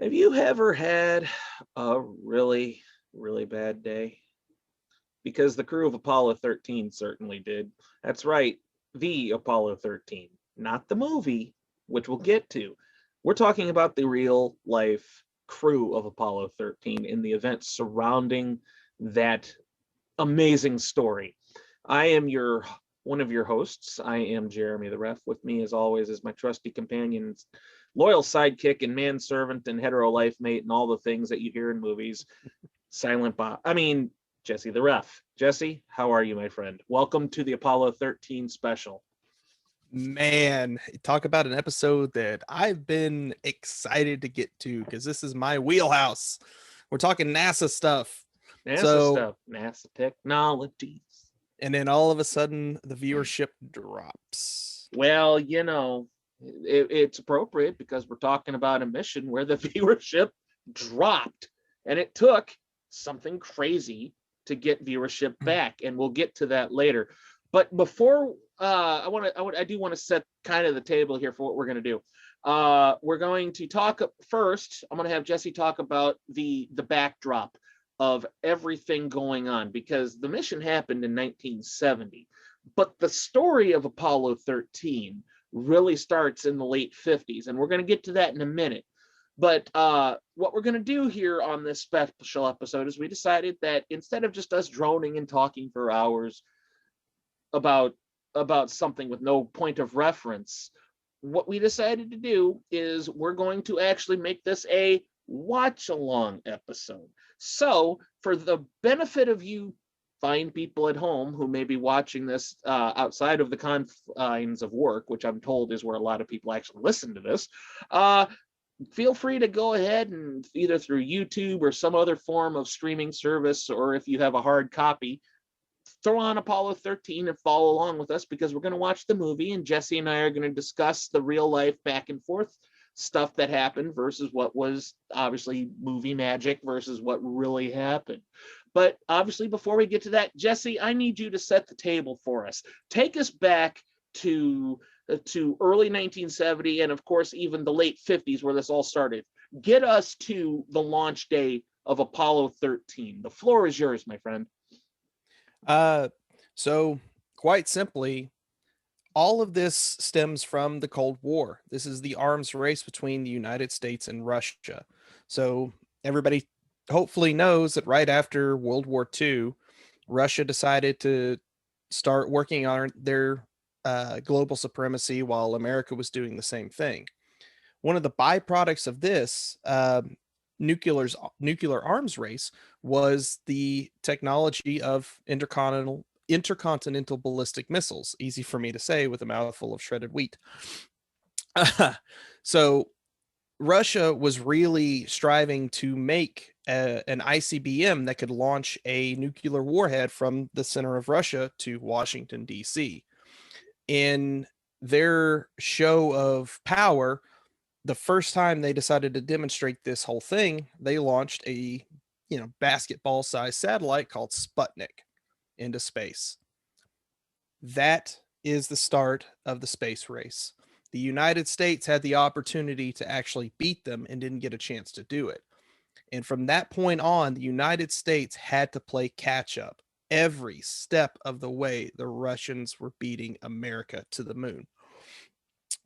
Have you ever had a really, really bad day? Because the crew of Apollo 13 certainly did. That's right, the Apollo 13, not the movie, which we'll get to. We're talking about the real life crew of Apollo 13 in the events surrounding that amazing story. I am your one of your hosts. I am Jeremy the Ref. With me, as always, is my trusty companion, loyal sidekick and manservant and hetero life mate and all the things that you hear in movies. Silent Bob. Jesse the Ref. Jesse, how are you, my friend? Welcome to the Apollo 13 special. Man, talk about an episode that I've been excited to get to because this is my wheelhouse. We're talking NASA stuff. NASA So, stuff, NASA technologies. and then all of a sudden, the viewership drops. Well, it's appropriate because we're talking about a mission where the viewership dropped, and it took something crazy to get viewership back, and we'll get to that later. But before I do want to set kind of the table here for what we're going to do. We're going to talk first. I'm going to have Jesse talk about the backdrop of everything going on because the mission happened in 1970, but the story of Apollo 13 really starts in the late 50s, and we're going to get to that in a minute. But what we're going to do here on this special episode is we decided that instead of just us droning and talking for hours about something with no point of reference, what we decided to do is we're going to actually make this a watch along episode. So, for the benefit of you fine people at home who may be watching this outside of the confines of work, which I'm told is where a lot of people actually listen to this, feel free to go ahead and either through YouTube or some other form of streaming service, or if you have a hard copy, throw on Apollo 13 and follow along with us because we're going to watch the movie, and Jesse and I are going to discuss the real life back and forth stuff that happened versus what was obviously movie magic versus what really happened. But obviously, before we get to that, Jesse, I need you to set the table for us. Take us back to early 1970 and of course even the late 50s where this all started. Get us to the launch day of Apollo 13. The floor is yours, my friend. Uh, so, quite simply, all of this stems from the Cold War. This is the arms race between the United States and Russia. So, everybody hopefully knows that right after World War II, Russia decided to start working on their global supremacy while America was doing the same thing. One of the byproducts of this nuclear arms race was the technology of intercontinental ballistic missiles. Easy for me to say with a mouthful of shredded wheat. So Russia was really striving to make an ICBM that could launch a nuclear warhead from the center of Russia to Washington, D.C. In their show of power, the first time they decided to demonstrate this whole thing, they launched a basketball-sized satellite called Sputnik into space. That is the start of the space race. The United States had the opportunity to actually beat them and didn't get a chance to do it. And from that point on, the United States had to play catch up. Every step of the way, the Russians were beating America to the moon.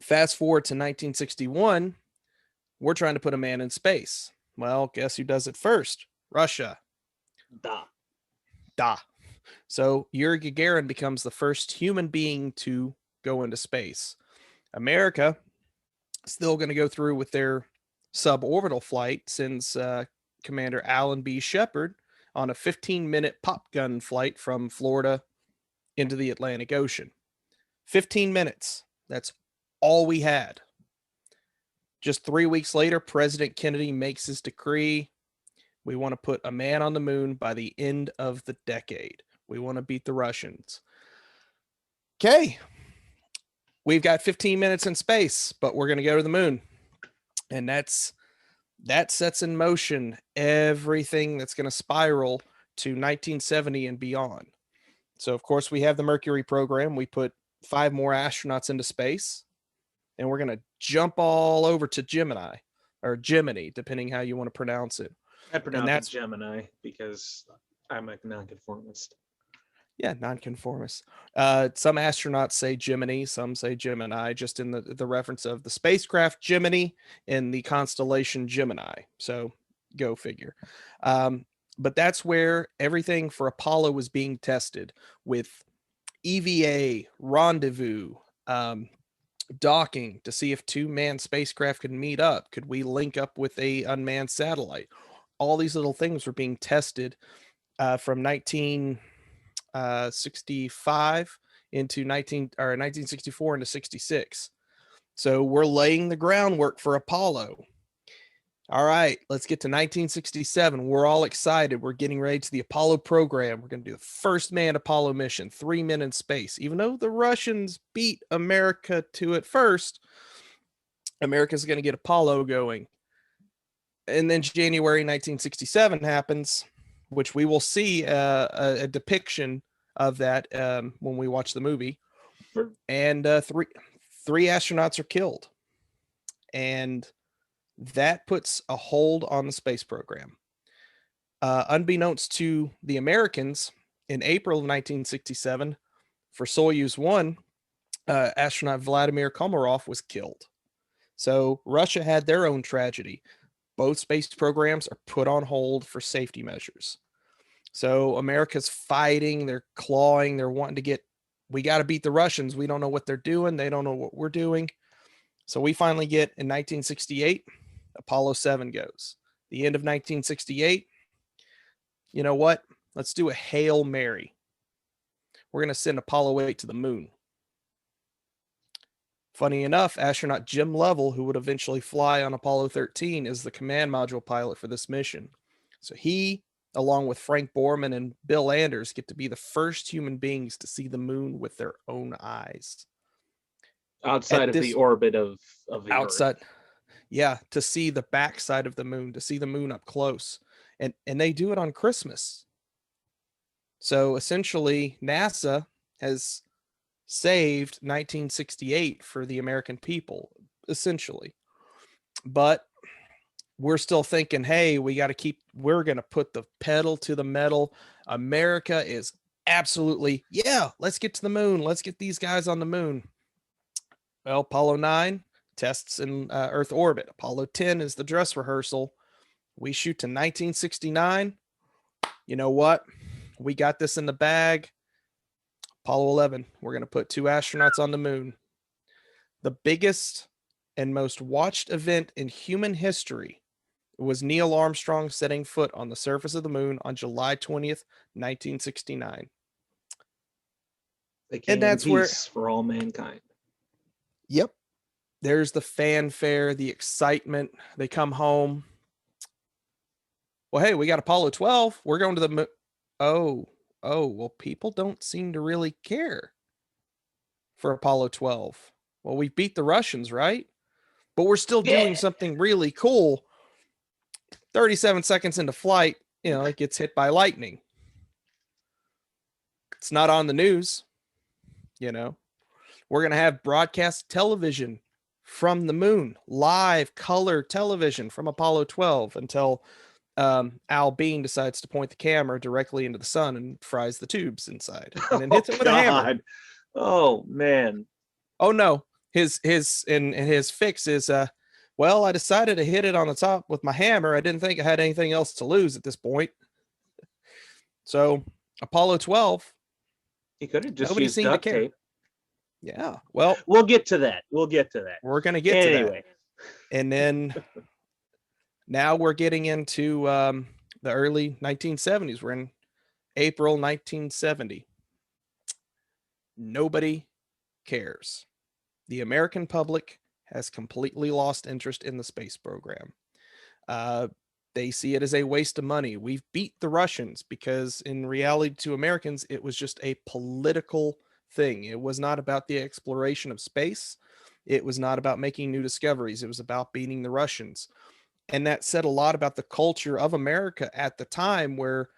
Fast forward to 1961, we're trying to put a man in space. Well, guess who does it first? Russia. Da. Da. So Yuri Gagarin becomes the first human being to go into space. America still going to go through with their suborbital flight, sends Commander Alan B. Shepard on a 15-minute pop gun flight from Florida into the Atlantic Ocean. 15 minutes. That's all we had. Just 3 weeks later, President Kennedy makes his decree. We want to put a man on the moon by the end of the decade. We want to beat the Russians. Okay. We've got 15 minutes in space, but we're going to go to the moon. And that sets in motion everything that's going to spiral to 1970 and beyond. So, of course, we have the Mercury program. We put 5 more astronauts into space, and we're going to jump all over to Gemini. or Gemini, depending how you want to pronounce it. I And pronounce it Gemini because I'm a nonconformist. Yeah, nonconformist. Some astronauts say Gemini, some say Gemini, just in the reference of the spacecraft Gemini and the constellation Gemini. So go figure. But that's where everything for Apollo was being tested with EVA, rendezvous, docking to see if two manned spacecraft could meet up. Could we link up with a unmanned satellite? All these little things were being tested from 1965 into 1964 into 66. So we're laying the groundwork for Apollo. All right, let's get to 1967. We're all excited. We're getting ready to the Apollo program. We're going to do the first manned Apollo mission, 3 men in space. Even though the Russians beat America to it first, America's going to get Apollo going. And then January 1967 happens, which we will see a depiction of that when we watch the movie. And three astronauts are killed. And that puts a hold on the space program. Unbeknownst to the Americans, in April of 1967, for Soyuz 1, astronaut Vladimir Komarov was killed. So Russia had their own tragedy. Both space programs are put on hold for safety measures. So America's fighting, they're clawing, they're wanting to get, we got to beat the Russians. We don't know what they're doing. They don't know what we're doing. So we finally get, in 1968, Apollo 7 goes. The end of 1968, you know what? Let's do a Hail Mary. We're going to send Apollo 8 to the moon. Funny enough, astronaut Jim Lovell, who would eventually fly on Apollo 13, is the command module pilot for this mission. So he, along with Frank Borman and Bill Anders, get to be the first human beings to see the moon with their own eyes. Outside of the orbit of the outside, Earth. Yeah, to see the backside of the moon, to see the moon up close. And they do it on Christmas. So essentially, NASA has saved 1968 for the American people, essentially. But we're still thinking, hey, we're going to put the pedal to the metal. America is absolutely, yeah, let's get to the moon. Let's get these guys on the moon. Well, Apollo 9 tests in Earth orbit. Apollo 10 is the dress rehearsal. We shoot to 1969. You know what? We got this in the bag. Apollo 11, we're going to put 2 astronauts on the moon. The biggest and most watched event in human history was Neil Armstrong setting foot on the surface of the moon on July 20th, 1969. And that's where for all mankind. Yep. There's the fanfare, the excitement. They come home. Well, hey, we got Apollo 12. We're going to the moon. Oh, well, people don't seem to really care for Apollo 12. Well, we beat the Russians, right? But we're still doing something really cool. 37 seconds into flight, it gets hit by lightning. It's not on the news. We're going to have broadcast television from the moon, live color television from Apollo 12 until Al Bean decides to point the camera directly into the sun and fries the tubes inside and then hits it with a hammer. Oh, man. Oh, no. His fix is, well, I decided to hit it on the top with my hammer. I didn't think I had anything else to lose at this point. So Apollo 12. He could have just used duct tape. Yeah. Well, we'll get to that. We're going to get to that. And then now we're getting into the early 1970s. We're in April 1970. Nobody cares. The American public has completely lost interest in the space program. They see it as a waste of money. We've beat the Russians because in reality to Americans, it was just a political thing. It was not about the exploration of space. It was not about making new discoveries. It was about beating the Russians. And that said a lot about the culture of America at the time, where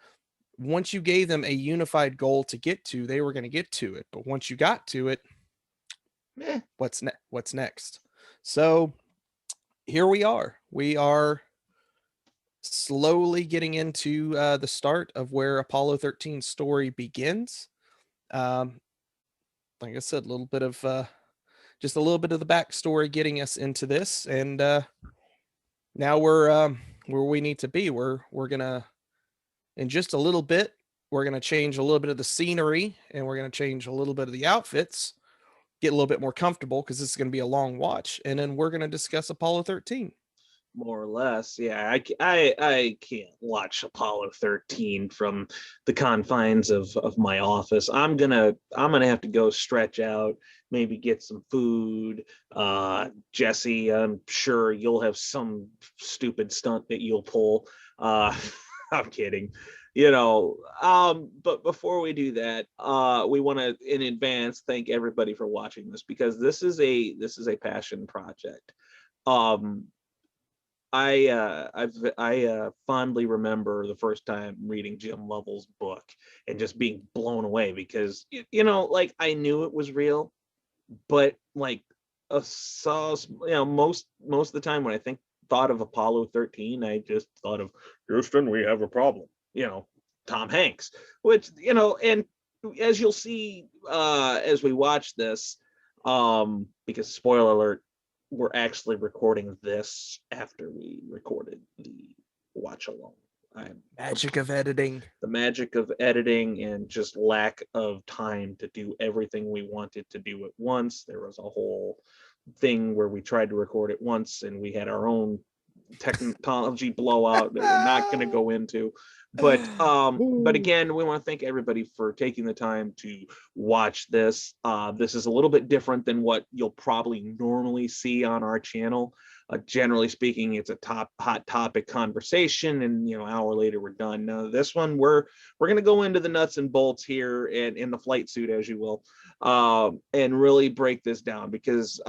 once you gave them a unified goal to get to, they were going to get to it. But once you got to it, what's next? So here we are. We are slowly getting into the start of where Apollo 13's story begins. Like I said, a little bit of just a little bit of the backstory getting us into this, and now we're where we need to be. We're gonna, in just a little bit, we're gonna change a little bit of the scenery, and we're gonna change a little bit of the outfits, get a little bit more comfortable because this is gonna be a long watch, and then we're gonna discuss Apollo 13. More or less, yeah. I can't watch Apollo 13 from the confines of my office. I'm gonna have to go stretch out, maybe get some food. Jesse, I'm sure you'll have some stupid stunt that you'll pull. I'm kidding. But before we do that, we want to in advance thank everybody for watching this, because this is a passion project. I fondly remember the first time reading Jim Lovell's book and just being blown away, because like, I knew it was real, but like most of the time when I thought of Apollo 13, I just thought of Houston, we have a problem. Tom Hanks, which and as you'll see as we watch this, because spoiler alert, we're actually recording this after we recorded the watch along. Magic of editing. The magic of editing and just lack of time to do everything we wanted to do at once. There was a whole thing where we tried to record it once and we had our own technology blowout that we're not going to go into. But again, we want to thank everybody for taking the time to watch this. This is a little bit different than what you'll probably normally see on our channel. Generally speaking, it's a hot topic conversation, and an hour later we're done. This one, we're going to go into the nuts and bolts here, and in the flight suit, as you will, and really break this down, because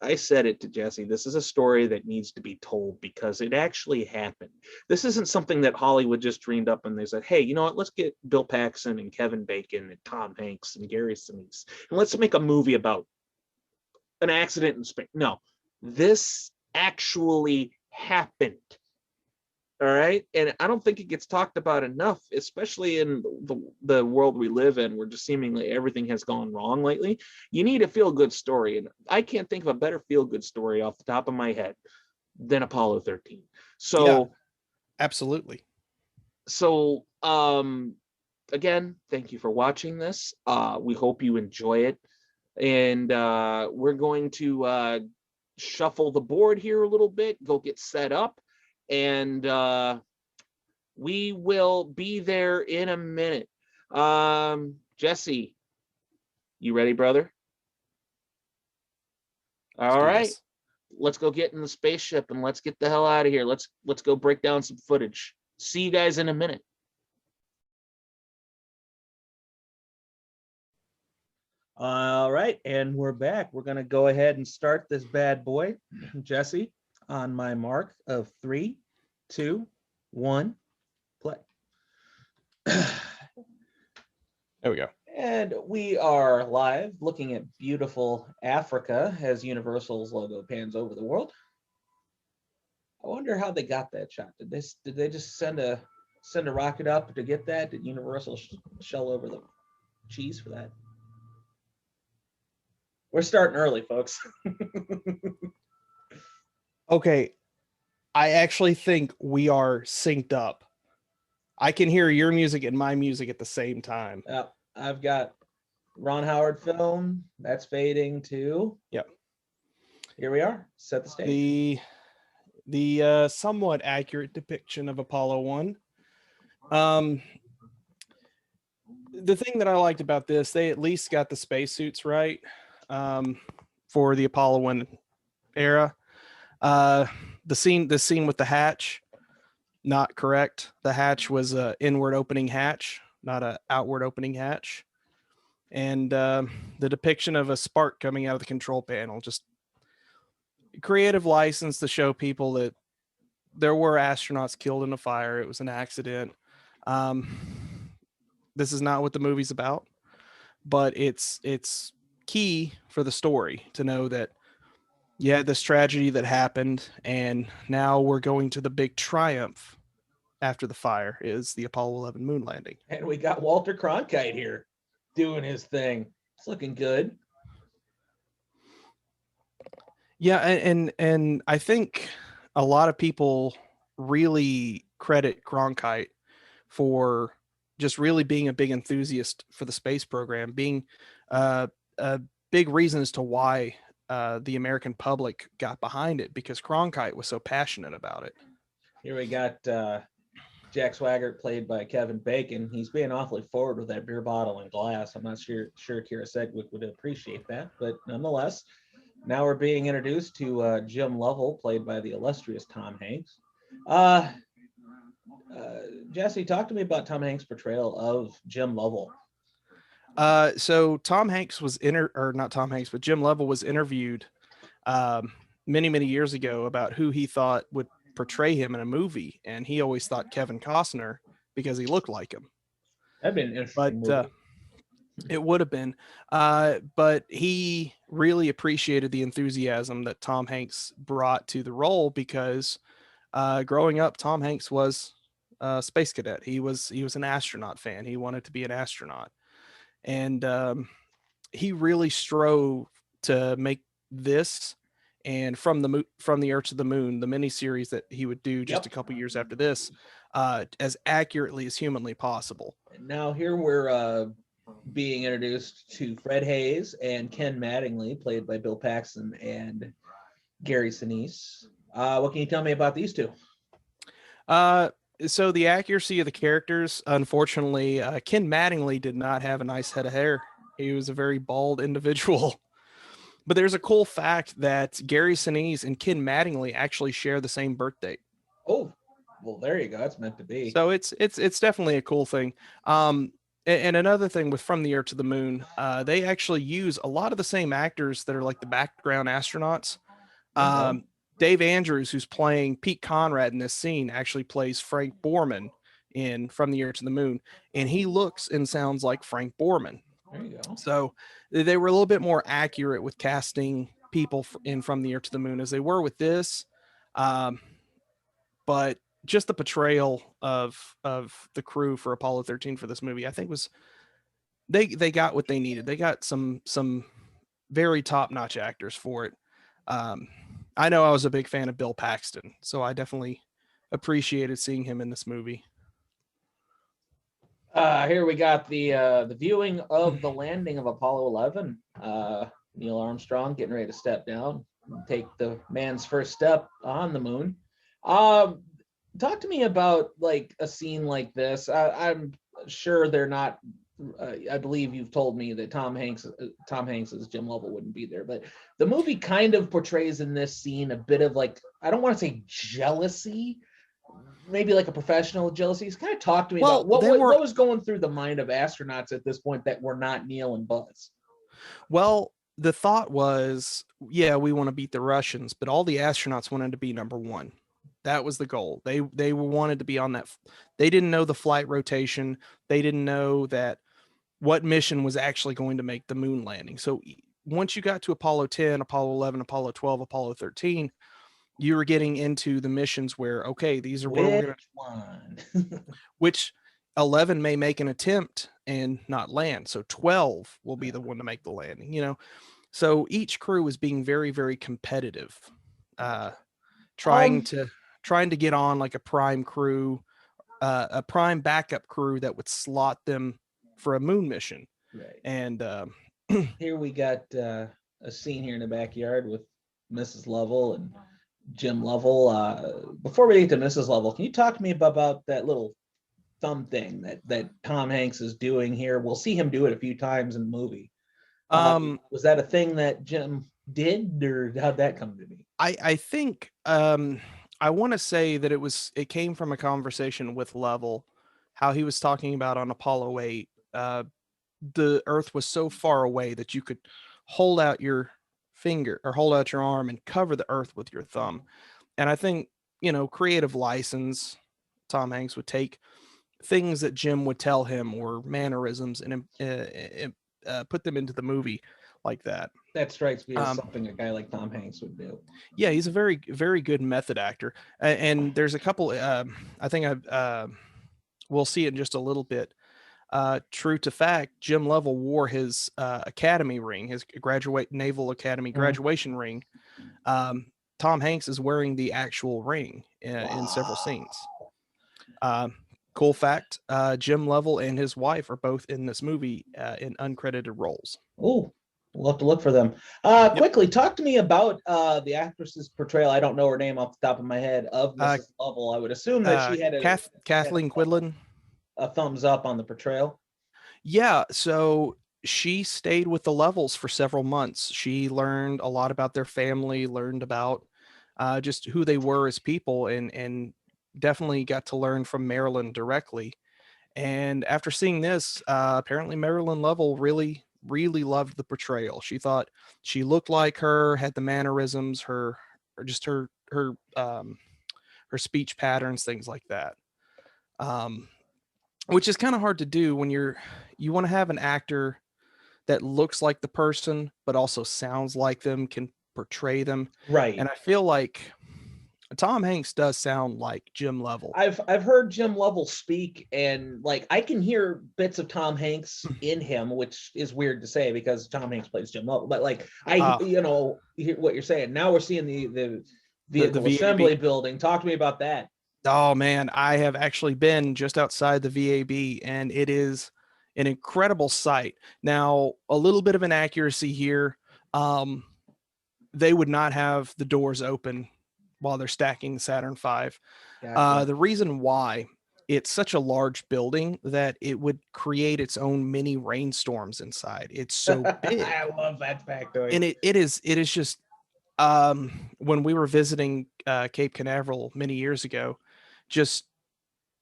I said it to Jesse, this is a story that needs to be told because it actually happened. This isn't something that Hollywood just dreamed up and they said, hey, you know what, let's get Bill Paxton and Kevin Bacon and Tom Hanks and Gary Sinise, and let's make a movie about an accident in space. No, this actually happened. All right. And I don't think it gets talked about enough, especially in the world we live in, where just seemingly everything has gone wrong lately. You need a feel-good story. And I can't think of a better feel-good story off the top of my head than Apollo 13. So yeah, absolutely. So again, thank you for watching this. We hope you enjoy it. And we're going to shuffle the board here a little bit, go get set up. And we will be there in a minute. Jesse, you ready, brother? All right. This. Let's go get in the spaceship and let's get the hell out of here. Let's go break down some footage. See you guys in a minute. All right, and we're back. We're going to go ahead and start this bad boy. Jesse, on my mark of 3, 2, 1, play. There we go. And we are live, looking at beautiful Africa as Universal's logo pans over the world. I wonder how they got that shot. Did they just send a rocket up to get that? Did Universal shell over the cheese for that? We're starting early, folks. Okay. I actually think we are synced up. I can hear your music and my music at the same time. I've got Ron Howard film. That's fading too. Yep. Here we are. Set the stage. The somewhat accurate depiction of Apollo 1. The thing that I liked about this, they at least got the spacesuits right for the Apollo 1 era. The scene with the hatch, not correct. The hatch was a inward opening hatch, not a outward opening hatch. And the depiction of a spark coming out of the control panel, just creative license to show people that there were astronauts killed in a fire. It was an accident. This is not what the movie's about, but it's key for the story to know that Yeah, this tragedy that happened, and now we're going to the big triumph after the fire is the Apollo 11 moon landing. And we got Walter Cronkite here doing his thing. It's looking good. Yeah, and I think a lot of people really credit Cronkite for just really being a big enthusiast for the space program, being a big reason as to why the American public got behind it, because Cronkite was so passionate about it. Here we got Jack Swagger, played by Kevin Bacon. He's being awfully forward with that beer bottle and glass. I'm not sure Kira Sedgwick would appreciate that, but nonetheless, now we're being introduced to Jim Lovell, played by the illustrious Tom Hanks. Uh, Jesse, talk to me about Tom Hanks' portrayal of Jim Lovell. So Tom Hanks was or not Tom Hanks, but Jim Lovell was interviewed many years ago about who he thought would portray him in a movie, and he always thought Kevin Costner because he looked like him. That'd been an interesting movie. It would have been, but he really appreciated the enthusiasm that Tom Hanks brought to the role because growing up, Tom Hanks was a space cadet. He was an astronaut fan. He wanted to be an astronaut, and he really strove to make this and from the Earth to the Moon, the miniseries that he would do just a couple years after this, as accurately as humanly possible. Now here we're being introduced to Fred Hayes and Ken Mattingly, played by Bill Paxton and Gary Sinise. What can you tell me about these two? So the accuracy of the characters, unfortunately, Ken Mattingly did not have a nice head of hair. He was a very bald individual. But there's a cool fact that Gary Sinise and Ken Mattingly actually share the same birth date. Oh, well, there you go. It's meant to be. So it's definitely a cool thing. And another thing with From the Earth to the Moon, they actually use a lot of the same actors that are like the background astronauts. Dave Andrews, who's playing Pete Conrad in this scene, actually plays Frank Borman in From the Earth to the Moon, and he looks and sounds like Frank Borman. There you go. So they were a little bit more accurate with casting people in From the Earth to the Moon as they were with this. But just the portrayal of the crew for Apollo 13 for this movie, I think was they got what they needed. They got some very top-notch actors for it. I know I was a big fan of Bill Paxton, so I definitely appreciated seeing him in this movie. Here we got the viewing of the landing of Apollo 11. Neil Armstrong getting ready to step down, take the man's first step on the moon. Talk to me about like a scene like this. I'm sure they're not. I believe you've told me that Tom Hanks as Jim Lovell wouldn't be there, but the movie kind of portrays in this scene a bit of like, I don't want to say jealousy, maybe like a professional jealousy. Kind of talk to me about what was going through the mind of astronauts at this point that were not Neil and Buzz. Well, the thought was, yeah, we want to beat the Russians, but all the astronauts wanted to be number one. That was the goal. They wanted to be on that. They didn't know the flight rotation. They didn't know that what mission was actually going to make the moon landing. So once you got to Apollo 10, Apollo 11, Apollo 12, Apollo 13, you were getting into the missions where, okay, these are where we're going to, which 11 may make an attempt and not land. So 12 will be the one to make the landing, you know? So each crew was being very, very competitive, trying to get on like a prime crew, a prime backup crew that would slot them for a moon mission. Right. And here we got a scene here in the backyard with Mrs. Lovell and Jim Lovell. Before we get to Mrs. Lovell, can you talk to me about that little thumb thing that Tom Hanks is doing here? We'll see him do it a few times in the movie. Was that a thing that Jim did, or how'd that come to be? I think I want to say that it came from a conversation with Lovell, how he was talking about on Apollo 8. The Earth was so far away that you could hold out your finger or hold out your arm and cover the Earth with your thumb. And I think, creative license, Tom Hanks would take things that Jim would tell him or mannerisms and put them into the movie. like that. That strikes me as something a guy like Tom Hanks would do. Yeah, he's a very, very good method actor. And there's a couple, I think we'll see it in just a little bit. True to fact, Jim Lovell wore his academy ring, his Naval Academy graduation ring. Tom Hanks is wearing the actual ring in several scenes. Cool fact, Jim Lovell and his wife are both in this movie in uncredited roles. Oh, we'll have to look for them. Quickly, talk to me about the actress's portrayal. I don't know her name off the top of my head of Mrs. Lovell. I would assume that she had Kathleen Quinlan. A thumbs up on the portrayal. Yeah, so she stayed with the Lovells for several months. She learned a lot about their family, learned about just who they were as people, and definitely got to learn from Marilyn directly. And after seeing this, apparently Marilyn Lovell really, really loved the portrayal. She thought she looked like her, had the mannerisms, her speech patterns, things like that. Which is kind of hard to do when you want to have an actor that looks like the person, but also sounds like them, can portray them. Right. And I feel like Tom Hanks does sound like Jim Lovell. I've heard Jim Lovell speak, and like I can hear bits of Tom Hanks in him, which is weird to say because Tom Hanks plays Jim Lovell. But like hear what you're saying. Now we're seeing the vehicle assembly building. Talk to me about that. Oh man, I have actually been just outside the VAB, and it is an incredible sight. Now, a little bit of inaccuracy here. They would not have the doors open while they're stacking Saturn V. Gotcha. The reason why, it's such a large building that it would create its own mini rainstorms inside. It's so big. I love that factoid. And it is just when we were visiting Cape Canaveral many years ago, just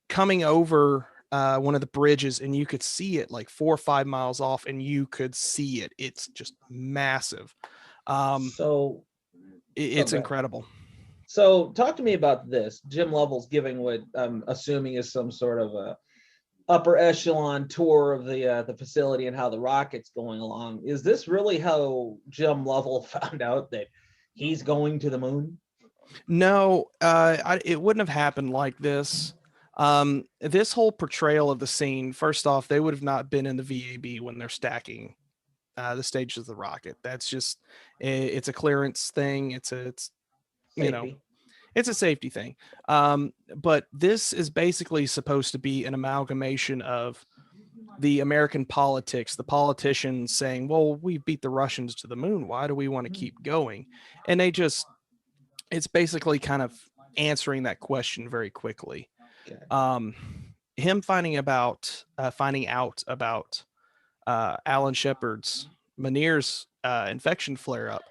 coming over one of the bridges, and you could see it like 4 or 5 miles off, and you could see it. It's just massive. It's incredible. So talk to me about this. Jim Lovell's giving what I'm assuming is some sort of a upper echelon tour of the facility and how the rocket's going along. Is this really how Jim Lovell found out that he's going to the moon? No, it wouldn't have happened like this. This whole portrayal of the scene, first off, they would have not been in the VAB when they're stacking the stages of the rocket. That's just, it's a clearance thing. It's Safety. It's a safety thing. But this is basically supposed to be an amalgamation of the American politics, the politicians saying, well, we beat the Russians to the moon. Why do we want to keep going? And it's basically kind of answering that question very quickly. Okay. Him finding out about Alan Shepard's Meniere's infection flare-up.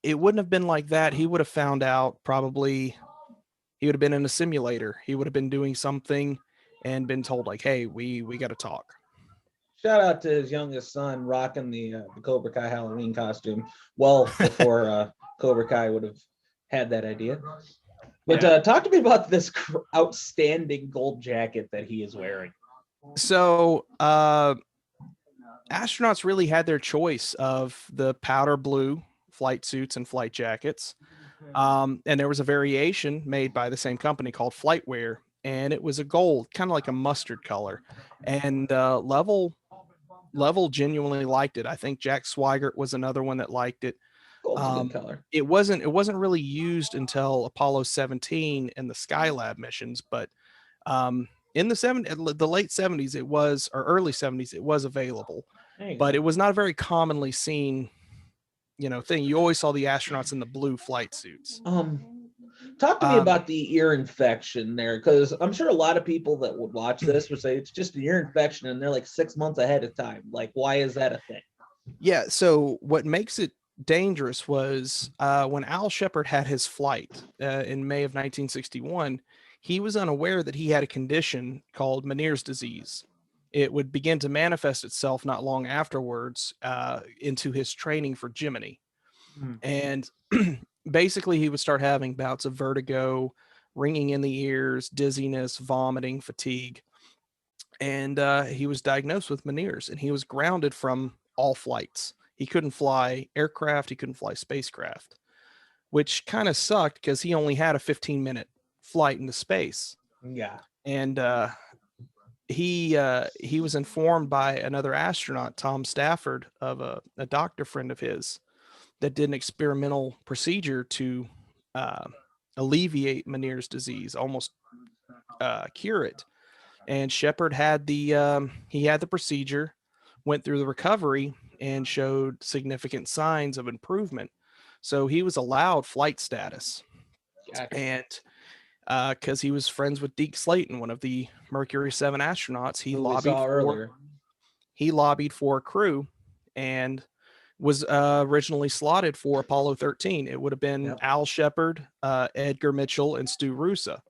It wouldn't have been like that. He would have found out probably. He would have been in a simulator. He would have been doing something and been told like, "Hey, we got to talk." Shout out to his youngest son rocking the Cobra Kai Halloween costume well before Cobra Kai would have had that idea. But talk to me about this outstanding gold jacket that he is wearing. So astronauts really had their choice of the powder blue flight suits and flight jackets. And there was a variation made by the same company called Flightwear, and it was a gold, kind of like a mustard color. And Lovell genuinely liked it. I think Jack Swigert was another one that liked it. Gold's a good color. It wasn't really used until Apollo 17 and the Skylab missions, but in the late 70s it was, or early 70s it was available, but it was not a very commonly seen thing. You always saw the astronauts in the blue flight suits. Talk to me about the ear infection there, because I'm sure a lot of people that would watch this would say it's just an ear infection and they're like 6 months ahead of time. Like, why is that a thing? Yeah, so what makes it dangerous was when Al Shepard had his flight in May of 1961, he was unaware that he had a condition called Meniere's disease. It would begin to manifest itself not long afterwards into his training for Gemini. And basically he would start having bouts of vertigo, ringing in the ears, dizziness, vomiting, fatigue. and he was diagnosed with Meniere's, and he was grounded from all flights. He couldn't fly aircraft, he couldn't fly spacecraft, which kind of sucked because he only had a 15-minute flight into space. Yeah. And he was informed by another astronaut, Tom Stafford, of a doctor friend of his, that did an experimental procedure to alleviate Meniere's disease, almost cure it. And Shepard had the procedure, went through the recovery, and showed significant signs of improvement. So he was allowed flight status. Gotcha. And because he was friends with Deke Slayton, one of the Mercury 7 astronauts, he lobbied for a crew, and was originally slotted for Apollo 13. It would have been Al Shepard, Edgar Mitchell, and Stu Roosa.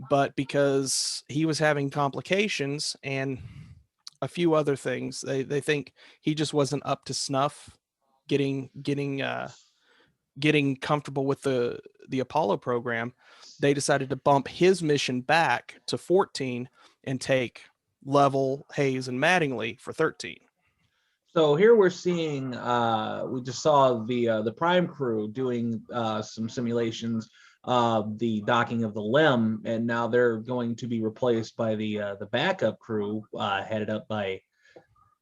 But because he was having complications and a few other things, they think he just wasn't up to snuff getting comfortable with the Apollo program. They decided to bump his mission back to 14 and take Lovell, Hayes, and Mattingly for 13. So here we're seeing, we just saw the prime crew doing some simulations of the docking of the LEM, and now they're going to be replaced by the backup crew headed up by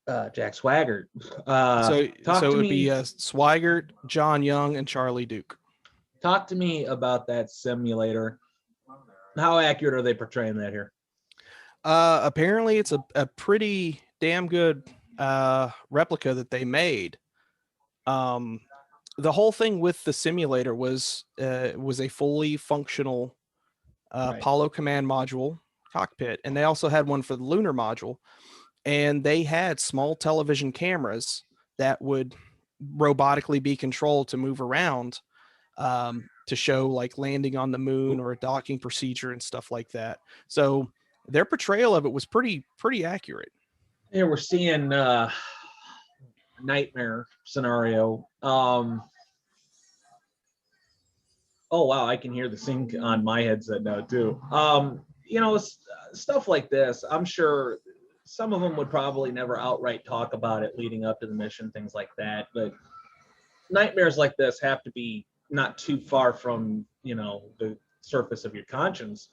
Jack Swigert. So it would be Swigert, John Young, and Charlie Duke. Talk to me about that simulator. How accurate are they portraying that here? Apparently, it's a pretty damn good replica that they made. The whole thing with the simulator was a fully functional Apollo command module cockpit, and they also had one for the lunar module, and they had small television cameras that would robotically be controlled to move around, to show like landing on the moon or a docking procedure and stuff like that. So their portrayal of it was pretty accurate. Yeah, we're seeing nightmare scenario. Oh wow, I can hear the sync on my headset now too. Stuff like this, I'm sure some of them would probably never outright talk about it leading up to the mission, things like that, but nightmares like this have to be not too far from the surface of your conscience.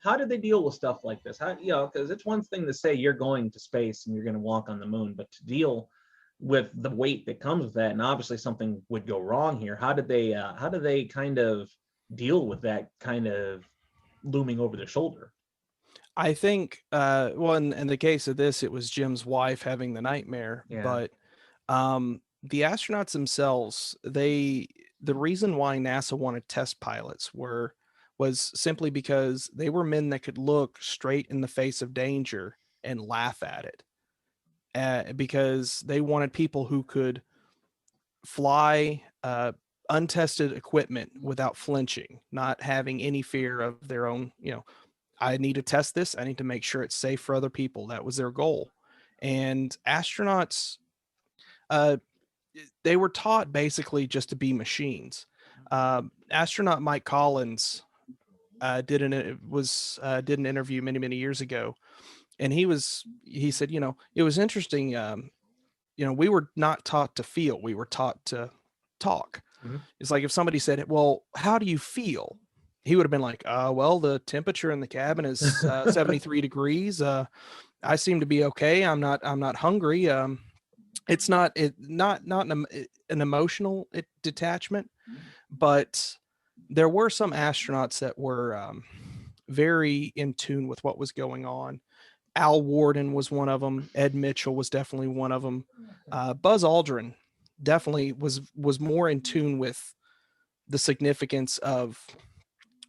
How did they deal with stuff like this? Because it's one thing to say you're going to space and you're going to walk on the moon, but to deal with the weight that comes with that, and obviously something would go wrong here. How did they kind of deal with that kind of looming over their shoulder? I think, in the case of this, it was Jim's wife having the nightmare, but the astronauts themselves, the reason why NASA wanted test pilots was simply because they were men that could look straight in the face of danger and laugh at it, because they wanted people who could fly untested equipment without flinching, not having any fear of their own, I need to test this. I need to make sure it's safe for other people. That was their goal. And astronauts, they were taught basically just to be machines. Astronaut Mike Collins did an interview many years ago, and he said, it was interesting. We were not taught to feel; we were taught to talk. Mm-hmm. It's like if somebody said, "Well, how do you feel?" He would have been like, "Well, the temperature in the cabin is 73 degrees. I seem to be okay. I'm not hungry. It's not an emotional detachment, but there were some astronauts that were very in tune with what was going on. Al Warden was one of them. Ed Mitchell was definitely one of them. Buzz Aldrin definitely was more in tune with the significance of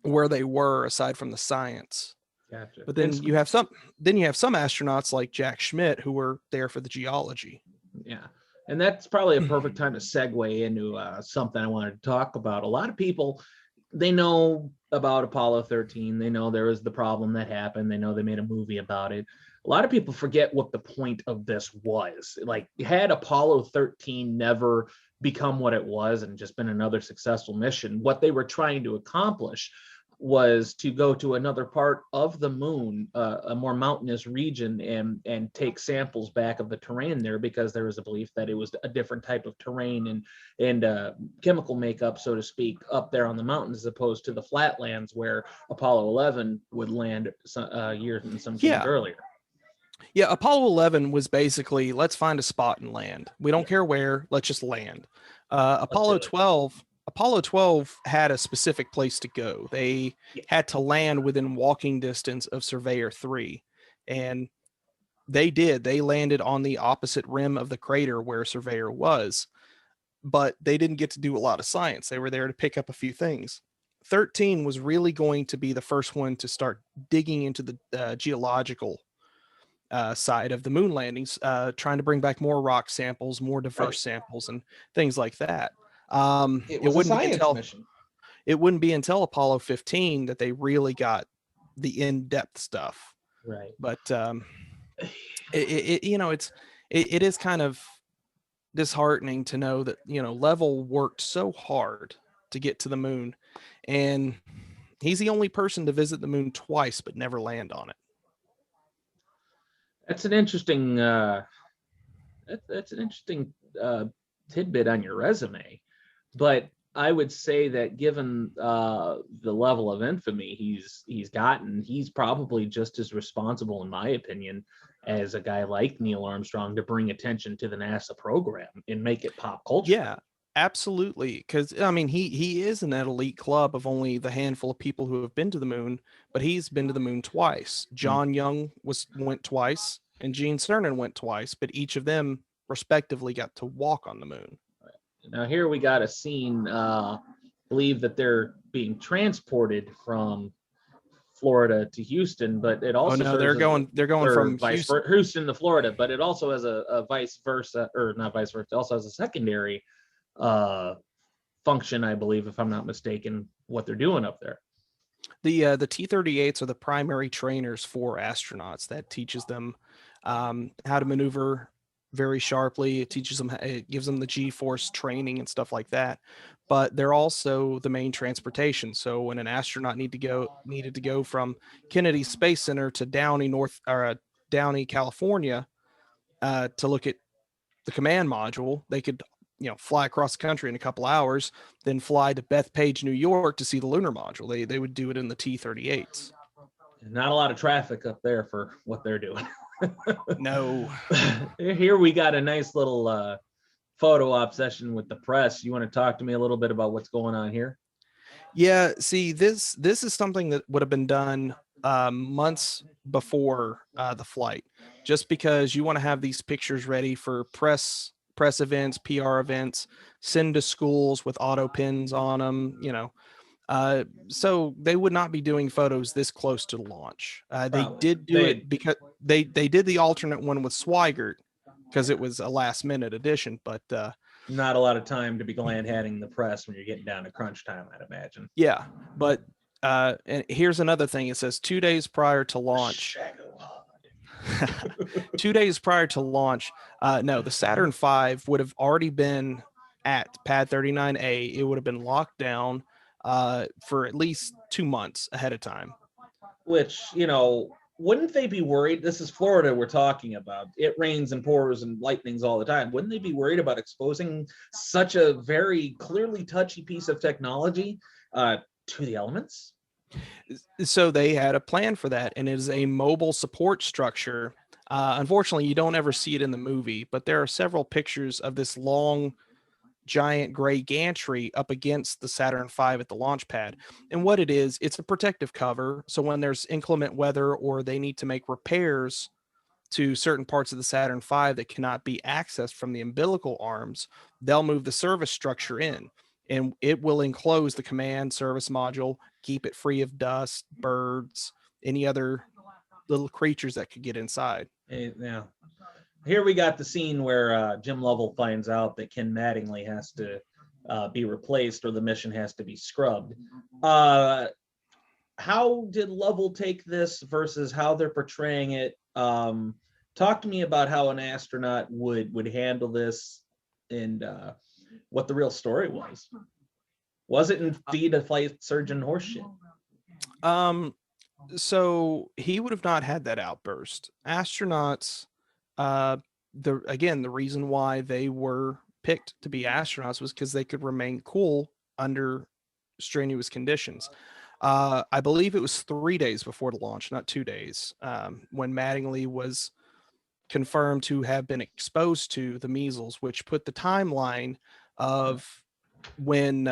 where they were aside from the science. Gotcha. But then you have some astronauts like Jack Schmitt who were there for the geology. Yeah. And that's probably a perfect time to segue into something I wanted to talk about. A lot of people, they know about Apollo 13. They know there was the problem that happened. They know they made a movie about it. A lot of people forget what the point of this was. Like, had Apollo 13 never become what it was and just been another successful mission, what they were trying to accomplish was to go to another part of the moon, a more mountainous region, and take samples back of the terrain there, because there was a belief that it was a different type of terrain and chemical makeup, so to speak, up there on the mountains, as opposed to the flatlands where Apollo 11 would land a year and some change earlier. Yeah, Apollo 11 was basically, let's find a spot and land. We don't care where, let's just land. Apollo 12 had a specific place to go. They had to land within walking distance of Surveyor 3. And they did. They landed on the opposite rim of the crater where Surveyor was. But they didn't get to do a lot of science. They were there to pick up a few things. 13 was really going to be the first one to start digging into the geological side of the moon landings, trying to bring back more rock samples, more diverse samples, and things like that. It was a science mission. It wouldn't be until Apollo 15 that they really got the in-depth stuff. Right. But it is kind of disheartening to know that, Lovell worked so hard to get to the moon, and he's the only person to visit the moon twice but never land on it. That's an interesting tidbit on your resume, but I would say that given the level of infamy he's gotten, he's probably just as responsible, in my opinion, as a guy like Neil Armstrong to bring attention to the NASA program and make it pop culture. Yeah, absolutely. Because he is in that elite club of only the handful of people who have been to the moon, but he's been to the moon twice. John Young went twice, and Gene Cernan went twice, but each of them respectively got to walk on the moon. Now here we got a scene. Believe that they're being transported from Florida to Houston, but it also they're going from Houston to Florida, but it also has a vice versa, or not vice versa. It also has a secondary function, I believe, if I'm not mistaken, what they're doing up there. The T-38s are the primary trainers for astronauts. That teaches them how to maneuver very sharply. It gives them the G-force training and stuff like that. But they're also the main transportation. So when an astronaut needed to go from Kennedy Space Center to Downey, California, to look at the command module, they could fly across the country in a couple hours, then fly to Bethpage, New York to see the lunar module. They would do it in the T-38s. Not a lot of traffic up there for what they're doing. No. Here we got a nice little photo op session with the press. You want to talk to me a little bit about what's going on here? Yeah, see, this is something that would have been done months before the flight, just because you want to have these pictures ready for press events, PR events, send to schools with auto pins on them, so they would not be doing photos this close to the launch. They did do it because they did the alternate one with Swigert because it was a last minute addition, but not a lot of time to be glad-hatting the press when you're getting down to crunch time, I'd imagine. Yeah, but and here's another thing. It says 2 days prior to launch. 2 days prior to launch, no, the Saturn V would have already been at Pad 39A. It would have been locked down for at least 2 months ahead of time. Which, wouldn't they be worried? This is Florida we're talking about. It rains and pours and lightnings all the time. Wouldn't they be worried about exposing such a very clearly touchy piece of technology to the elements? So they had a plan for that, and it is a mobile support structure. Unfortunately, you don't ever see it in the movie, but there are several pictures of this long, giant gray gantry up against the Saturn V at the launch pad. And what it is, it's a protective cover. So when there's inclement weather or they need to make repairs to certain parts of the Saturn V that cannot be accessed from the umbilical arms, they'll move the service structure in, and it will enclose the command service module, keep it free of dust, birds, any other little creatures that could get inside. Yeah. Here we got the scene where Jim Lovell finds out that Ken Mattingly has to be replaced or the mission has to be scrubbed. How did Lovell take this versus how they're portraying it? Talk to me about how an astronaut would handle this and what the real story was. Was it indeed a flight surgeon horseshit? So he would have not had that outburst. Astronauts, uh, the reason why they were picked to be astronauts was because they could remain cool under strenuous conditions. I believe it was 3 days before the launch, not 2 days, when Mattingly was confirmed to have been exposed to the measles, which put the timeline of when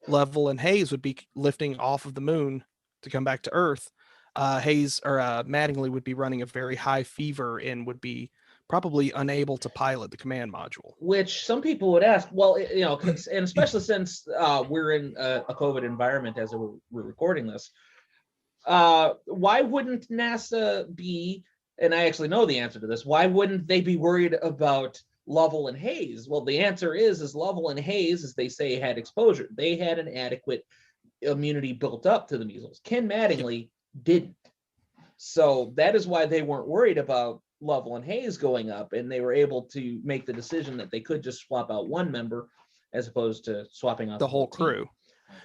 Lovell and Hayes would be lifting off of the moon to come back to Earth. Mattingly would be running a very high fever and would be probably unable to pilot the command module. Which some people would ask, well, and especially since we're in a COVID environment as we're recording this, why wouldn't NASA be, and I actually know the answer to this, why wouldn't they be worried about Lovell and Hayes? Well, the answer is Lovell and Hayes, as they say, had exposure. They had an adequate immunity built up to the measles. Ken Mattingly didn't. So that is why they weren't worried about Lovell and Hayes going up, and they were able to make the decision that they could just swap out one member as opposed to swapping out the whole team. crew.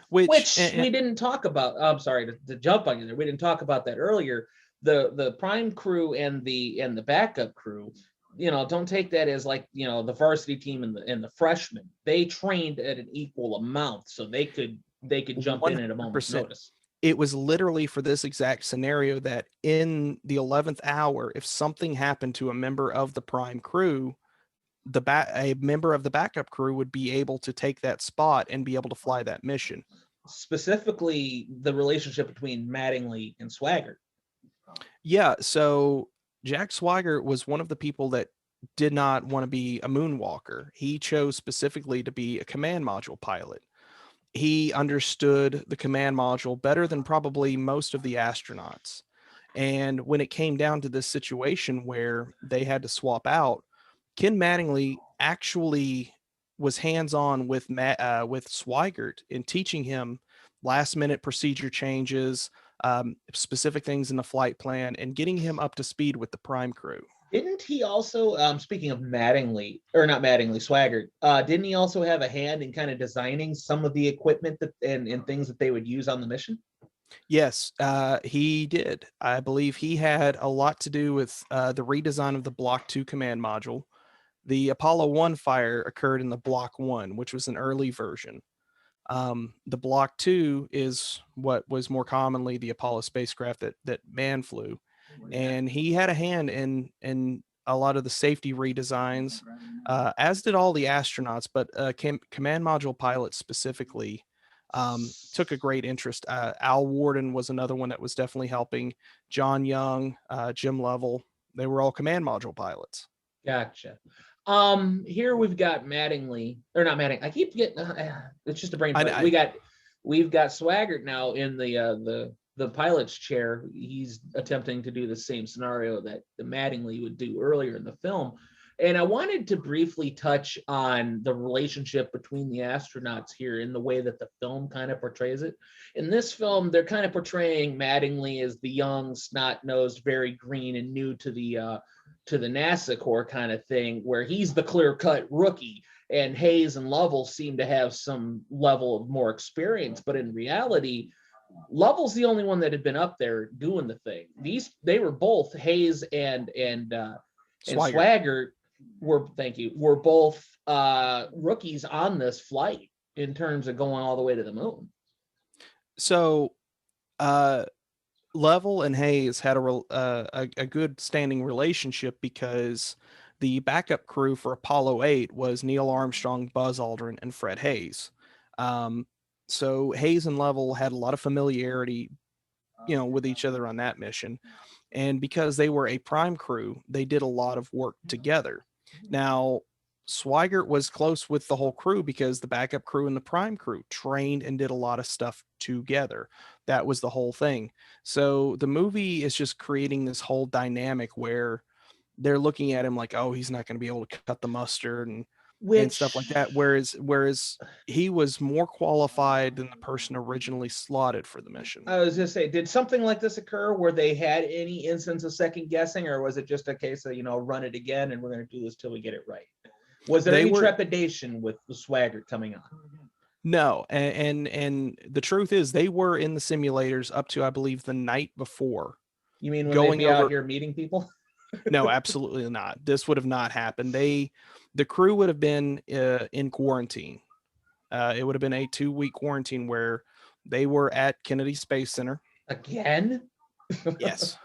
Which we didn't talk about. I'm sorry to jump on you there. We didn't talk about that earlier. The prime crew and the backup crew, don't take that as like, the varsity team and the freshmen. They trained at an equal amount, so they could jump 100%. In at a moment's notice. It was literally for this exact scenario that in the 11th hour, if something happened to a member of the prime crew, a member of the backup crew would be able to take that spot and be able to fly that mission. Specifically, the relationship between Mattingly and Swaggart. Yeah, so Jack Swigert was one of the people that did not want to be a moonwalker. He chose specifically to be a command module pilot. He understood the command module better than probably most of the astronauts. And when it came down to this situation where they had to swap out, Ken Mattingly actually was hands-on with Swigert in teaching him last-minute procedure changes, specific things in the flight plan, and getting him up to speed with the prime crew. Didn't he also, speaking of Mattingly, or not Mattingly, Swaggart, didn't he also have a hand in kind of designing some of the equipment and things that they would use on the mission? Yes, he did. I believe he had a lot to do with the redesign of the Block 2 command module. The Apollo 1 fire occurred in the Block 1, which was an early version. The Block 2 is what was more commonly the Apollo spacecraft that man flew. And he had a hand in a lot of the safety redesigns, as did all the astronauts, but command module pilots specifically took a great interest. Al Warden was another one that was definitely helping. John Young, Jim Lovell, they were all command module pilots. Gotcha. Here we've got Mattingly, or not Mattingly. I keep getting it's just a brain fart. We've got Swaggart now in the pilot's chair. He's attempting to do the same scenario that the Mattingly would do earlier in the film. And I wanted to briefly touch on the relationship between the astronauts here in the way that the film kind of portrays it. In this film, they're kind of portraying Mattingly as the young, snot-nosed, very green and new to the NASA Corps kind of thing, where he's the clear-cut rookie, and Hayes and Lovell seem to have some level of more experience. But in reality, Lovell's the only one that had been up there doing the thing. They were both, Hayes and Swaggart were both rookies on this flight in terms of going all the way to the moon. So Lovell and Hayes had a good standing relationship because the backup crew for Apollo 8 was Neil Armstrong, Buzz Aldrin, and Fred Hayes. So Hayes and Lovell had a lot of familiarity, with each other on that mission. And because they were a prime crew, they did a lot of work together. Now, Swigert was close with the whole crew because the backup crew and the prime crew trained and did a lot of stuff together. That was the whole thing. So the movie is just creating this whole dynamic where they're looking at him like, oh, he's not going to be able to cut the mustard and stuff like that. Whereas he was more qualified than the person originally slotted for the mission. I was just saying, did something like this occur where they had any instance of second guessing, or was it just a case of, run it again and we're going to do this till we get it right? Was there any trepidation with the Swaggart coming on? No, and the truth is they were in the simulators up to, I believe, the night before. You mean when Going they'd be out over- here meeting people? No, absolutely not. This would have not happened. The crew would have been in quarantine. It would have been a 2-week quarantine where they were at Kennedy Space Center. Again? Yes.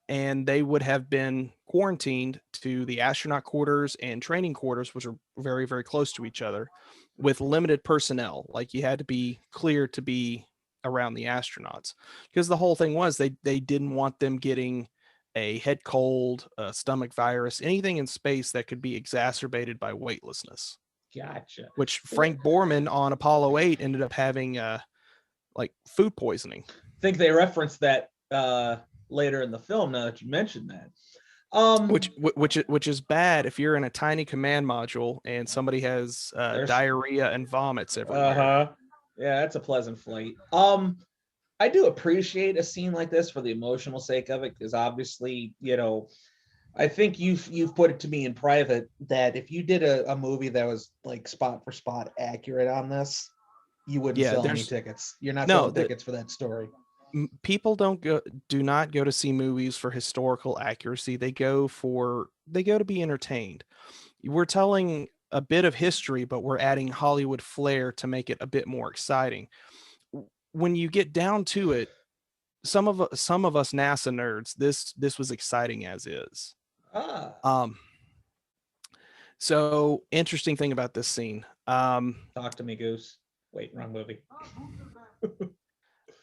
And they would have been quarantined to the astronaut quarters and training quarters, which are very, very close to each other, with limited personnel. Like you had to be clear to be around the astronauts, because the whole thing was they didn't want them getting a head cold, a stomach virus, anything in space that could be exacerbated by weightlessness. Gotcha. Which Frank Borman on Apollo 8 ended up having like food poisoning. I think they referenced that later in the film, now that you mentioned that. Which is bad if you're in a tiny command module and somebody has diarrhea and vomits everywhere. Yeah, that's a pleasant flight. I do appreciate a scene like this for the emotional sake of it, because obviously, you know, I think you've put it to me in private that if you did a movie that was like spot for spot accurate on this, you wouldn't sell any tickets. You're not selling tickets for that story. People do not go to see movies for historical accuracy. They go to be entertained. We're telling a bit of history, but we're adding Hollywood flair to make it a bit more exciting. When you get down to it, some of us NASA nerds, this was exciting as is. So interesting thing about this scene. Talk to me, Goose. Wait, wrong movie.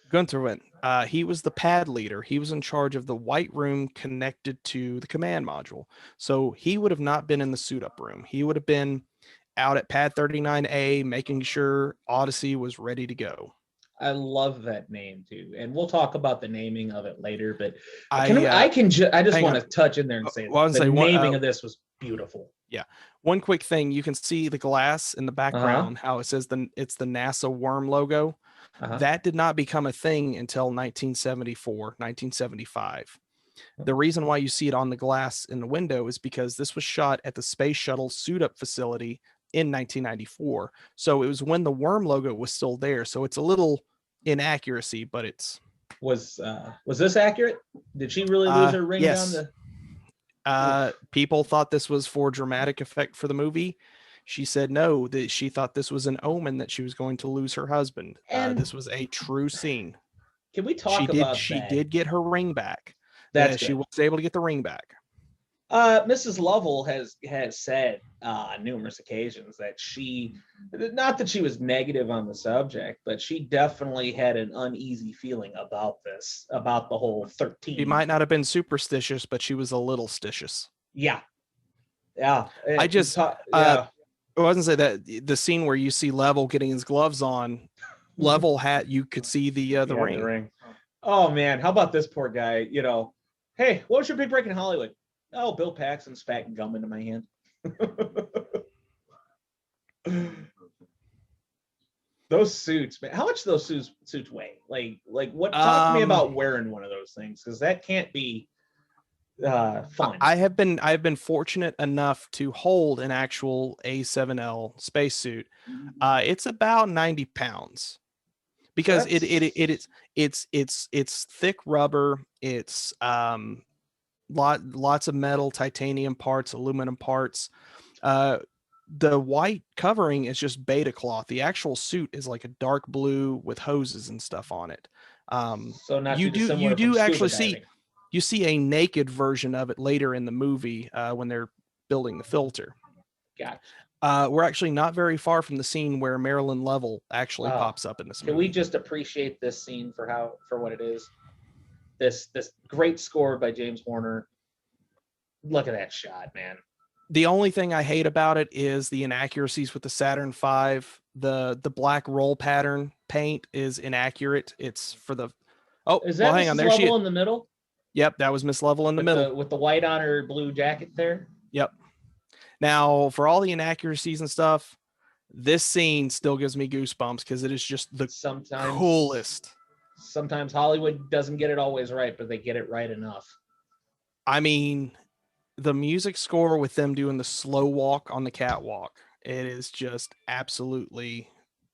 Gunther went. He was the pad leader. He was in charge of the white room connected to the command module. So he would have not been in the suit up room. He would have been out at pad 39A, making sure Odyssey was ready to go. I love that name too, and we'll talk about the naming of it later. But I just want to touch in there and say the naming of this was beautiful. Yeah. One quick thing, you can see the glass in the background, how it says it's the NASA worm logo. That did not become a thing until 1974, 1975. The reason why you see it on the glass in the window is because this was shot at the Space Shuttle suit up facility in 1994. So it was when the worm logo was still there. So it's a little inaccuracy, but it's was this accurate? Did she really lose her ring yes. down the people thought this was for dramatic effect for the movie. She said no, that she thought this was an omen that she was going to lose her husband. This was a true scene. Can we talk about that? She did get her ring back. She was able to get the ring back. Mrs. Lovell has said on numerous occasions that not that she was negative on the subject, but she definitely had an uneasy feeling about the whole 13. She might not have been superstitious, but she was a little stitious. Yeah. I wasn't say that the scene where you see Lovell getting his gloves on, Lovell you could see the ring. The ring. Oh man, how about this poor guy? You know, hey, what was your big break in Hollywood? Oh, Bill Paxton spat gum into my hand. Those suits, man. How much do those suits weigh? Like what? Talk to me about wearing one of those things, because that can't be fun. I've been fortunate enough to hold an actual A7L spacesuit. It's about 90 pounds because it's thick rubber. It's lots of metal, titanium parts, aluminum parts. The white covering is just beta cloth. The actual suit is like a dark blue with hoses and stuff on it. So not you do actually see a naked version of it later in the movie when they're building the filter. Gotcha. We're actually not very far from the scene where Marilyn Lovell actually pops up in this movie. Can we just appreciate this scene for what it is? This great score by James Horner. Look at that shot, man. The only thing I hate about it is the inaccuracies with the Saturn V. The black roll pattern paint is inaccurate. It's for the is that hang on, there Lovell in the middle? Yep, that was Miss Lovell in the middle with the white on her blue jacket there. Yep. Now, for all the inaccuracies and stuff, this scene still gives me goosebumps because it is just the coolest. Sometimes Hollywood doesn't get it always right, but they get it right enough. I mean, the music score with them doing the slow walk on the catwalk, it is just absolutely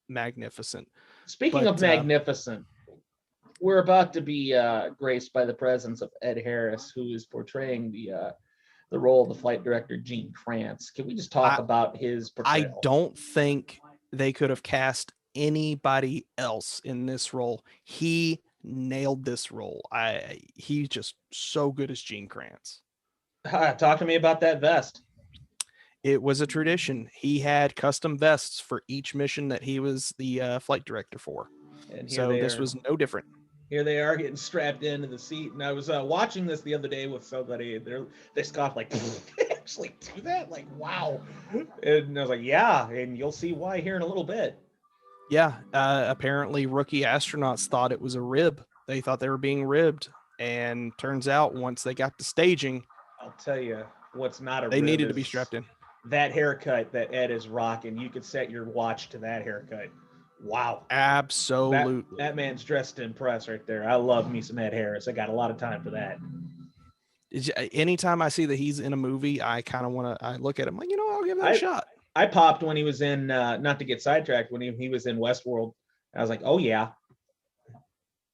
magnificent. Speaking of magnificent, we're about to be graced by the presence of Ed Harris, who is portraying the role of the flight director, Gene Kranz. Can we just talk about his portrayal? I don't think they could have cast anybody else in this role. He nailed this role. He's just so good as Gene Kranz. Talk to me about that vest. It was a tradition. He had custom vests for each mission that he was the flight director for. And so this was no different. Here they are getting strapped into the seat. And I was watching this the other day with somebody. They scoffed like, they actually do that? Like, wow. And I was like, yeah. And you'll see why here in a little bit. Yeah. Apparently rookie astronauts thought it was a rib. They thought they were being ribbed. And turns out once they got to staging, I'll tell you what's not a they rib needed to be strapped in. That haircut that Ed is rocking, you could set your watch to that haircut. Wow. Absolutely. That man's dressed to impress right there. I love me some Ed Harris. I got a lot of time for that. Anytime I see that he's in a movie, I kind of want to, I look at him like, I'll give that a shot. I popped when he was in, not to get sidetracked, when he was in Westworld. I was like, oh yeah.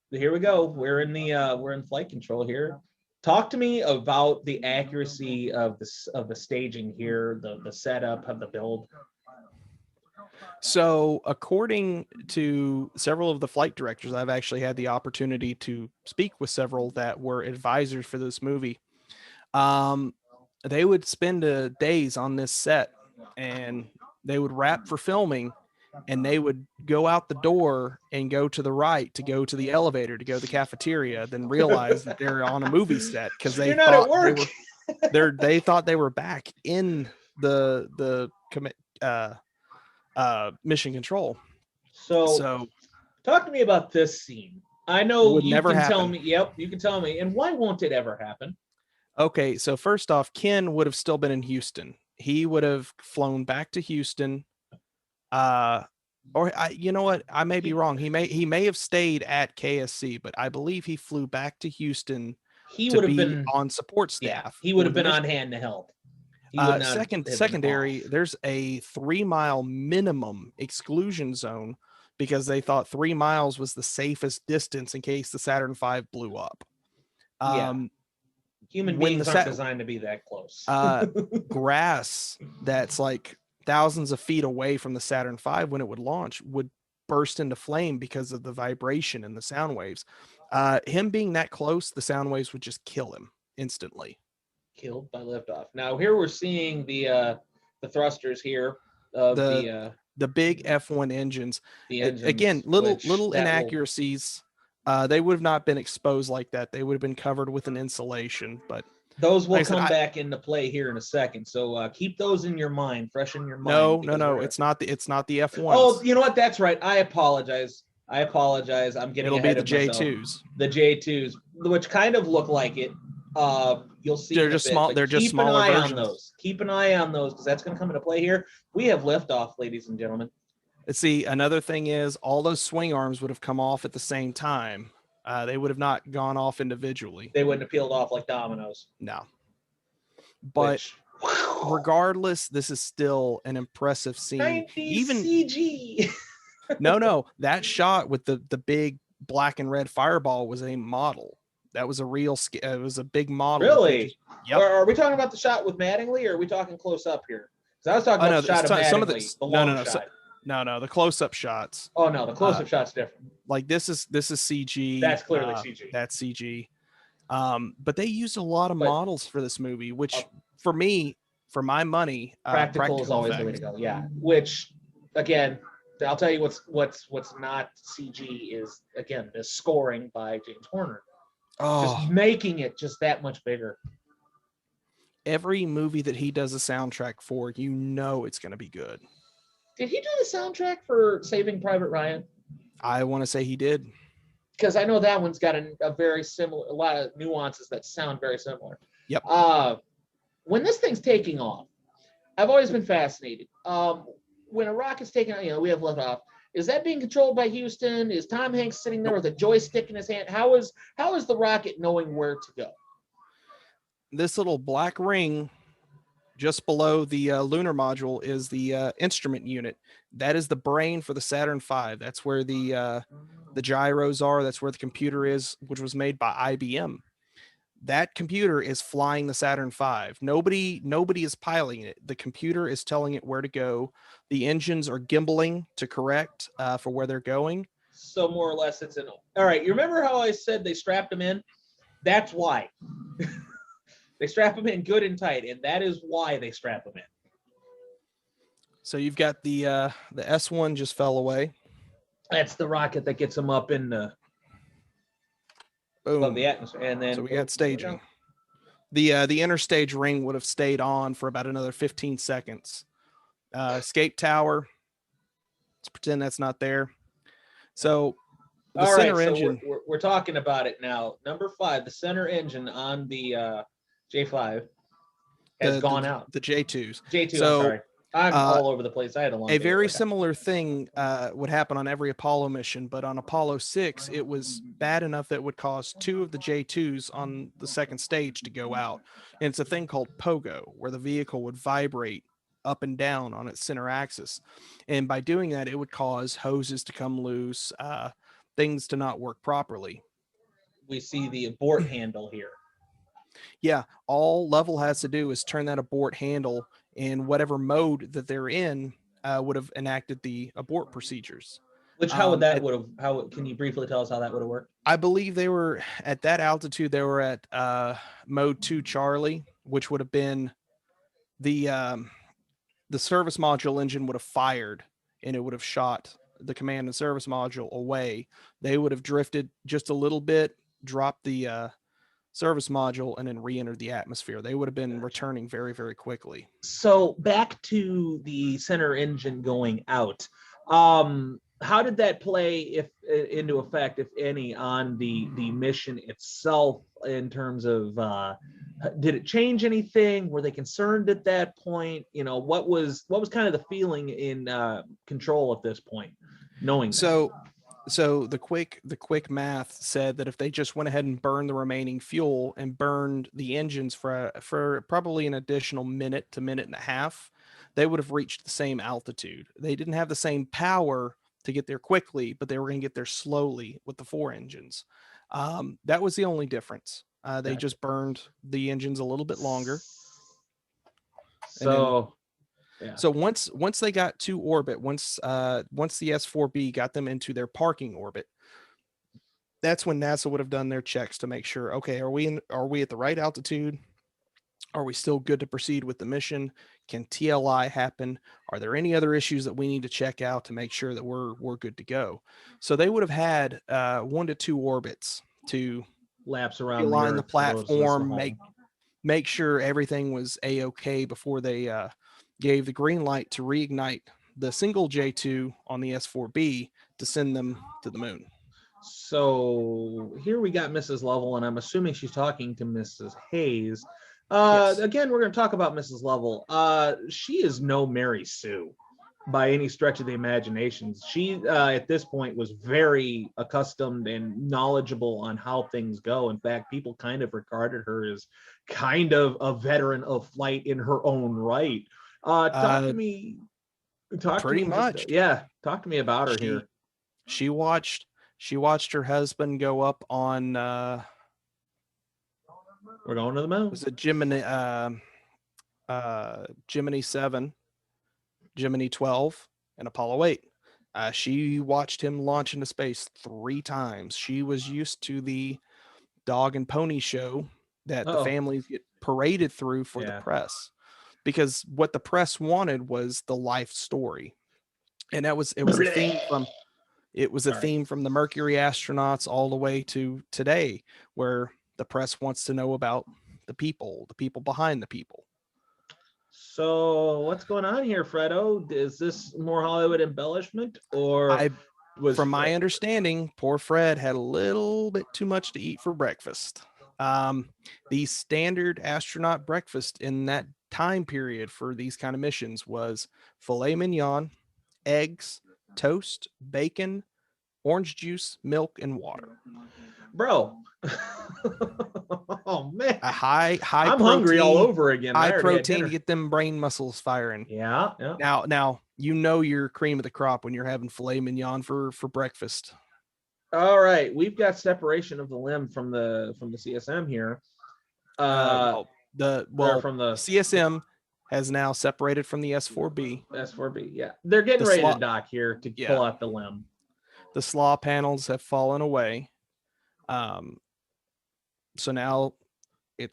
Here we go. We're in flight control here. Talk to me about the accuracy of the staging here, the setup of the build. So according to several of the flight directors, I've actually had the opportunity to speak with several that were advisors for this movie. They would spend days on this set and they would wrap for filming and they would go out the door and go to the right to go to the elevator to go to the cafeteria, then realize that they're on a movie set because they thought they were back in the mission control. So talk to me about this scene. I know you can tell me. Yep, you can tell me. And why won't it ever happen? Okay, so first off, Ken would have still been in Houston. He would have flown back to Houston. You know what? I may be wrong. He may have stayed at KSC, but I believe he flew back to Houston. He would have been on support staff. Yeah, he would have been on hand to help. Secondary, there's a 3-mile minimum exclusion zone because they thought 3 miles was the safest distance in case the Saturn V blew up. Human beings aren't designed to be that close. Grass that's like thousands of feet away from the Saturn V when it would launch would burst into flame because of the vibration and the sound waves. Him being that close, the sound waves would just kill him instantly. Killed by liftoff. Now here we're seeing the thrusters here of the big F1 engines. Again, little inaccuracies. They would have not been exposed like that. They would have been covered with an insulation, but those will come back into play here in a second. So keep those in your mind, fresh in your mind. No. It's not the F1. Oh, you know what? That's right. I apologize. I'm getting It'll be the J2s. The J2s, which kind of look like it. You'll see they're just small. They're just smaller versions. Keep an eye on those because that's going to come into play here. We have liftoff, ladies and gentlemen. Let's see. Another thing is all those swing arms would have come off at the same time. They would have not gone off individually. They wouldn't have peeled off like dominoes. No. But regardless, this is still an impressive scene. Even CG. No. That shot with the big black and red fireball was a model. That was a real. It was a big model. Really? Yep. Are we talking about the shot with Mattingly, or are we talking close up here? Because I was talking about the shot of Mattingly. Some of the no, the close up shots. Oh no, the close up shot's different. Like this is CG. That's clearly CG. That's CG. But they used a lot of models for this movie, which for me, for my money, practical is always the way to go. Yeah. Which again, I'll tell you what's not CG is again the scoring by James Horner. Just making it just that much bigger. Every movie that he does a soundtrack for, it's going to be good. Did he do the soundtrack for Saving Private Ryan? I want to say he did. Because I know that one's got a very similar, a lot of nuances that sound very similar. Yep. When this thing's taking off, I've always been fascinated. When a rocket's taking off, we have liftoff. Is that being controlled by Houston? Is Tom Hanks sitting there with a joystick in his hand? How is the rocket knowing where to go? This little black ring just below the lunar module is the instrument unit. That is the brain for the Saturn V. That's where the gyros are. That's where the computer is, which was made by IBM. That computer is flying the Saturn V. Nobody is piloting it. The computer is telling it where to go. The engines are gimbaling to correct for where they're going. So more or less it's all right. You remember how I said they strapped them in? That's why. They strap them in good and tight, and that is why they strap them in. So you've got the S1 just fell away. That's the rocket that gets them up in the above the atmosphere, and then so we got staging. The interstage ring would have stayed on for about another 15 seconds. Escape tower. Let's pretend that's not there. So the center engine. We're talking about it now. Number 5, the center engine on the J5 has gone out. The J2s. J2. So, I'm sorry. I'm all over the place. I had a long. A very similar thing would happen on every Apollo mission, but on Apollo 6, it was bad enough that it would cause 2 of the J2s on the second stage to go out. And it's a thing called pogo, where the vehicle would vibrate up and down on its center axis. And by doing that, it would cause hoses to come loose, things to not work properly. We see the abort handle here. Yeah, all Lovell has to do is turn that abort handle, in whatever mode that they're in would have enacted the abort procedures. Which how would that can you briefly tell us how that would have worked? I believe they were at that altitude. They were at mode 2 Charlie, which would have been the service module engine would have fired, and it would have shot the command and service module away. They would have drifted just a little bit, dropped the service module, and then re-entered the atmosphere. They would have been returning very, very quickly. So back to the center engine going out. How did that play into effect, if any, on the mission itself in terms of did it change anything? Were they concerned at that point? You know, what was kind of the feeling in control at this point, knowing that? So the quick math said that if they just went ahead and burned the remaining fuel and burned the engines for probably an additional minute to minute and a half, they would have reached the same altitude. They didn't have the same power to get there quickly, but they were going to get there slowly with the 4 engines. That was the only difference. They just burned the engines a little bit longer. So once they got to orbit, once the S4B got them into their parking orbit, that's when NASA would have done their checks to make sure, okay, are we at the right altitude? Are we still good to proceed with the mission? Can TLI happen? Are there any other issues that we need to check out to make sure that we're good to go? So they would have had 1 to 2 orbits to laps around, align the platform, make sure everything was a-okay before they gave the green light to reignite the single J2 on the S4B to send them to the moon. So here we got Mrs. Lovell, and I'm assuming she's talking to Mrs. Hayes. Yes. Again, we're going to talk about Mrs. Lovell. She is no Mary Sue by any stretch of the imagination. She, at this point, was very accustomed and knowledgeable on how things go. In fact, people kind of regarded her as kind of a veteran of flight in her own right. Talk to me. Talk pretty to me much. Talk to me about her here. She watched her husband go up on we're going to the moon. Was it Gemini 7, Gemini 12, and Apollo 8? She watched him launch into space 3 times. She was used to the dog and pony show that the families get paraded through for the press, because what the press wanted was the life story, and it was a theme from theme from the Mercury astronauts all the way to today, where the press wants to know about the people behind the people. So what's going on here, Fredo? Is this more Hollywood embellishment, or from my understanding, poor Fred had a little bit too much to eat for breakfast. The standard astronaut breakfast in that time period for these kind of missions was filet mignon, eggs, toast, bacon, orange juice, milk, and water. Bro. Oh man. A high I'm protein, hungry all over again. I high already had protein to dinner. get them brain muscles firing. Yeah. Now you know you're cream of the crop when you're having filet mignon for breakfast. All right, we've got separation of the limb from the CSM here. From the CSM has now separated from the S4B. S4B, yeah, they're getting ready to dock here to pull out the limb. The slaw panels have fallen away. So now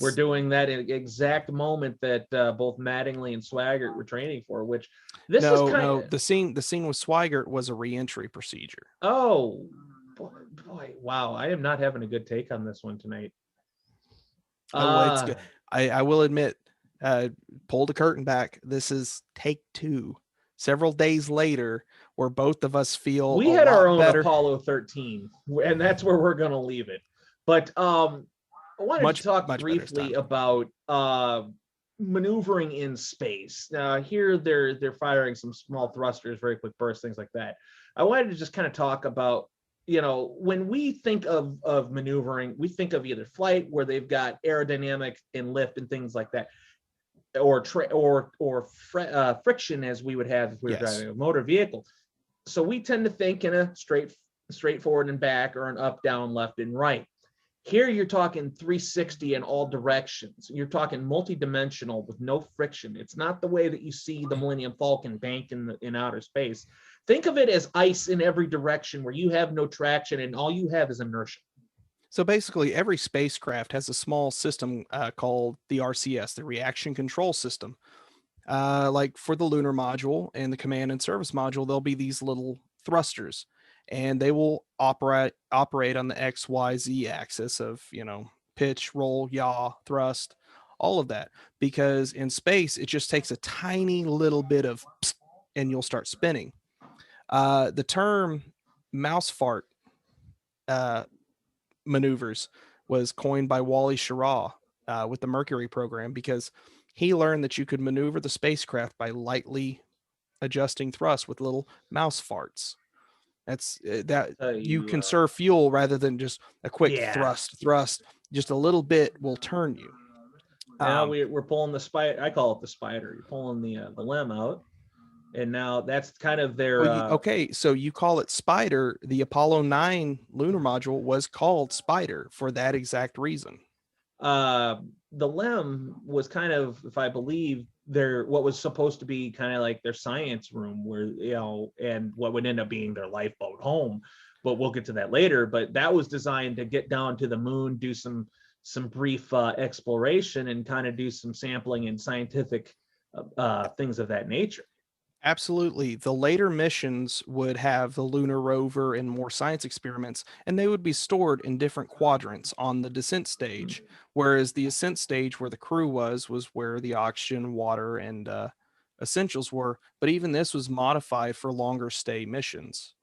we're doing that in exact moment that both Mattingly and Swaggart were training for. Which this is kind of the scene with Swaggart was a reentry procedure. Oh boy, wow! I am not having a good take on this one tonight. It's good. I will admit, pull the curtain back. This is take 2. Several days later, where both of us feel we had our own better. Apollo 13, and that's where we're going to leave it. But I wanted to talk briefly about maneuvering in space. Here they're firing some small thrusters, very quick bursts, things like that. I wanted to just kind of talk about, when we think of maneuvering, we think of either flight, where they've got aerodynamic and lift and things like that, or friction, as we would have if we were driving a motor vehicle. So we tend to think in a straightforward and back, or an up, down, left, and right. Here you're talking 360 in all directions. You're talking multi-dimensional with no friction. It's not the way that you see the Millennium Falcon bank in outer space. Think of it as ice in every direction, where you have no traction and all you have is inertia. So basically, every spacecraft has a small system called the RCS, the Reaction Control System. Like for the lunar module and the command and service module, there'll be these little thrusters, and they will operate on the X, Y, Z axis of, pitch, roll, yaw, thrust, all of that. Because in space, it just takes a tiny little bit of psst, and you'll start spinning. The term mouse fart maneuvers was coined by Wally Schirra with the Mercury program, because he learned that you could maneuver the spacecraft by lightly adjusting thrust with little mouse farts. That's you conserve fuel rather than just a quick thrust. Just a little bit will turn you. Now we're pulling the spider. I call it the spider. You're pulling the limb out. And now that's kind of their... okay, so you call it Spider. The Apollo 9 lunar module was called Spider for that exact reason. The limb was kind of, if I believe, what was supposed to be kind of like their science room, where, and what would end up being their lifeboat home. But we'll get to that later. But that was designed to get down to the moon, do some brief exploration, and kind of do some sampling and scientific things of that nature. Absolutely. The later missions would have the lunar rover and more science experiments, and they would be stored in different quadrants on the descent stage, whereas the ascent stage, where the crew was where the oxygen, water, and essentials were. But even this was modified for longer stay missions.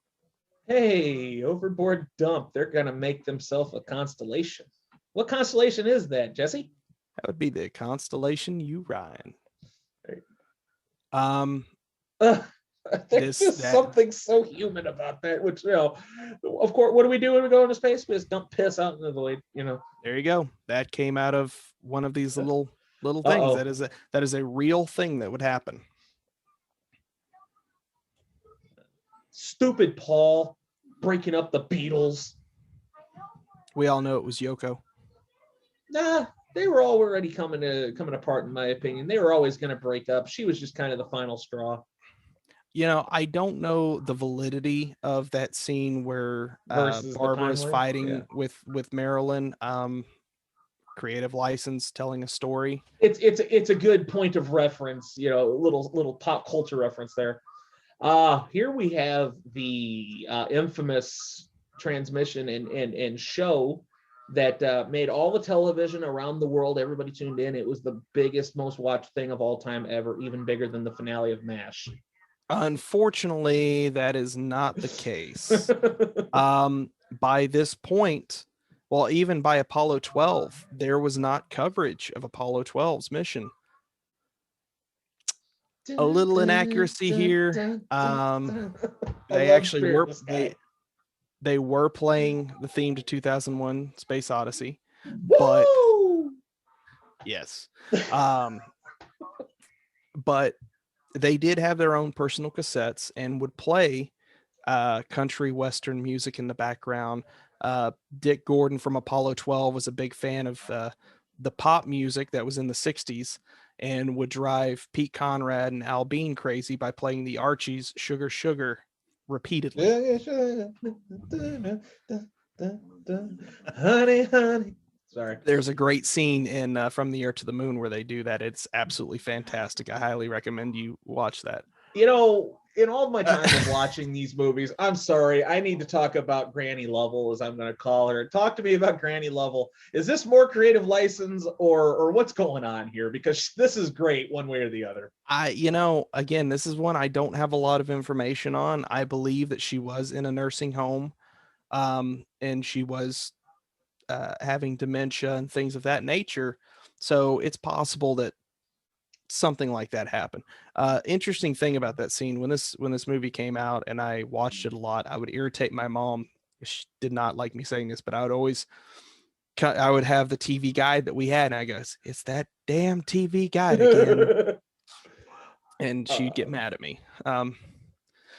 Hey, overboard dump. They're going to make themselves a constellation. What constellation is that, Jesse? That would be the constellation Orion. There's something so human about that, which, of course, what do we do when we go into space? We just dump piss out into the void, There you go. That came out of one of these little things. That is a real thing that would happen. Stupid Paul breaking up the Beatles. We all know it was Yoko. Nah, they were already coming apart, in my opinion. They were always going to break up. She was just kind of the final straw. I don't know the validity of that scene where Barbara is fighting with Marilyn. Creative license, telling a story. It's a good point of reference, little pop culture reference there. Here we have the infamous transmission and show that made all the television around the world. Everybody tuned in. It was the biggest, most watched thing of all time ever, even bigger than the finale of MASH. Unfortunately, that is not the case. By this point, well, even by Apollo 12, there was not coverage of Apollo 12's mission. A little inaccuracy here. They actually were They were playing the theme to 2001 Space Odyssey, but Woo! yes. But they did have their own personal cassettes and would play country western music in the background. Dick Gordon from Apollo 12 was a big fan of the pop music that was in the 60s and would drive Pete Conrad and Al Bean crazy by playing the Archies' Sugar Sugar repeatedly. Honey, honey. Sorry. There's a great scene in From the Earth to the Moon where they do that. It's absolutely fantastic. I highly recommend you watch that. You know, in all my time of watching these movies, I'm sorry, I need to talk about Granny Lovell, as I'm going to call her. Talk to me about Granny Lovell. Is this more creative license or what's going on here? Because this is great one way or the other. Again, this is one I don't have a lot of information on. I believe that she was in a nursing home, and she was having dementia and things of that nature. So it's possible that something like that happened. Interesting thing about that scene, when this movie came out and I watched it a lot, I would irritate my mom. She did not like me saying this, but I would have the TV guide that we had, and I goes, "It's that damn TV guide again," and she'd get mad at me.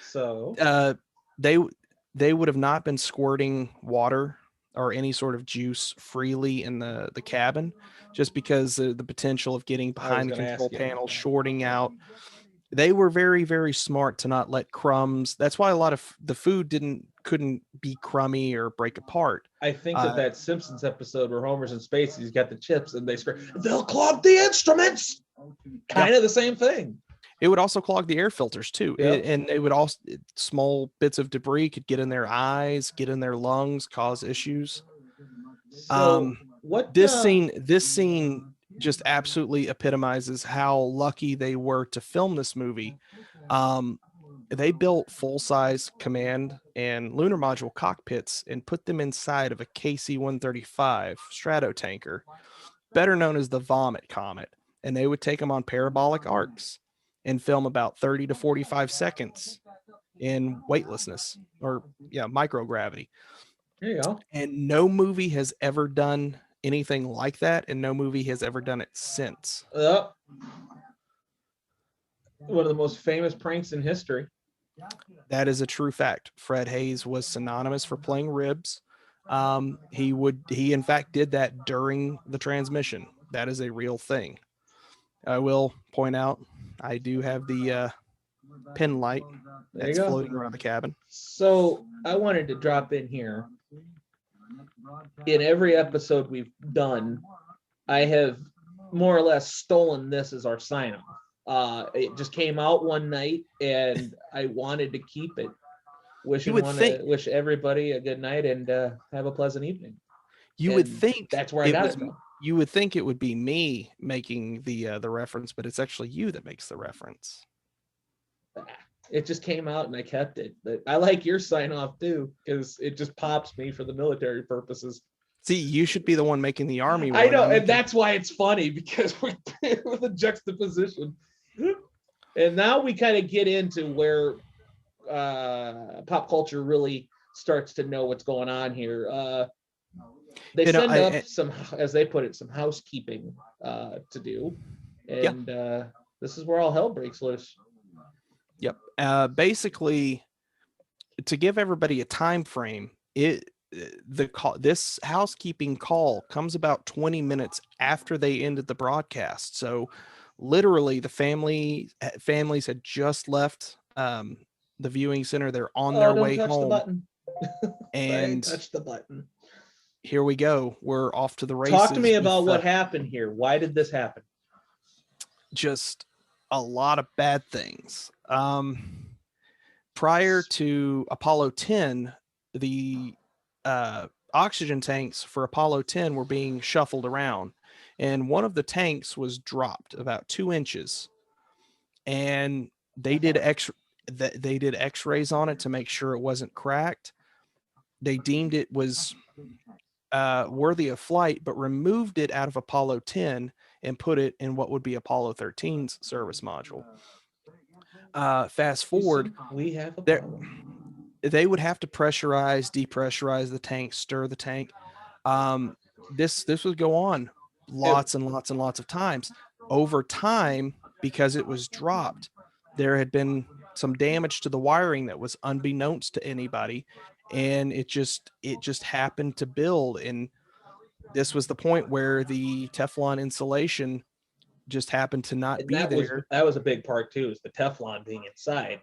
So they would have not been squirting water or any sort of juice freely in the cabin, just because the potential of getting behind the control panel, shorting out. They were very, very smart to not let crumbs. That's why a lot of the food couldn't be crummy or break apart. I think that Simpsons episode where Homer's in space, he's got the chips and they scream, "They'll clog the instruments." Kind of the same thing. It would also clog the air filters too. Yep. And it would also, small bits of debris could get in their eyes, get in their lungs, cause issues. So this scene just absolutely epitomizes how lucky they were to film this movie. They built full-size command and lunar module cockpits and put them inside of a KC-135 Stratotanker, better known as the Vomit Comet, and they would take them on parabolic arcs and film about 30 to 45 seconds in weightlessness, or microgravity. There you go. And no movie has ever done anything like that, and no movie has ever done it since. One of the most famous pranks in history. That is a true fact. Fred Hayes was synonymous for playing ribs. He in fact did that during the transmission. That is a real thing. I will point out, I do have the pin light that's floating around the cabin. So I wanted to drop in here. In every episode we've done, I have more or less stolen this as our sign off. It just came out one night and I wanted to keep it. Wish everybody a good night and have a pleasant evening. You would think that's where I got it from. You would think it would be me making the reference, but it's actually you that makes the reference. It just came out and I kept it. But I like your sign off too, because it just pops me for the military purposes. See, you should be the one making the Army one. I know, and that's why it's funny, because we're with the juxtaposition. And now we kind of get into where pop culture really starts to know what's going on here. They send up some, as they put it, some housekeeping to do. And this is where all hell breaks loose. Yep. Basically, to give everybody a time frame, this housekeeping call comes about 20 minutes after they ended the broadcast. So literally the families had just left the viewing center. They're on their way home. The button. And touch the button. Here we go. We're off to the races. Talk to me about what happened here. Why did this happen? Just a lot of bad things. Prior to Apollo 10, the oxygen tanks for Apollo 10 were being shuffled around, and one of the tanks was dropped about 2 inches, and they did x-rays on it to make sure it wasn't cracked. They deemed it was worthy of flight, but removed it out of Apollo 10 and put it in what would be Apollo 13's service module. Fast forward, we have they would have to pressurize, depressurize the tank, stir the tank. This would go on lots and lots and lots of times. Over time, because it was dropped, there had been some damage to the wiring that was unbeknownst to anybody, and it just happened to build. And this was the point where the Teflon insulation just happened to not And be there. that was a big part too, is the Teflon being inside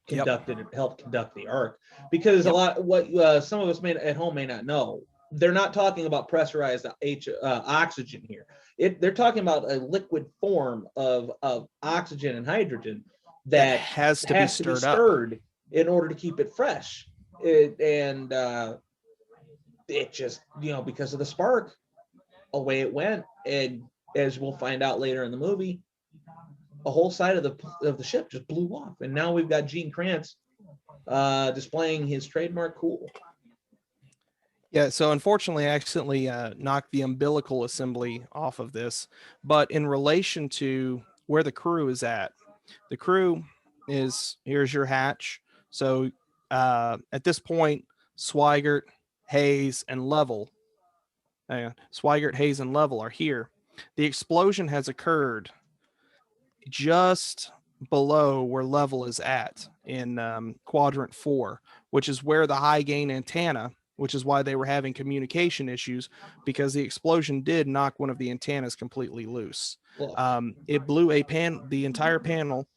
helped conduct the arc. Because a lot what some of us at home may not know, they're not talking about pressurized oxygen here. They're talking about a liquid form of oxygen and hydrogen that has to be stirred in order to keep it fresh. It just, because of the spark, away it went. And as we'll find out later in the movie, a whole side of the ship just blew off. And now we've got Gene Kranz displaying his trademark cool. Yeah, so unfortunately, I accidentally knocked the umbilical assembly off of this. But in relation to where the crew is at, the crew is, here's your hatch. So at this point, Swigert, Hayes, and Lovell, Swigert, Hayes, and Lovell are here. The explosion has occurred just below where Lovell is at in quadrant 4, which is where the high gain antenna, which is why they were having communication issues, because the explosion did knock one of the antennas completely loose. It blew the entire panel.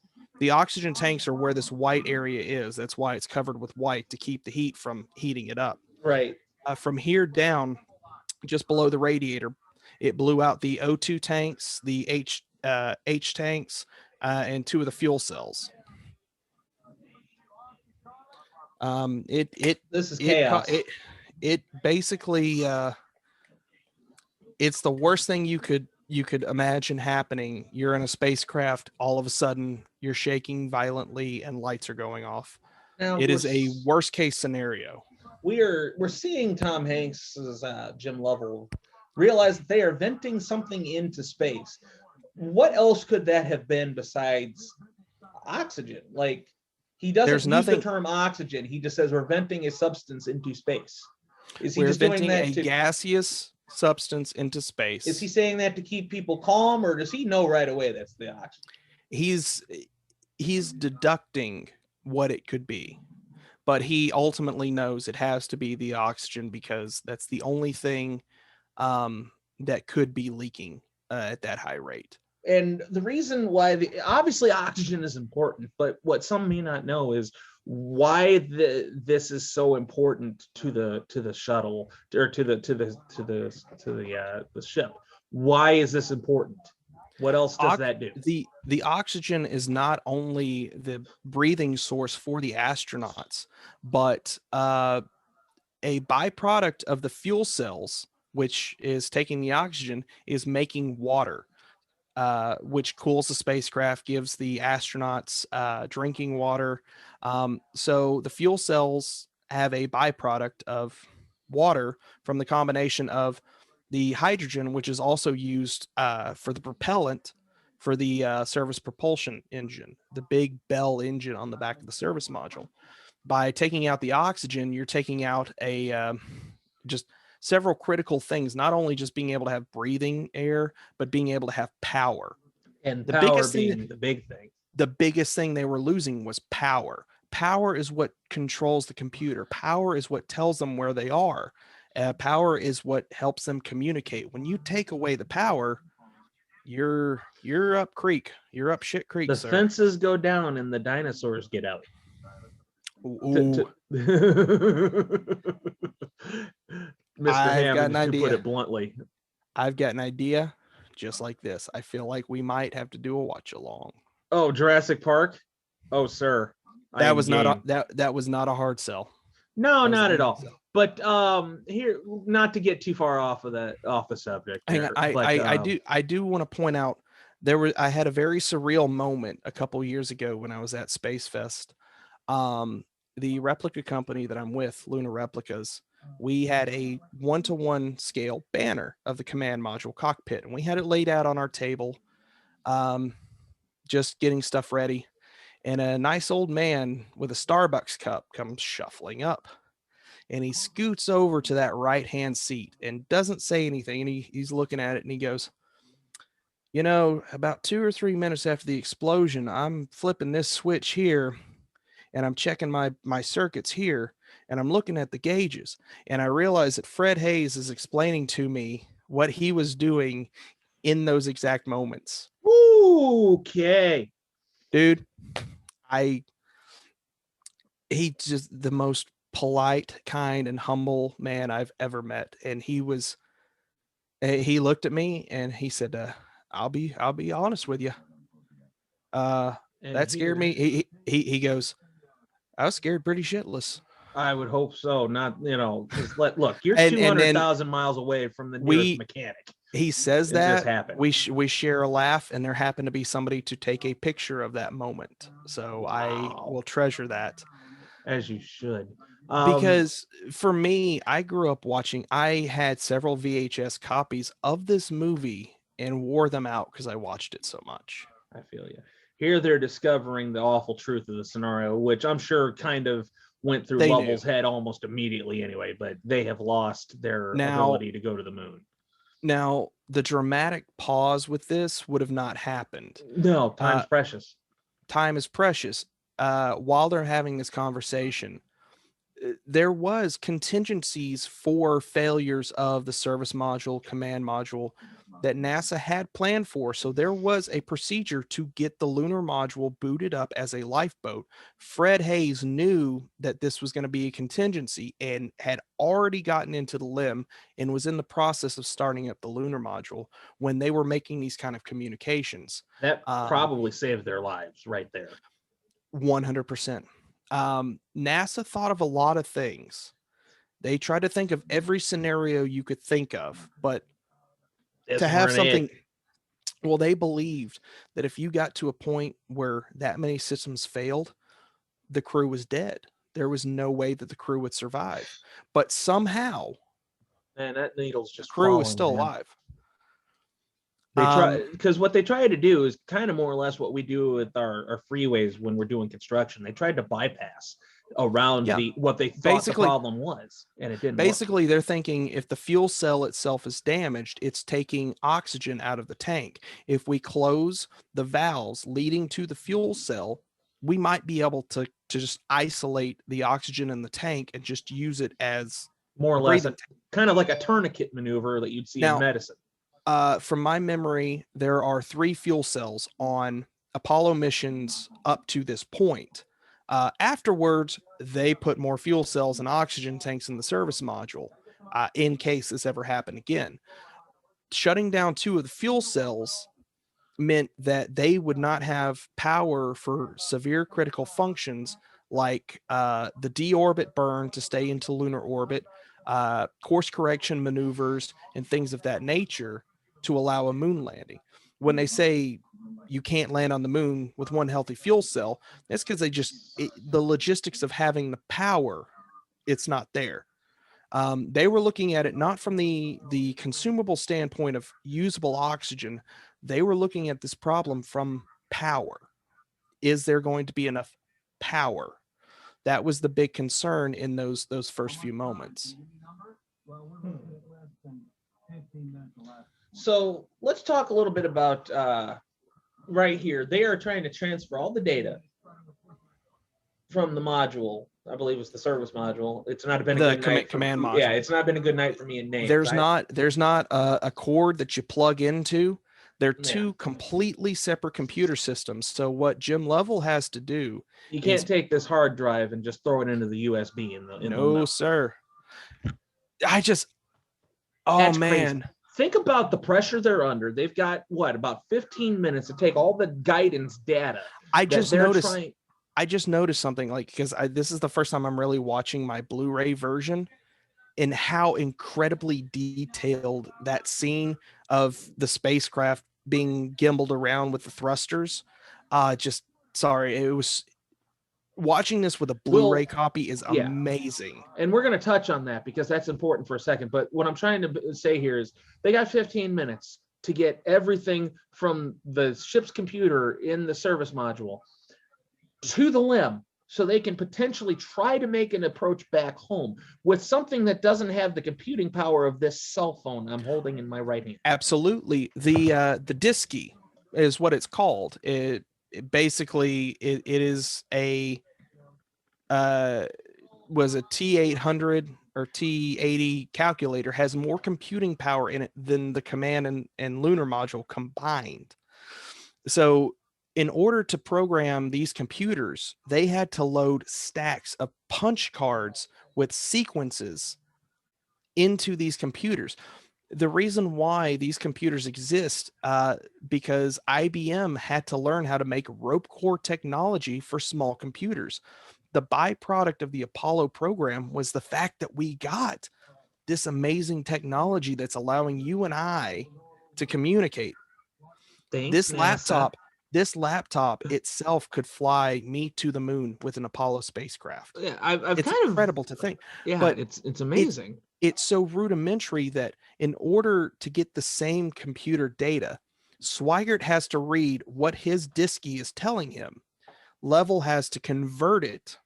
The oxygen tanks are where this white area is. That's why it's covered with white, to keep the heat from heating it up. Right. From here down, just below the radiator, it blew out the O2 tanks, the H tanks, and 2 of the fuel cells. This is chaos. It basically, it's the worst thing you could imagine happening. You're in a spacecraft, all of a sudden you're shaking violently and lights are going off. Now, it is a worst case scenario. We're seeing Tom Hanks's Jim Lovell realize that they are venting something into space. What else could that have been besides oxygen? Like, he doesn't use the term oxygen. He just says we're venting a substance into space. Is he just doing that to gaseous substance into space? Is he saying that to keep people calm, or does he know right away that's the oxygen? He's deducting what it could be, but he ultimately knows it has to be the oxygen, because that's the only thing that could be leaking at that high rate. And the reason why obviously oxygen is important, but what some may not know is why this is so important to the shuttle, or to the ship. Why is this important? What else does that do? The oxygen is not only the breathing source for the astronauts, but a byproduct of the fuel cells, which is taking the oxygen, is making water, which cools the spacecraft, gives the astronauts drinking water. So the fuel cells have a byproduct of water from the combination of the hydrogen, which is also used for the propellant for the service propulsion engine, the big Bell engine on the back of the service module. By taking out the oxygen, you're taking out just several critical things, not only just being able to have breathing air, but being able to have power. And the biggest thing, the big thing. The biggest thing they were losing was power. Power is what controls the computer. Power is what tells them where they are. Power is what helps them communicate. When you take away the power, you're up creek. You're up shit creek. The fences go down and the dinosaurs get out. Mr. Hammond, to put it bluntly. I've got an idea just like this. I feel like we might have to do a watch along. Oh, Jurassic Park? Oh, sir. That was not a hard sell. No, not at all. But here, not to get too far off the subject. Hang on, I do want to point out I had a very surreal moment a couple years ago when I was at Space Fest. The replica company that I'm with, Lunar Replicas, we had a 1-to-1 scale banner of the command module cockpit, and we had it laid out on our table, just getting stuff ready. and a nice old man with a Starbucks cup comes shuffling up. And he scoots over to that right-hand seat and doesn't say anything. And he's looking at it and he goes, you know, about 2 or 3 minutes after the explosion, I'm flipping this switch here and I'm checking my circuits here and I'm looking at the gauges. And I realize that Fred Hayes is explaining to me what he was doing in those exact moments. Okay. Dude, he's just the most polite, kind, and humble man I've ever met. And he looked at me and he said, I'll be honest with you. That scared me. He goes, I was scared pretty shitless. I would hope so. Not, look, you're And 200,000 miles away from the nearest mechanic. He says It that just happened. we share a laugh, and there happened to be somebody to take a picture of that moment. So Wow. I will treasure that. As you should. Because for me, I grew up watching, I had several VHS copies of this movie and wore them out because I watched it so much. I feel you. Here they're discovering the awful truth of the scenario, which I'm sure kind of went through Lovell's head almost immediately anyway, but they have lost their ability to go to the moon. Now, the dramatic pause with this would have not happened. No, time's precious. Time is precious. While they're having this conversation, there was contingencies for failures of the service module, command module that NASA had planned for. So there was a procedure to get the lunar module booted up as a lifeboat. Fred Hayes knew that this was going to be a contingency and had already gotten into the limb and was in the process of starting up the lunar module when they were making these kind of communications. That probably saved their lives right there. 100%. NASA thought of a lot of things. They tried to think of every scenario you could think of, but to have something, well, they believed that if you got to a point where that many systems failed, the crew was dead. There was no way that the crew would survive. But somehow, man, that needle's just the crew is still alive. They try, because what they try to do is kind of more or less what we do with our freeways when we're doing construction. They tried to bypass around what they thought the problem was, and it didn't basically work. They're thinking if the fuel cell itself is damaged, it's taking oxygen out of the tank. If we close the valves leading to the fuel cell, we might be able to just isolate the oxygen in the tank and just use it as more or less kind of like a tourniquet maneuver that you'd see in medicine. From my memory, there are 3 fuel cells on Apollo missions up to this point. Afterwards, they put more fuel cells and oxygen tanks in the service module in case this ever happened again. Shutting down 2 of the fuel cells meant that they would not have power for severe critical functions like the deorbit burn to stay into lunar orbit, course correction maneuvers, and things of that nature to allow a moon landing. When they say you can't land on the moon with one healthy fuel cell, that's because the logistics of having the power, it's not there. They were looking at it not from the consumable standpoint of usable oxygen. They were looking at this problem from power. Is there going to be enough power? That was the big concern in those first few moments. So let's talk a little bit about right here. They are trying to transfer all the data from the module. I believe it's the service module. It's not been a good night. Command module. Yeah, it's not been a good night for me and Nate. There's not a cord that you plug into. They're 2 completely separate computer systems. So what Jim Lovell has to do, you can't take this hard drive and just throw it into the USB no, sir. That's man. Crazy. Think about the pressure they're under. They've got about 15 minutes to take all the guidance data. I just noticed something, because this is the first time I'm really watching my Blu-ray version, and how incredibly detailed that scene of the spacecraft being gimbaled around with the thrusters. It was watching this with a Blu-ray copy is amazing. And we're going to touch on that because that's important for a second. But what I'm trying to say here is they got 15 minutes to get everything from the ship's computer in the service module to the limb so they can potentially try to make an approach back home with something that doesn't have the computing power of this cell phone I'm holding in my right hand. Absolutely. The Disky is what it's called. It is a was a T800 or T80 calculator, has more computing power in it than the command and lunar module combined. So in order to program these computers, they had to load stacks of punch cards with sequences into these computers. The reason why these computers exist, because IBM had to learn how to make rope core technology for small computers. The byproduct of the Apollo program was the fact that we got this amazing technology that's allowing you and I to communicate. Thanks, NASA. This laptop itself could fly me to the moon with an Apollo spacecraft. Yeah, I've It's kind incredible to think. Yeah, but it's amazing. It's so rudimentary that in order to get the same computer data, Swigert has to read what his Disky is telling him. Lovell has to convert it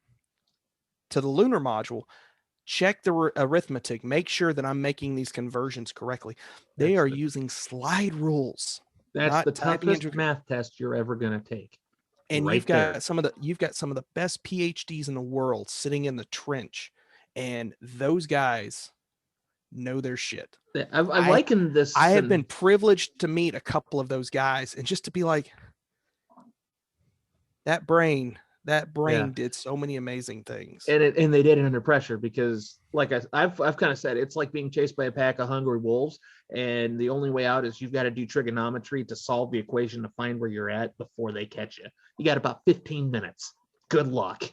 to the lunar module, check the arithmetic, make sure that I'm making these conversions correctly. They are using slide rules. That's the toughest math test you're ever going to take. And you've got some of the best PhDs in the world sitting in the trench, and those guys know their shit. I liken this. I have been privileged to meet a couple of those guys, and just to be like, that brain did so many amazing things. And they did it under pressure, because like I've kind of said, it's like being chased by a pack of hungry wolves, and the only way out is you've got to do trigonometry to solve the equation to find where you're at before they catch you. You got about 15 minutes. Good luck.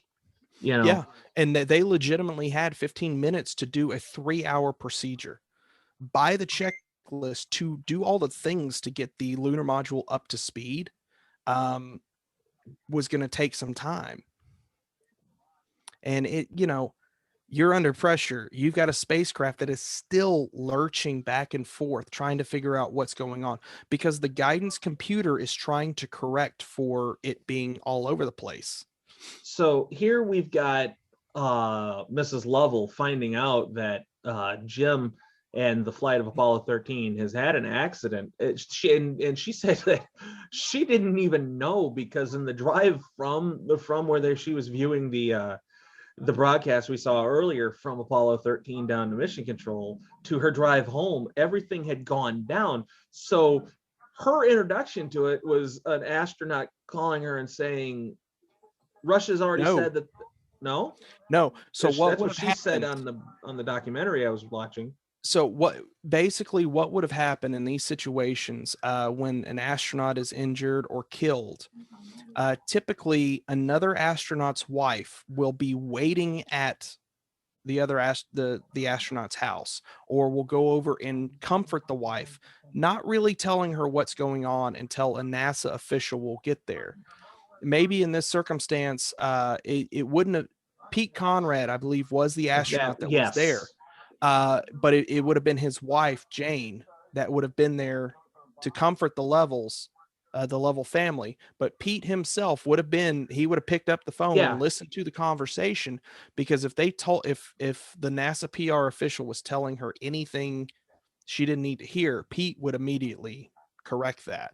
You know? Yeah. And they legitimately had 15 minutes to do a 3-hour procedure by the checklist to do all the things to get the lunar module up to speed. Was going to take some time. And you're under pressure. You've got a spacecraft that is still lurching back and forth, trying to figure out what's going on, because the guidance computer is trying to correct for it being all over the place. So here we've got Mrs. Lovell finding out that Jim and the flight of Apollo 13 has had an accident. She said that she didn't even know, because in the drive from where she was viewing the broadcast we saw earlier from Apollo 13 down to Mission Control to her drive home, everything had gone down. So her introduction to it was an astronaut calling her and saying, Russia's already said that. No. So that's what she said on the documentary I was watching. So what would have happened in these situations when an astronaut is injured or killed? Typically, another astronaut's wife will be waiting at the astronaut's house, or will go over and comfort the wife, not really telling her what's going on until a NASA official will get there. Maybe in this circumstance, it wouldn't have. Pete Conrad, I believe, was the astronaut that was there. But it would have been his wife, Jane, that would have been there to comfort the Lovell family. But Pete himself would have picked up the phone and listened to the conversation, because if the NASA PR official was telling her anything she didn't need to hear, Pete would immediately correct that.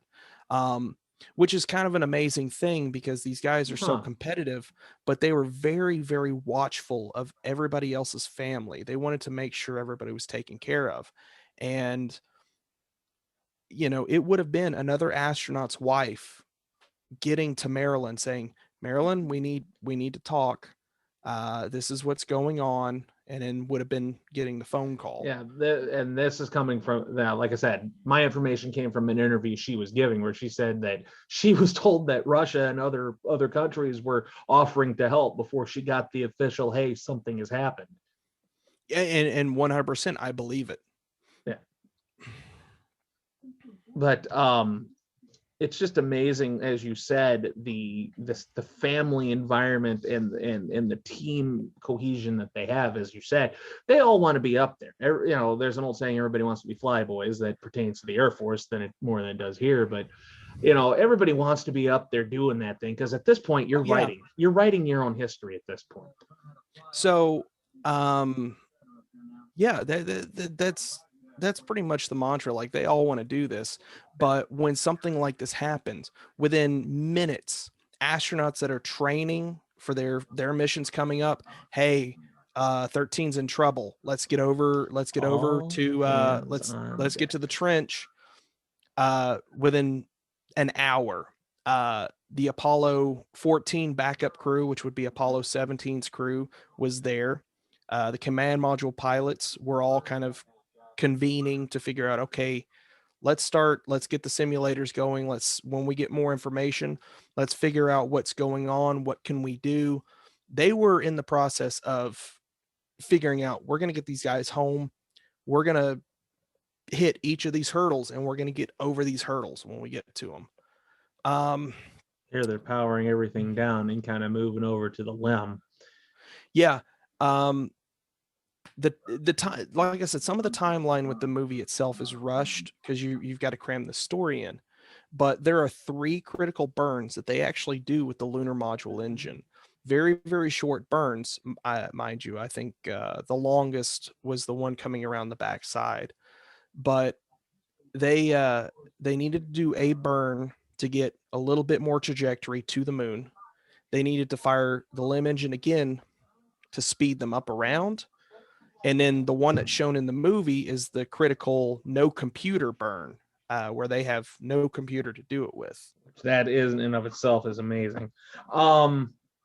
Which is kind of an amazing thing, because these guys are so competitive, but they were very, very watchful of everybody else's family. They wanted to make sure everybody was taken care of. And, it would have been another astronaut's wife getting to Marilyn saying, Marilyn, we need to talk. This is what's going on. And then would have been getting the phone call. Yeah, and this is coming from, like I said, my information came from an interview she was giving, where she said that she was told that Russia and other countries were offering to help before she got the official, hey, something has happened. And 100%, I believe it. Yeah. But it's just amazing, as you said, the family environment and the team cohesion that they have. As you said, they all want to be up there. There's an old saying, everybody wants to be flyboys, that pertains to the Air Force more than it does here. But everybody wants to be up there doing that thing, because at this point you're writing your own history at this point. So, yeah, that's pretty much the mantra. Like, they all want to do this, but when something like this happens, within minutes, astronauts that are training for their missions coming up, hey, 13's in trouble. Let's get over to let's get to the trench. Within an hour, the Apollo 14 backup crew, which would be Apollo 17's crew, was there. The command module pilots were all kind of convening to figure out, okay, let's get the simulators going. When we get more information, let's figure out what's going on. What can we do? They were in the process of figuring out, we're going to get these guys home. We're going to hit each of these hurdles, and we're going to get over these hurdles when we get to them. Here they're powering everything down and kind of moving over to the limb. Yeah. The time, like I said, some of the timeline with the movie itself is rushed because you've got to cram the story in. But there are 3 critical burns that they actually do with the lunar module engine. Very, very short burns, mind you. I think the longest was the one coming around the backside. But they needed to do a burn to get a little bit more trajectory to the moon. They needed to fire the LEM engine again to speed them up around. And then the one that's shown in the movie is the critical no computer burn, where they have no computer to do it with. That is in and of itself is amazing.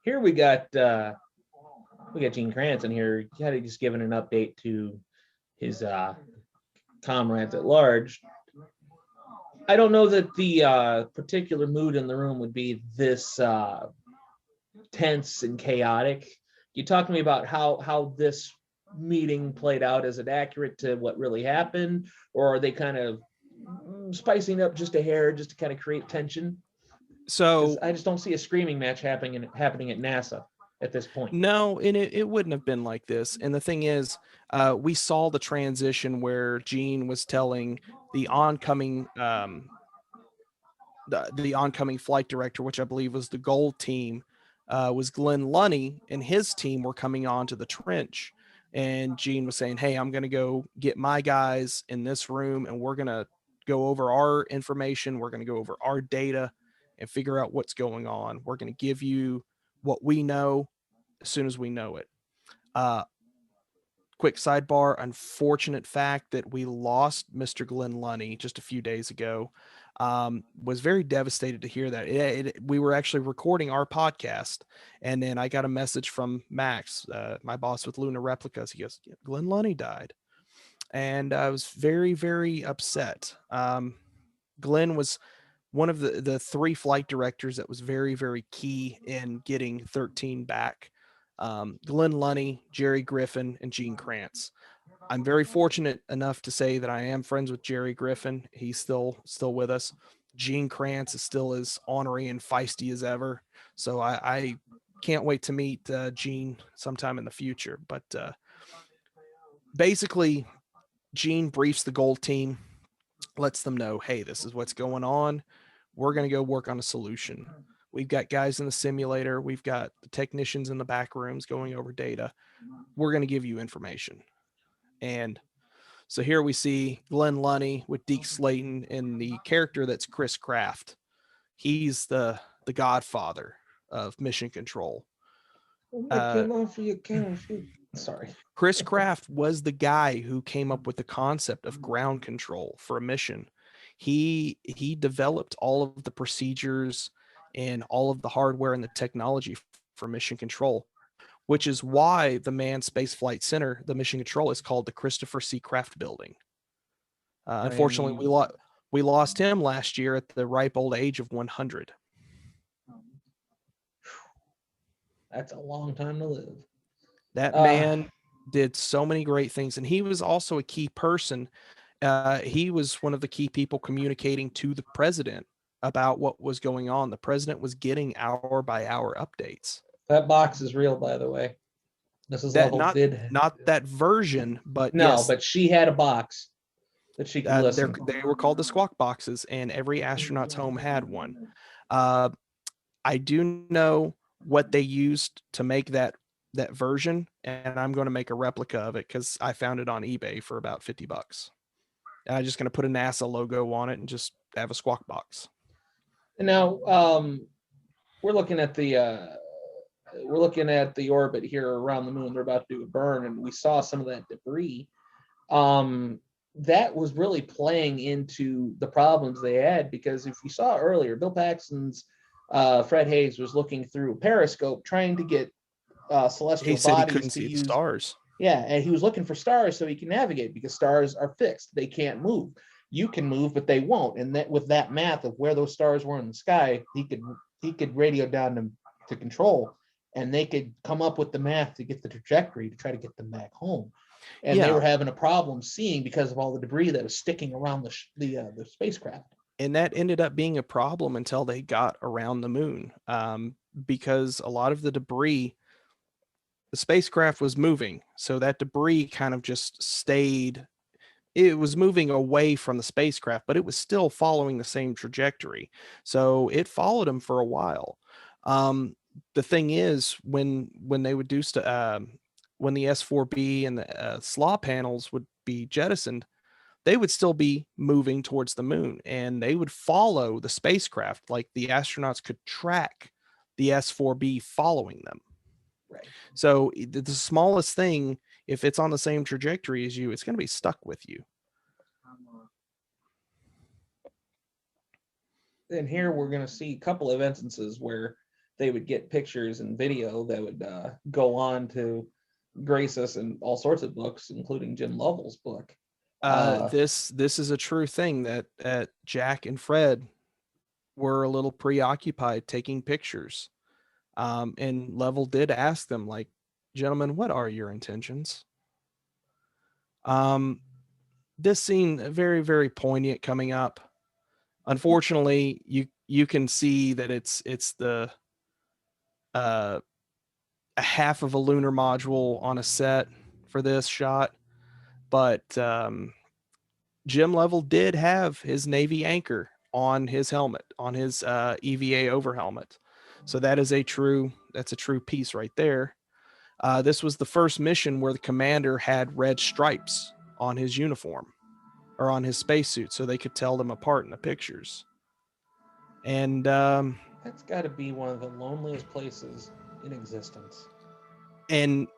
Here we got Gene Kranz in here. Kind of just giving an update to his comrades at large. I don't know that the particular mood in the room would be this tense and chaotic. You talk to me about how this meeting played out. Is it accurate to what really happened, or are they kind of spicing up just a hair just to kind of create tension? So I just don't see a screaming match happening at NASA at this point. No, and it wouldn't have been like this. And the thing is, we saw the transition where Gene was telling the oncoming the oncoming flight director, which I believe was the Gold team, was Glenn Lunny, and his team were coming on to the trench. And Gene was saying, hey, I'm going to go get my guys in this room, and we're going to go over our information. We're going to go over our data and figure out what's going on. We're going to give you what we know as soon as we know it. Quick sidebar, unfortunate fact that we lost Mr. Glenn Lunny just a few days ago. Was very devastated to hear that. We were actually recording our podcast, and then I got a message from Max, my boss with Luna Replicas. He goes, Glenn Lunny died. And I was very, very upset. Glenn was one of the 3 flight directors that was very, very key in getting 13 back. Glenn Lunny, Jerry Griffin, and Gene Kranz. I'm very fortunate enough to say that I am friends with Jerry Griffin. He's still with us. Gene Kranz is still as ornery and feisty as ever. So I can't wait to meet Gene sometime in the future. But basically, Gene briefs the Gold team, lets them know, hey, this is what's going on. We're going to go work on a solution. We've got guys in the simulator. We've got the technicians in the back rooms going over data. We're going to give you information. And so here we see Glenn Lunny with Deke Slayton and the character that's Chris Kraft. He's the godfather of mission control. Sorry. Chris Kraft was the guy who came up with the concept of ground control for a mission. He developed all of the procedures and all of the hardware and the technology for mission control, which is why the Manned Space Flight Center, the mission control, is called the Christopher C. Kraft Building. Unfortunately, we lost him last year at the ripe old age of 100. That's a long time to live. That man did so many great things, and he was also a key person. He was one of the key people communicating to the president about what was going on. The president was getting hour by hour updates. That box is real, by the way. This is that not that version, but no, yes. But she had a box. that she could listen. They were called the squawk boxes, and every astronaut's home had one. I do know what they used to make that version, and I'm going to make a replica of it because I found it on eBay for about $50. And I'm just going to put a NASA logo on it and just have a squawk box. And now we're looking at the orbit here around the moon. They're about to do a burn, and we saw some of that debris. That was really playing into the problems they had, because if you saw earlier, Bill Paxton's Fred Hayes was looking through a periscope trying to get celestial He said bodies he couldn't to see use the stars. Yeah, and he was looking for stars so he can navigate, because stars are fixed. They can't move. You can move, but they won't. And that with that math of where those stars were in the sky, he could radio down to control, and they could come up with the math to get the trajectory to try to get them back home. And they were having a problem seeing because of all the debris that was sticking around the spacecraft. And that ended up being a problem until they got around the moon, because a lot of the debris, the spacecraft was moving, so that debris kind of just stayed. It was moving away from the spacecraft, but it was still following the same trajectory. So it followed them for a while. The thing is, when they would do when the S4B and the SLA panels would be jettisoned, they would still be moving towards the moon, and they would follow the spacecraft. Like the astronauts could track the S4B following them. Right. So the smallest thing, if it's on the same trajectory as you, it's going to be stuck with you. And here we're going to see a couple of instances where they would get pictures and video that would go on to grace us in all sorts of books, including Jim Lovell's book. This is a true thing that Jack and Fred were a little preoccupied taking pictures. And Lovell did ask them, like, gentlemen, what are your intentions? This scene, very, very poignant coming up. Unfortunately, you can see that it's the a half of a lunar module on a set for this shot, but Jim Lovell did have his Navy anchor on his helmet, on his EVA over helmet. So that's a true piece right there. This was the first mission where the commander had red stripes on his uniform or on his spacesuit, so they could tell them apart in the pictures. And that's got to be one of the loneliest places in existence. And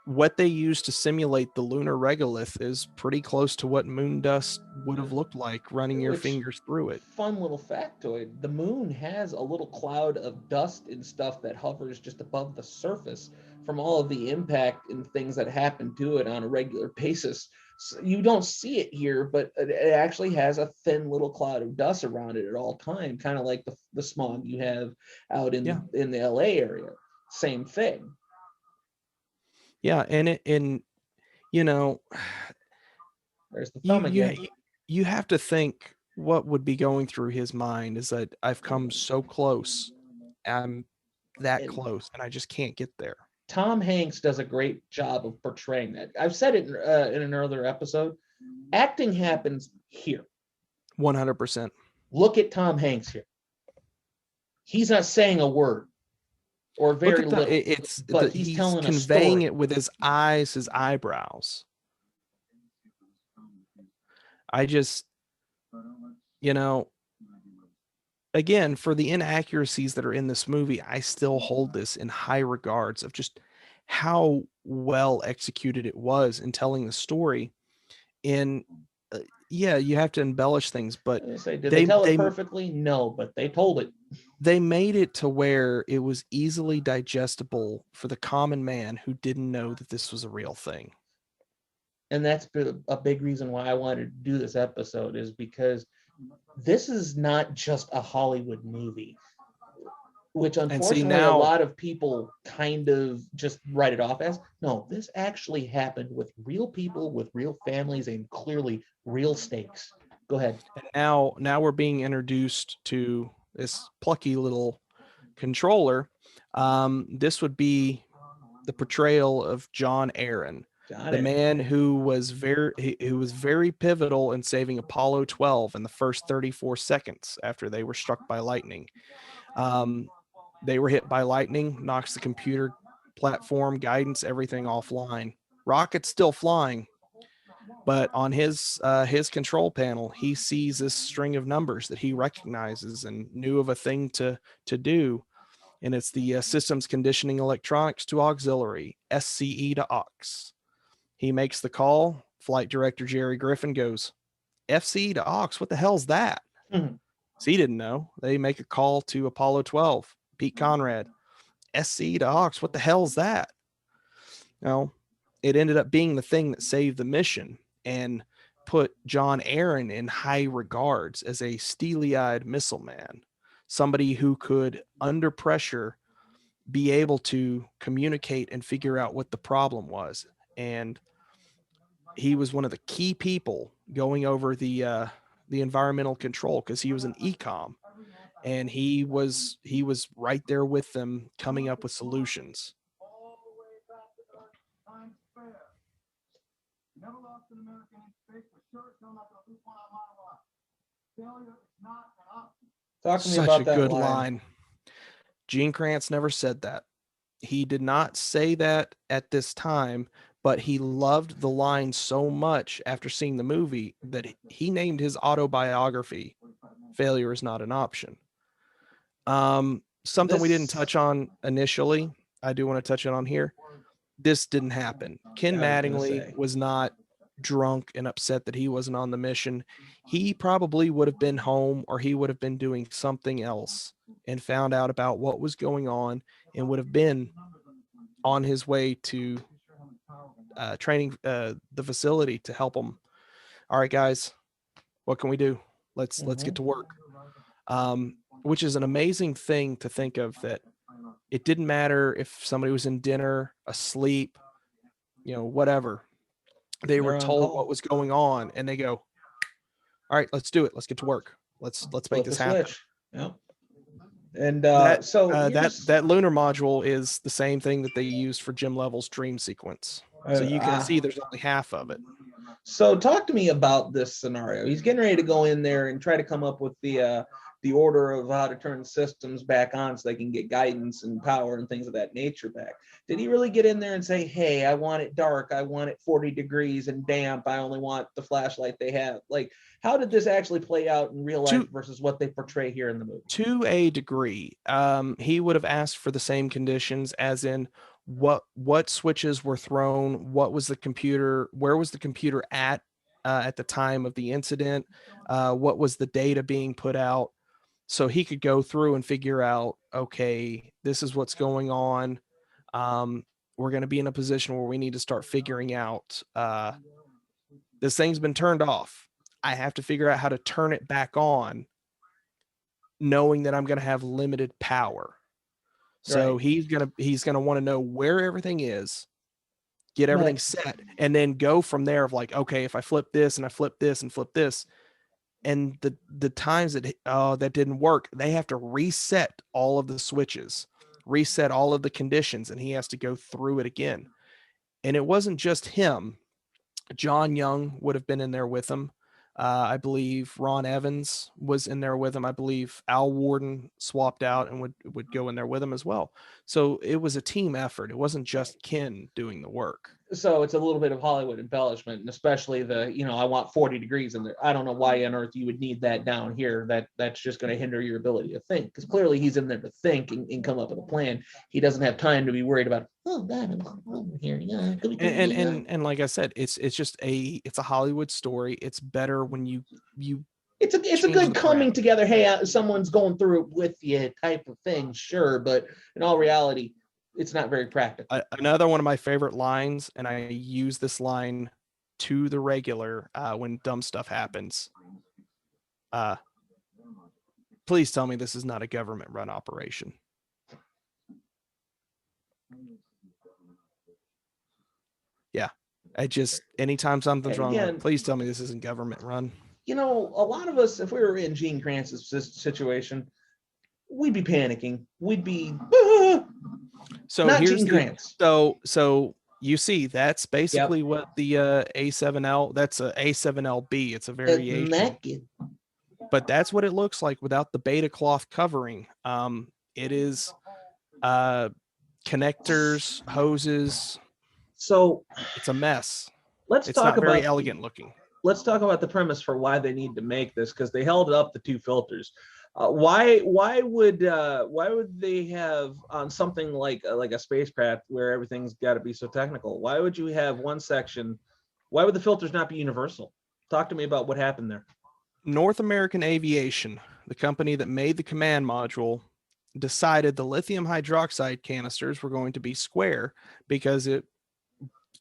what they used to simulate the lunar regolith is pretty close to what moon dust would have looked like running your fingers through it. Fun little factoid. The moon has a little cloud of dust and stuff that hovers just above the surface from all of the impact and things that happen to it on a regular basis. So you don't see it here, but it actually has a thin little cloud of dust around it at all time, kind of like the smog you have out in the LA area. Same thing. Yeah, and you know, there's the thumb again. You have to think what would be going through his mind is that I've come so close, I'm that close, and I just can't get there. Tom Hanks does a great job of portraying that. I've said it in an earlier episode. Acting happens here. 100%. Look at Tom Hanks here. He's not saying a word. Or very little. But he's telling conveying it with his eyes, his eyebrows. I just, again, for the inaccuracies that are in this movie, I still hold this in high regards of just how well executed it was in telling the story. And you have to embellish things, but did they tell it perfectly? No, but they told it. They made it to where it was easily digestible for the common man who didn't know that this was a real thing. And that's a big reason why I wanted to do this episode, is because this is not just a Hollywood movie, which unfortunately a lot of people kind of just write it off as. No, this actually happened with real people, with real families, and clearly real stakes. Go ahead. And now we're being introduced to this plucky little controller. This would be the portrayal of John Aaron. The man who was very pivotal in saving Apollo 12 in the first 34 seconds after they were struck by lightning. They were hit by lightning, knocks the computer platform, guidance, everything offline. Rocket's still flying, but on his control panel, he sees this string of numbers that he recognizes and knew of a thing to do, and it's the systems conditioning electronics to auxiliary, SCE to aux. He makes the call. Flight director Jerry Griffin goes, FCE to aux, what the hell's that? Mm-hmm. So he didn't know. They make a call to Apollo 12, Pete Conrad, SCE to aux, what the hell's that? Well, it ended up being the thing that saved the mission and put John Aaron in high regards as a steely-eyed missile man, somebody who could, under pressure, be able to communicate and figure out what the problem was. And he was one of the key people going over the environmental control, because he was an ecom, and he was right there with them coming up with solutions. Talk to me Such about a that good line. line. Gene Kranz never said that. He did not say that at this time, but he loved the line so much after seeing the movie that he named his autobiography "Failure is Not an Option." Something we didn't touch on initially, I do want to touch on here. This didn't happen. Ken Mattingly was not drunk and upset that he wasn't on the mission. He probably would have been home, or he would have been doing something else and found out about what was going on and would have been on his way to training the facility to help them. All right, guys, what can we do? Let's get to work. Which is an amazing thing to think of, that it didn't matter if somebody was in dinner, asleep, whatever. They were told what was going on, and they go, all right, let's do it. Let's get to work. Let's make this happen. Yep. And that lunar module is the same thing that they used for Jim Lovell's dream sequence. So you can see there's only half of it. So talk to me about this scenario. He's getting ready to go in there and try to come up with the order of how to turn systems back on so they can get guidance and power and things of that nature back. Did he really get in there and say, hey, I want it dark, I want it 40 degrees and damp, I only want the flashlight they have? Like, how did this actually play out in real life versus what they portray here in the movie? To a degree, he would have asked for the same conditions, as in what switches were thrown, what was the computer, where was the computer at the time of the incident, what was the data being put out, so he could go through and figure out, okay, this is what's going on. We're going to be in a position where we need to start figuring out, this thing's been turned off. I have to figure out how to turn it back on, knowing that I'm going to have limited power. So he's going to want to know where everything is, get everything set, and then go from there of like, okay, if I flip this and I flip this and flip this, and the times that didn't work, they have to reset all of the switches, reset all of the conditions, and he has to go through it again. And it wasn't just him. John Young would have been in there with him. I believe Ron Evans was in there with him. I believe Al Warden swapped out and would go in there with him as well. So it was a team effort. It wasn't just Ken doing the work. So it's a little bit of Hollywood embellishment, and especially I want 40 degrees in there. I don't know why on earth you would need that down here. That's just going to hinder your ability to think, because clearly he's in there to think and come up with a plan. He doesn't have time to be worried about, oh God, I'm over here. Yeah, and like I said, it's a Hollywood story. It's better when you it's a good coming together. Hey, someone's going through it with you type of thing, sure, but in all reality, it's not very practical. Another one of my favorite lines, and I use this line to the regular when dumb stuff happens. Please tell me this is not a government-run operation. Yeah, anytime something's wrong, please tell me this isn't government-run. A lot of us, if we were in Gene Kranz's situation, we'd be panicking. We'd be... So not here's Gene Kranz. So You see, that's basically what the A7L, that's a A7LB. It's a variation. But that's what it looks like without the beta cloth covering. It is connectors, hoses. So it's a mess. Let's It's talk not very about elegant looking. Let's talk about the premise for why they need to make this, because they held up the two filters. Why would they have on something like a spacecraft where everything's got to be so technical? Why would you have one section? Why would the filters not be universal? Talk to me about what happened there. North American Aviation, the company that made the command module, decided the lithium hydroxide canisters were going to be square because it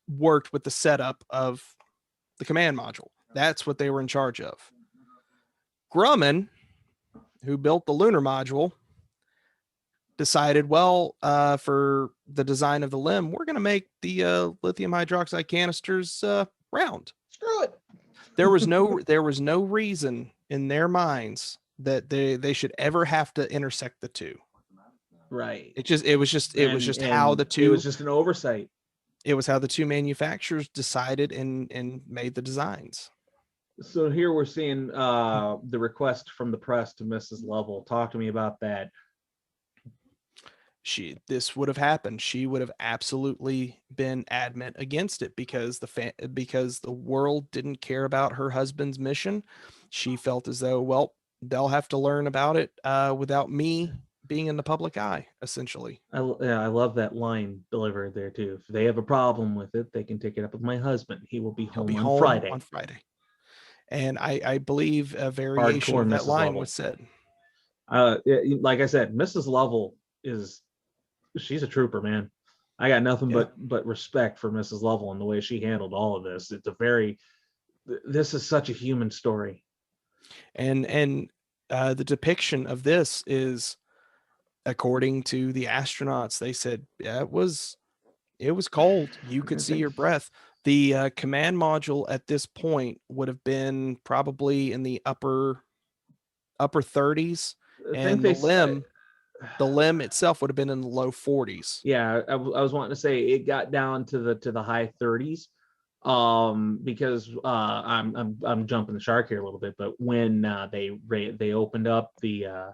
worked with the setup of the command module. That's what they were in charge of. Grumman, who built the lunar module, decided, well, for the design of the limb, we're going to make the lithium hydroxide canisters round. Screw it. There was no reason in their minds that they should ever have to intersect the two. Right. It was just how the two. It was just an oversight. It was how the two manufacturers decided and made the designs. So here we're seeing the request from the press to Mrs. Lovell. Talk to me about that. This would have happened. She would have absolutely been adamant against it because the world didn't care about her husband's mission. She felt as though, well, they'll have to learn about it without me being in the public eye, essentially. I love that line delivered there too. If they have a problem with it, they can take it up with my husband. He will be home on Friday. And I believe a variation Hardcore of that Mrs. line Lovell was said. Like I said, Mrs. Lovell she's a trooper, man. I got nothing but respect for Mrs. Lovell and the way she handled all of this. This is such a human story. And the depiction of this is, according to the astronauts, they said, yeah, it was cold. You could see your breath. The command module at this point would have been probably in the upper 30s, and the limb itself would have been in the low 40s. Yeah, I was wanting to say it got down to the high 30s, because I'm jumping the shark here a little bit, but when they opened up the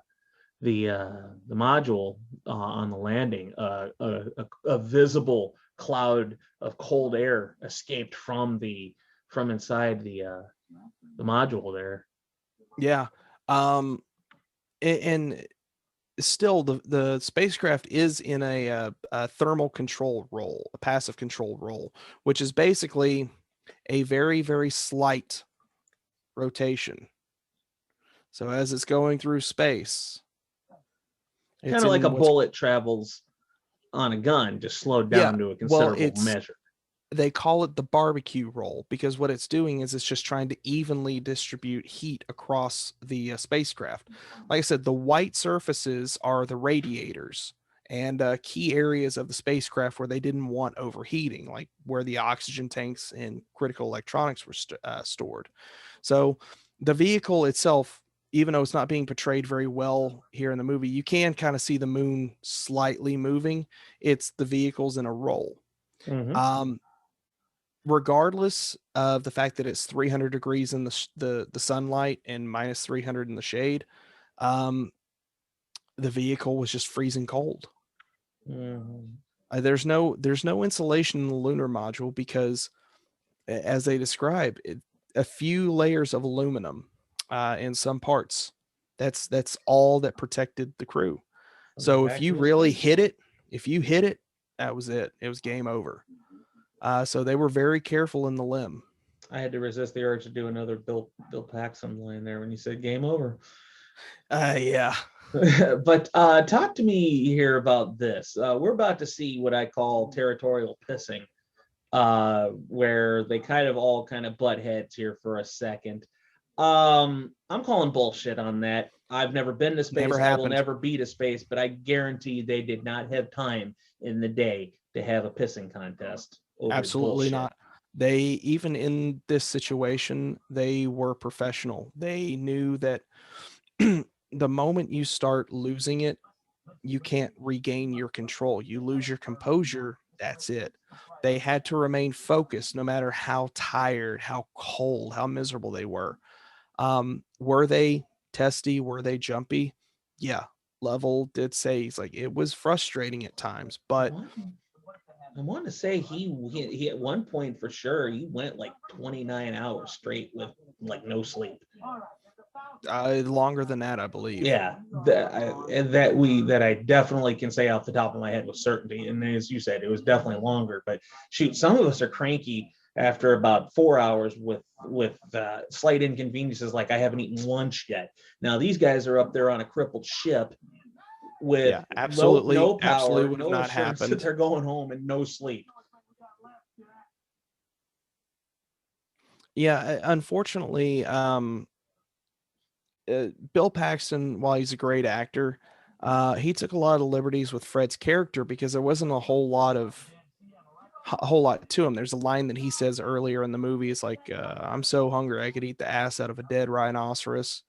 module on the landing, a visible cloud of cold air escaped from inside the module there. Yeah, and still the spacecraft is in a thermal control role, a passive control role, which is basically a very, very slight rotation. So as it's going through space, kind of like a bullet travels on a gun, just slowed down to a considerable measure. They call it the barbecue roll because what it's doing is it's just trying to evenly distribute heat across the spacecraft. Like I said, the white surfaces are the radiators and key areas of the spacecraft where they didn't want overheating, like where the oxygen tanks and critical electronics were stored. So the vehicle itself, even though it's not being portrayed very well here in the movie, you can kind of see the moon slightly moving. It's the vehicle's in a roll. Mm-hmm. Regardless of the fact that it's 300 degrees in the sunlight and minus 300 in the shade, the vehicle was just freezing cold. Mm-hmm. There's no insulation in the lunar module because, as they describe, a few layers of aluminum in some parts. That's all that protected the crew. So if you really hit it, that was it. It was game over. So they were very careful in the limb. I had to resist the urge to do another Bill Paxton line there when you said game over. Yeah. But talk to me here about this. We're about to see what I call territorial pissing, where they kind of butt heads here for a second. I'm calling bullshit on that. I've never been to space. I will never be to space, but I guarantee they did not have time in the day to have a pissing contest. Absolutely not. They, even in this situation, they were professional. They knew that the moment you start losing it, you can't regain your control. You lose your composure, that's it. They had to remain focused no matter how tired, how cold, how miserable they were. Were they testy? Were they jumpy? Yeah. Lovell did say he's like, it was frustrating at times, but I want to say he at one point for sure he went like 29 hours straight with like no sleep. longer than that, I believe. Yeah, that I definitely can say off the top of my head with certainty. And as you said, it was definitely longer. But shoot, some of us are cranky after about 4 hours with slight inconveniences, like I haven't eaten lunch yet. Now these guys are up there on a crippled ship with absolutely, no power, absolutely would have no not assurance that happened. they're going home, and no sleep. Yeah, unfortunately, Bill Paxton, while he's a great actor, he took a lot of liberties with Fred's character because there wasn't a whole lot to him. There's a line that he says earlier in the movie. It's like, "I'm so hungry I could eat the ass out of a dead rhinoceros."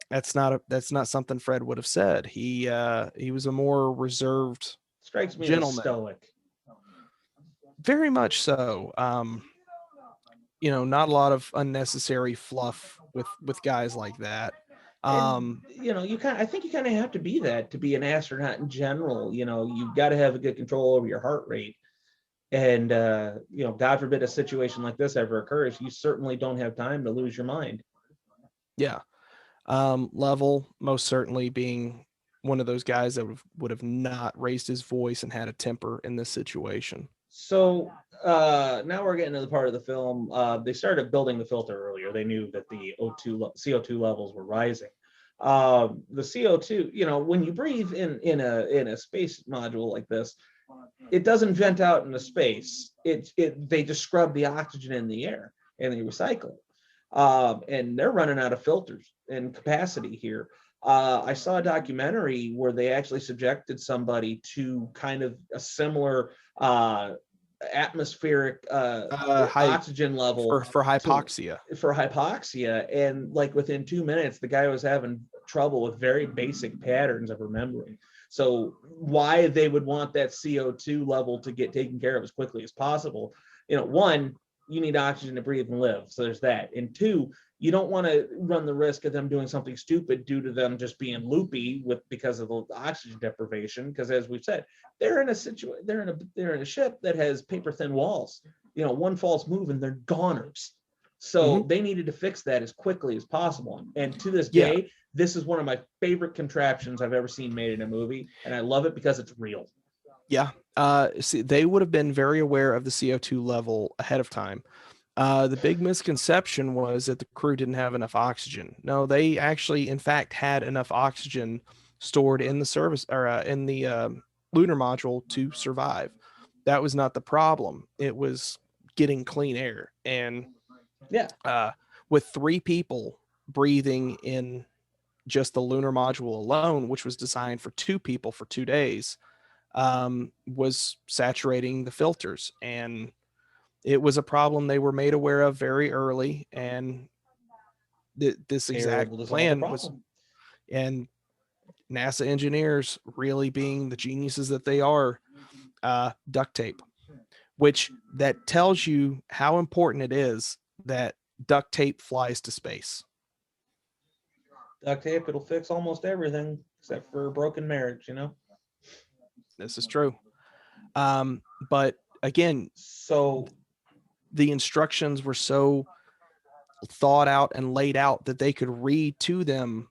That's not something Fred would have said. He was a more reserved Strikes me as gentleman. stoic. Very much so. Not a lot of unnecessary fluff with guys like that. And, I think you kind of have to be that to be an astronaut in general. You've got to have a good control over your heart rate. And, God forbid a situation like this ever occurs, you certainly don't have time to lose your mind. Yeah. Lovell most certainly being one of those guys that would have not raised his voice and had a temper in this situation. So now we're getting to the part of the film. They started building the filter earlier. They knew that the CO2 levels were rising. The CO2, when you breathe in a space module like this, it doesn't vent out into space. They just scrub the oxygen in the air and they recycle it. And they're running out of filters and capacity here. I saw a documentary where they actually subjected somebody to kind of a similar atmospheric oxygen level for hypoxia. And like within 2 minutes, the guy was having trouble with very basic patterns of remembering. So why they would want that CO2 level to get taken care of as quickly as possible? One, you need oxygen to breathe and live. So there's that. And two, you don't want to run the risk of them doing something stupid due to them just being loopy because of the oxygen deprivation. Because as we've said, they're in a ship that has paper thin walls. One false move and they're goners. So they needed to fix that as quickly as possible. And to this day, this is one of my favorite contraptions I've ever seen made in a movie. And I love it because it's real. Yeah. See, they would have been very aware of the CO2 level ahead of time. The big misconception was that the crew didn't have enough oxygen. No, they actually, in fact, had enough oxygen stored in the service or in the lunar module to survive. That was not the problem. It was getting clean air. And with 3 people breathing in just the lunar module alone, which was designed for 2 people for 2 days, was saturating the filters. And it was a problem they were made aware of very early. And this exact plan was, and NASA engineers, really being the geniuses that they are, duct tape, which that tells you how important it is that duct tape flies to space. Duct tape, it'll fix almost everything except for a broken marriage, This is true. But again, so the instructions were so thought out and laid out that they could read to them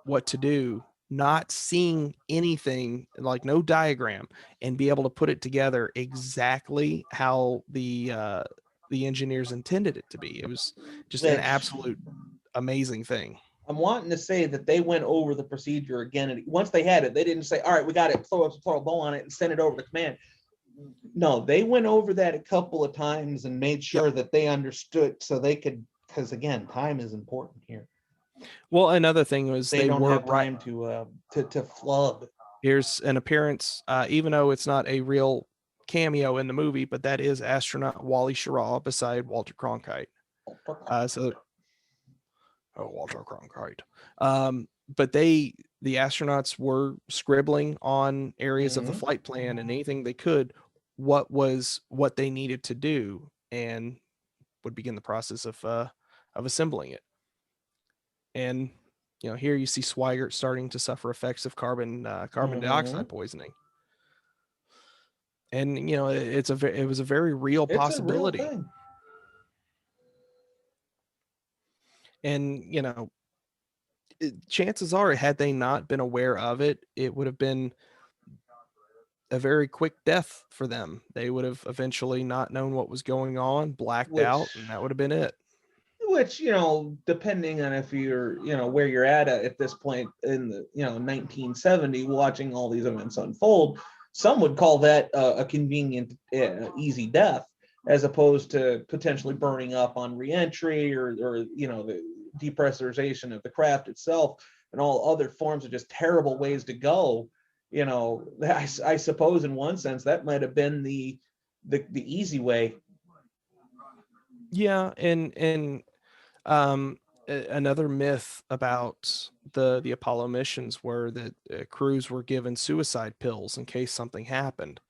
what to do, not seeing anything, like no diagram, and be able to put it together exactly how the engineers intended it to be. It was just an absolute amazing thing. I'm wanting to say that they went over the procedure again, and once they had it, they didn't say, all right, we got it, throw a bow on it and send it over to command. No, they went over that a couple of times and made sure that they understood, so they could, because again, time is important here. Well, another thing was they don't have time to flub. Here's an appearance, even though it's not a real cameo in the movie, but that is astronaut Wally Schirra beside Walter Cronkite. Walter Cronkite. But the astronauts were scribbling on areas of the flight plan and anything they could what they needed to do, and would begin the process of assembling it. And here you see Swigert starting to suffer effects of carbon dioxide poisoning. And it was a very real possibility. It's a real thing. And chances are, had they not been aware of it, it would have been a very quick death for them. They would have eventually not known what was going on, blacked out, and that would have been it. Which, depending on if you're, where you're at this point in the, 1970, watching all these events unfold, some would call that a convenient, easy death, as opposed to potentially burning up on reentry or the depressurization of the craft itself and all other forms of just terrible ways to go. I suppose in one sense that might have been the easy way. Yeah, and another myth about the Apollo missions were that crews were given suicide pills in case something happened.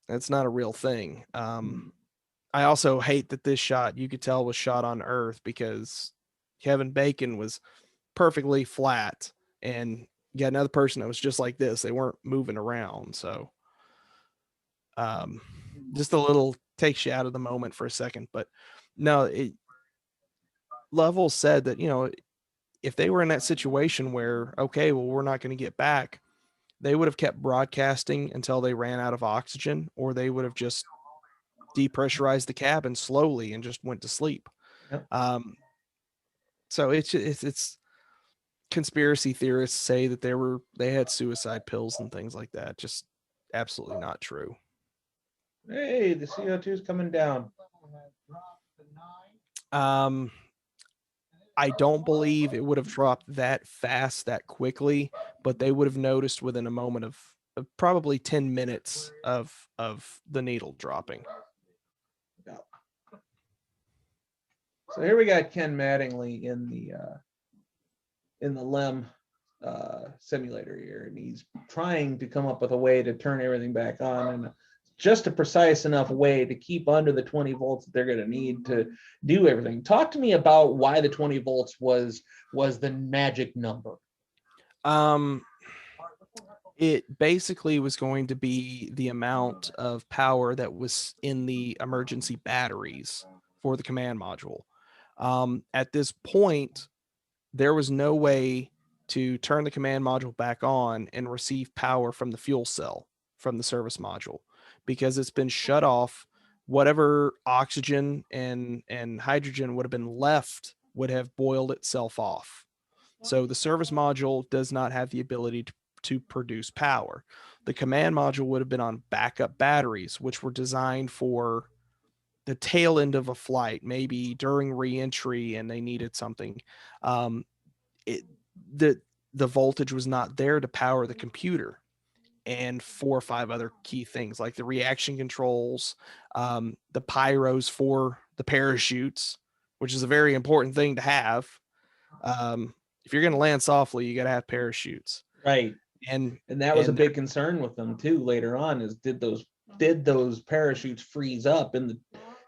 That's not a real thing. I also hate that this shot, you could tell, was shot on Earth, because Kevin Bacon was perfectly flat, and you got another person that was just like this. They weren't moving around. So just a little takes you out of the moment for a second. But no, Lovell said that, if they were in that situation where, okay, well, we're not going to get back, they would have kept broadcasting until they ran out of oxygen, or they would have just depressurized the cabin slowly and just went to sleep. Yep. So it's conspiracy theorists say that they had suicide pills and things like that. Just absolutely not true. Hey, the CO2 is coming down. I don't believe it would have dropped that fast, that quickly, but they would have noticed within a moment of probably 10 minutes of the needle dropping. Yeah. So here we got Ken Mattingly in the LEM simulator here, and he's trying to come up with a way to turn everything back on, and just a precise enough way to keep under the 20 volts that they're going to need to do everything. Talk to me about why the 20 volts was the magic number. It basically was going to be the amount of power that was in the emergency batteries for the command module. At this point, there was no way to turn the command module back on and receive power from the fuel cell from the service module, because it's been shut off. Whatever oxygen and hydrogen would have been left would have boiled itself off. So the service module does not have the ability to produce power. The command module would have been on backup batteries, which were designed for the tail end of a flight, maybe during reentry and they needed something. The voltage was not there to power the computer, and 4 or 5 other key things like the reaction controls, the pyros for the parachutes, which is a very important thing to have. If you're going to land softly, you got to have parachutes. Right. And that was a big concern with them too later on, is did those parachutes freeze up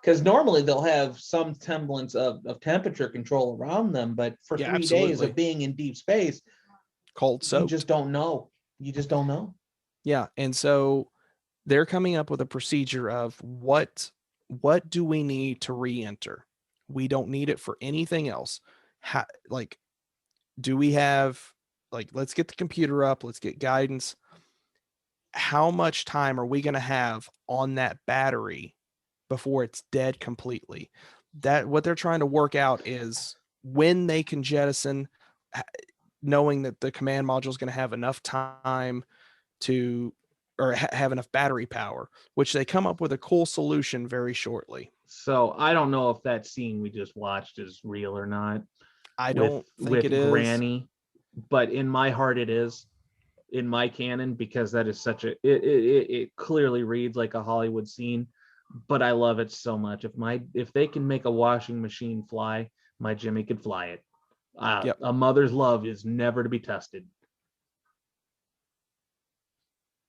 because normally they'll have some semblance of temperature control around them, but for 3 days of being in deep space, cold soaked, you just don't know. Yeah. And so they're coming up with a procedure of what do we need to re-enter? We don't need it for anything else. Do we have, let's get the computer up, let's get guidance. How much time are we going to have on that battery before it's dead completely? That what they're trying to work out is when they can jettison, knowing that the command module is going to have enough time to, or have enough battery power, which they come up with a cool solution very shortly. So I don't know if that scene we just watched is real or not. I don't think it is. Granny, but in my heart it is, in my canon, because that is such it clearly reads like a Hollywood scene, but I love it so much. If they can make a washing machine fly, my Jimmy could fly it. Yep. A mother's love is never to be tested.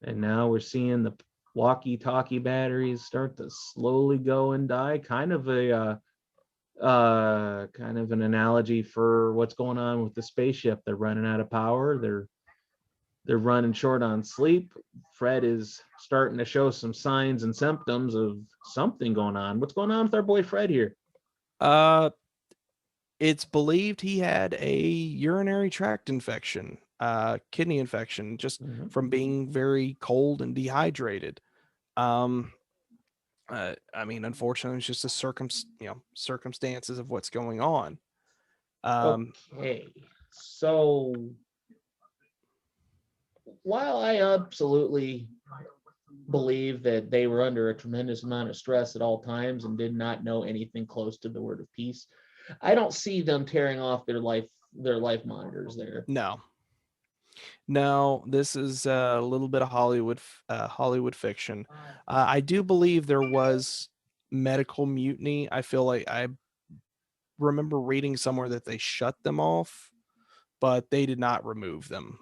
And now we're seeing walkie-talkie batteries start to slowly go and die. Kind of an analogy for what's going on with the spaceship. They're running out of power. They're running short on sleep. Fred is starting to show some signs and symptoms of something going on. What's going on with our boy Fred here? It's believed he had a urinary tract infection, kidney infection, just from being very cold and dehydrated. I mean, unfortunately, it's just the circumstances of what's going on. Okay, so while I absolutely believe that they were under a tremendous amount of stress at all times and did not know anything close to the word of peace, I don't see them tearing off their life monitors there. No, this is a little bit of Hollywood fiction. I do believe there was medical mutiny. I feel like I remember reading somewhere that they shut them off, but they did not remove them.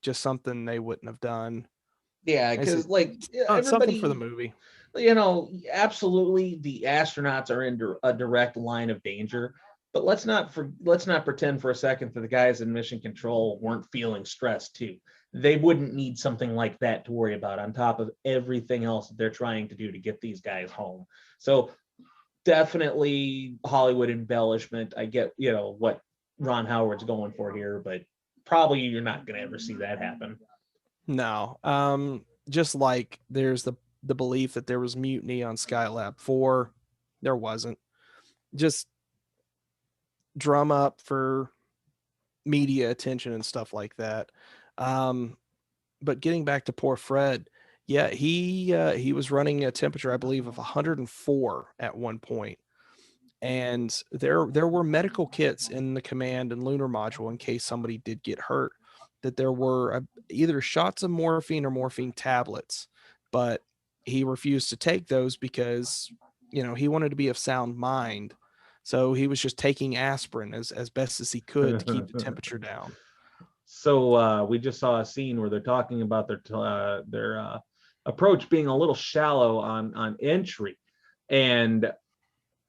Just something they wouldn't have done. Yeah, because it's something for the movie. Absolutely, the astronauts are in a direct line of danger. But let's not pretend for a second that the guys in mission control weren't feeling stressed too. They wouldn't need something like that to worry about on top of everything else that they're trying to do to get these guys home. So definitely Hollywood embellishment. I get, what Ron Howard's going for here, but probably you're not going to ever see that happen. No. Just like there's the belief that there was mutiny on Skylab 4, there wasn't. Just drum up for media attention and stuff like that. But getting back to poor Fred, yeah, he was running a temperature, I believe, of 104 at one point. And there were medical kits in the command and lunar module in case somebody did get hurt, that there were either shots of morphine or morphine tablets, but he refused to take those because, he wanted to be of sound mind. So he was just taking aspirin as best as he could to keep the temperature down. So we just saw a scene where they're talking about their approach being a little shallow on entry, and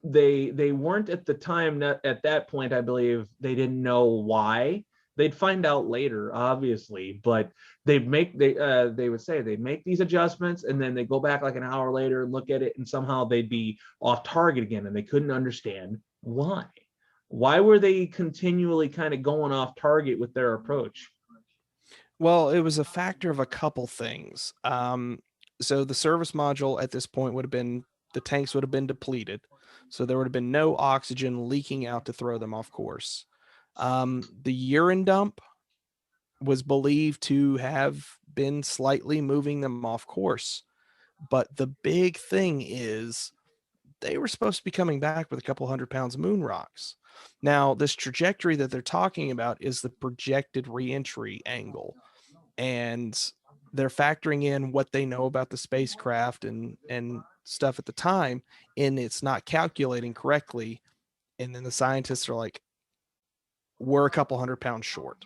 they weren't at the time. At that point, I believe they didn't know why. They'd find out later, obviously, but they would say they'd make these adjustments, and then they go back like an hour later and look at it, and somehow they'd be off target again, and they couldn't understand why. Why were they continually kind of going off target with their approach? Well, it was a factor of a couple things. So the service module at this point the tanks would have been depleted. So there would have been no oxygen leaking out to throw them off course. The urine dump was believed to have been slightly moving them off course. But the big thing is they were supposed to be coming back with a couple 100 pounds of moon rocks. Now, this trajectory that they're talking about is the projected reentry angle. And they're factoring in what they know about the spacecraft and stuff at the time, and it's not calculating correctly. And then the scientists are like, we're a couple 100 pounds short.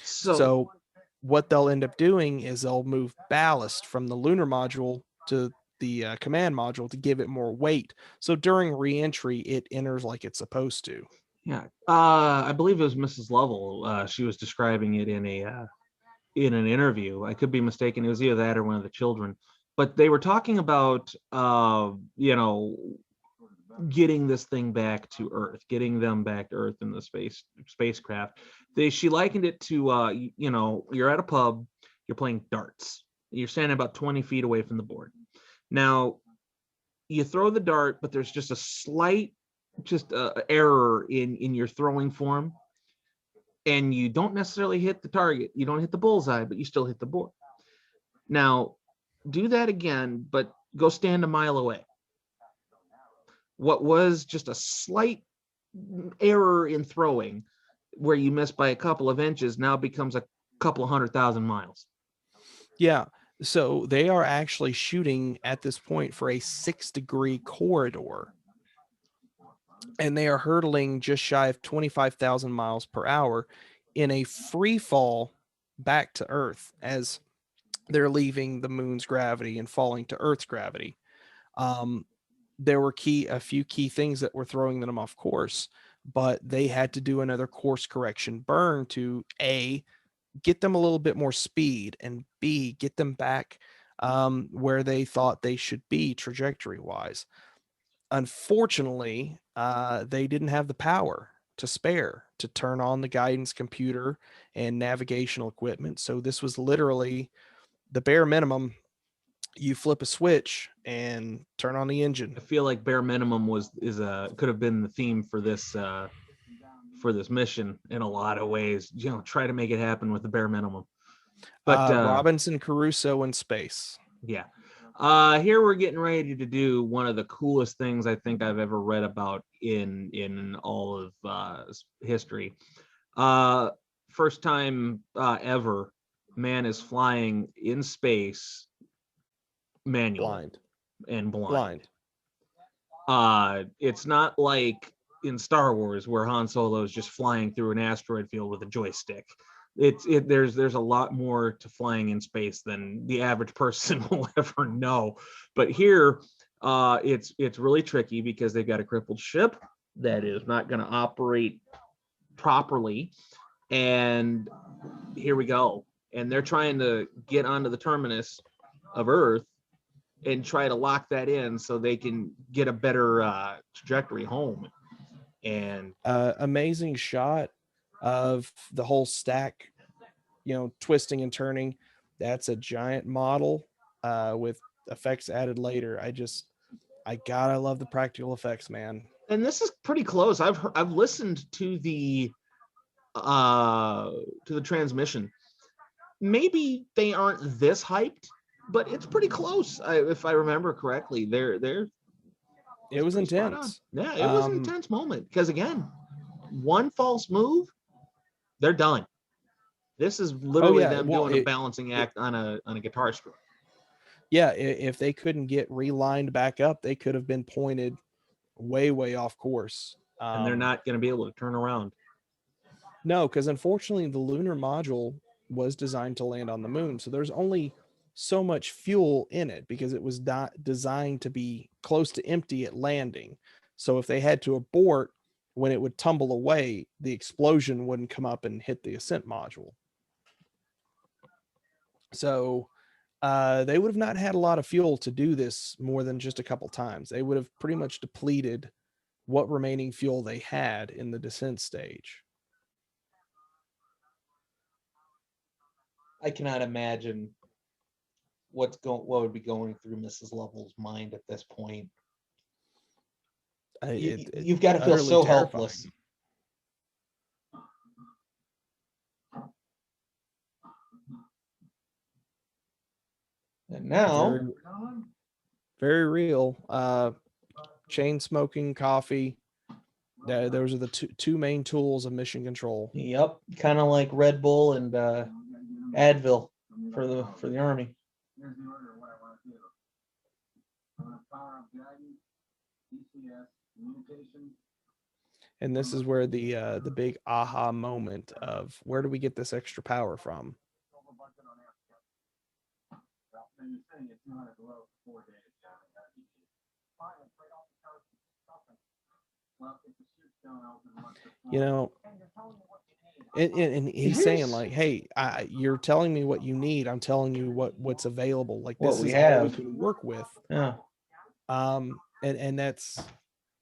So what they'll end up doing is they'll move ballast from the lunar module to the command module to give it more weight. So during reentry, it enters like it's supposed to. Yeah. I believe it was Mrs. Lovell. She was describing it in an interview. I could be mistaken. It was either that or one of the children. But they were talking about, getting this thing back to Earth, getting them back to Earth in the spacecraft. She likened it to, you're at a pub, you're playing darts. You're standing about 20 feet away from the board. Now, you throw the dart, but there's just a slight error in your throwing form. And you don't necessarily hit the target. You don't hit the bullseye, but you still hit the board. Now, do that again, but go stand a mile away. What was just a slight error in throwing, where you missed by a couple of inches, now becomes a couple of 100,000 miles. Yeah. So they are actually shooting at this point for a 6-degree corridor. And they are hurtling just shy of 25,000 miles per hour in a free fall back to Earth, as they're leaving the moon's gravity and falling to Earth's gravity. There were a few key things that were throwing them off course, but they had to do another course correction burn to A, get them a little bit more speed, and B, get them back where they thought they should be trajectory wise. Unfortunately, they didn't have the power to spare to turn on the guidance computer and navigational equipment. So this was literally the bare minimum. You flip a switch and turn on the engine. I feel like bare minimum could have been the theme for this mission in a lot of ways. Try to make it happen with the bare minimum. But Robinson Crusoe in space. Yeah. Here we're getting ready to do one of the coolest things I think I've ever read about in all of history. First time ever man is flying in space manual blind. It's not like in Star Wars where Han Solo is just flying through an asteroid field with a joystick. There's a lot more to flying in space than the average person will ever know. But here, it's really tricky because they've got a crippled ship that is not going to operate properly. And here we go. And they're trying to get onto the terminus of Earth and try to lock that in so they can get a better trajectory home. And amazing shot of the whole stack, twisting and turning. That's a giant model with effects added later. I love the practical effects, man. And this is pretty close. I've listened to the transmission. Maybe they aren't this hyped, but it's pretty close. If I remember correctly, it was intense. Yeah, it was an intense moment because again, one false move, they're done. This is literally them doing a balancing act on a guitar string. Yeah, if they couldn't get relined back up, they could have been pointed way off course. And they're not going to be able to turn around. No, because unfortunately the lunar module was designed to land on the moon. So there's only so much fuel in it because it was not designed to be close to empty at landing. So if they had to abort, when it would tumble away, the explosion wouldn't come up and hit the ascent module. So they would have not had a lot of fuel to do this more than just a couple times. They would have pretty much depleted what remaining fuel they had in the descent stage. I cannot imagine what would be going through Mrs. Lovell's mind at this point. You've got to feel so terrifying. Helpless. And now, very real. Chain smoking, coffee. Those are the two main tools of mission control. Yep, kind of like Red Bull and Advil for the Army. And this is where the big aha moment of where do we get this extra power from? And he's saying like, hey, you're telling me what you need. I'm telling you what's available. Like this is all we can work with. Yeah. And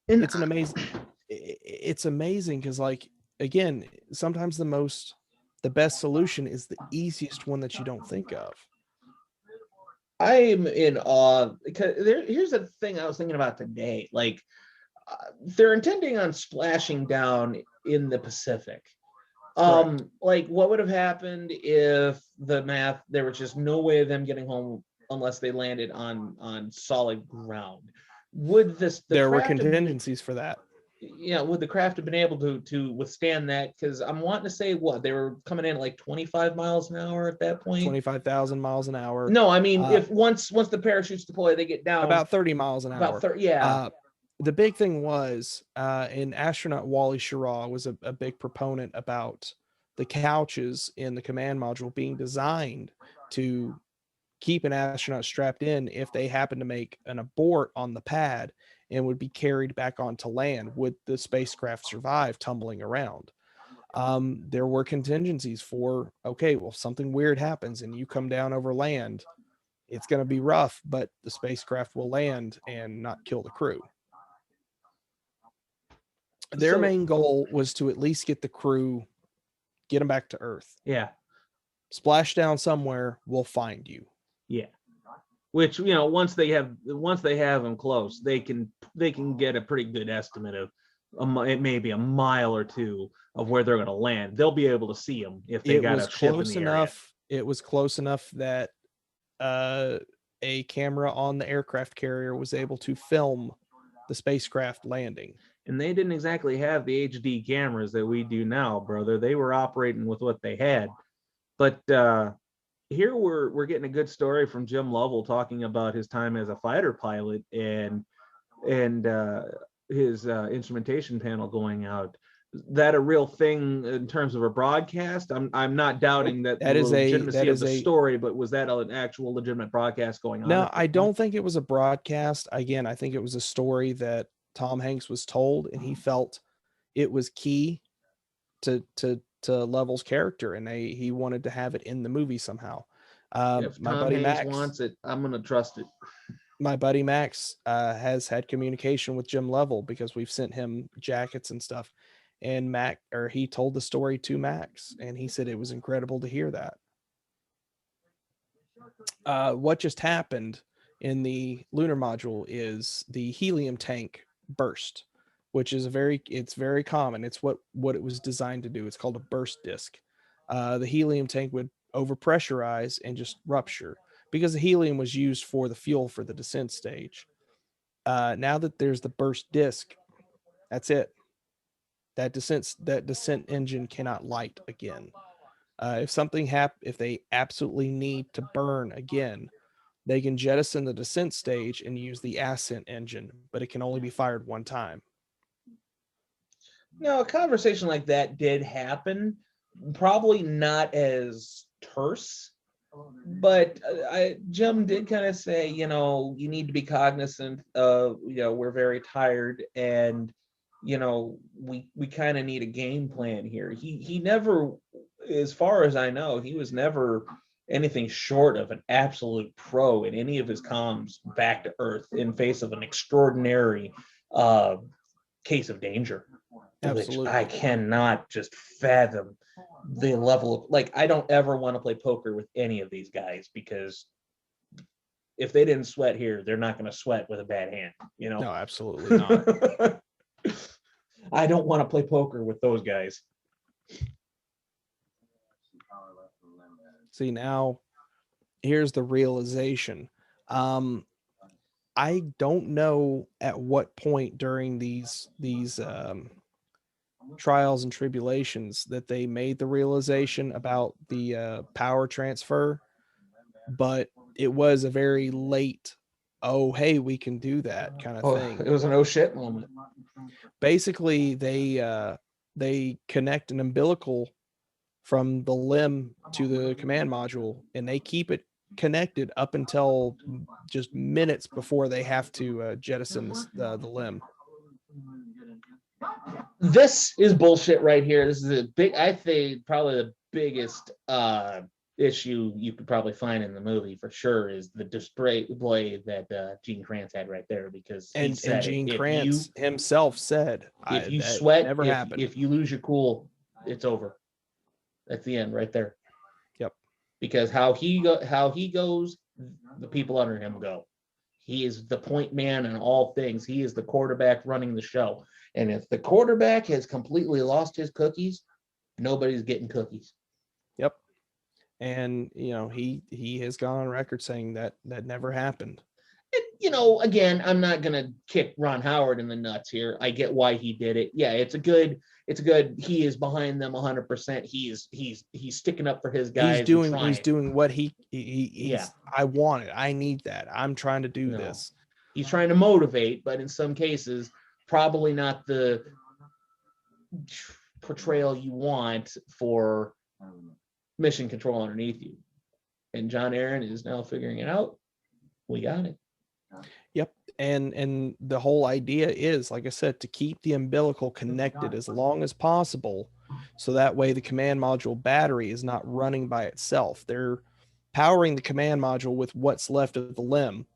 it's amazing because like, again, sometimes the best solution is the easiest one that you don't think of. I'm in awe because here's the thing I was thinking about today. Like they're intending on splashing down in the Pacific. Like what would have happened if there was just no way of them getting home unless they landed on solid ground? There were contingencies for that. Yeah, would the craft have been able to withstand that? Because I'm wanting to say they were coming in at like 25 miles an hour at that point. 25,000 miles an hour. No, I mean if once the parachutes deploy, they get down about 30 miles an hour. About 30, yeah. The big thing was, and astronaut Wally Schirra was a big proponent about the couches in the command module being designed to keep an astronaut strapped in if they happen to make an abort on the pad and would be carried back onto land. Would the spacecraft survive tumbling around? There were contingencies for, okay, well, something weird happens and you come down over land. It's going to be rough, but the spacecraft will land and not kill the crew. Their main goal was to at least get the crew, get them back to Earth. Yeah. Splash down somewhere, we'll find you. Yeah. Which, you know, once they have them close, they can get a pretty good estimate of maybe a mile or two of where they're going to land. They'll be able to see them if they got a ship in the area. It was close enough that a camera on the aircraft carrier was able to film the spacecraft landing. And they didn't exactly have the HD cameras that we do now, brother. They were operating with what they had. But here we're getting a good story from Jim Lovell talking about his time as a fighter pilot and his instrumentation panel going out. That a real thing in terms of a broadcast? I'm not doubting that is the legitimacy of the story, but was that an actual legitimate broadcast going on? No, I don't think it was a broadcast. Again, I think it was a story that Tom Hanks was told, and he felt it was key to Lovell's character, and he wanted to have it in the movie somehow. If my buddy Max wants it, I'm gonna trust it. My buddy Max has had communication with Jim Lovell because we've sent him jackets and stuff, and he told the story to Max, and he said it was incredible to hear that. What just happened in the lunar module is the helium tank burst, which is it's very common. It's what it was designed to do. It's called a burst disk. The helium tank would overpressurize and just rupture because the helium was used for the fuel for the descent stage. Now that there's the burst disk, that's it. That descent engine cannot light again. If they absolutely need to burn again, they can jettison the descent stage and use the ascent engine, but it can only be fired one time. No, a conversation like that did happen, probably not as terse, but Jim did kind of say, you know, you need to be cognizant of, you know, we're very tired, and you know, we kind of need a game plan here. He never, as far as I know, he was never anything short of an absolute pro in any of his comms back to Earth in face of an extraordinary case of danger. Absolutely. Which I cannot just fathom the level of, like, I don't ever want to play poker with any of these guys, because if they didn't sweat here, they're not going to sweat with a bad hand, you know? No, absolutely not. I don't want to play poker with those guys. See, now here's the realization. I don't know at what point during these trials and tribulations that they made the realization about the power transfer, but it was a very late, oh, hey, we can do that kind of thing. It was an oh shit moment. Basically, they connect an umbilical from the limb to the command module, and they keep it connected up until just minutes before they have to jettison the limb. This is bullshit right here. This is I think probably the biggest issue you could probably find in the movie for sure is the display that Gene Kranz had right there, because Gene Kranz himself said, if you sweat, never happened. If you lose your cool, it's over. That's the end right there. Yep. Because how he goes, the people under him go. He is the point man in all things. He is the quarterback running the show. And if the quarterback has completely lost his cookies, nobody's getting cookies. Yep. And, you know, he has gone on record saying that never happened. You know, again, I'm not going to kick Ron Howard in the nuts here. I get why he did it. Yeah, it's a good, he is behind them 100%. He's sticking up for his guys. He's doing what he's I want it. I need that. I'm trying to do this. He's trying to motivate, but in some cases, probably not the portrayal you want for mission control underneath you. and John Aaron is now figuring it out. We got it. Yep. And the whole idea is, like I said, to keep the umbilical connected as long as possible, so that way the command module battery is not running by itself. They're powering the command module with what's left of the limb.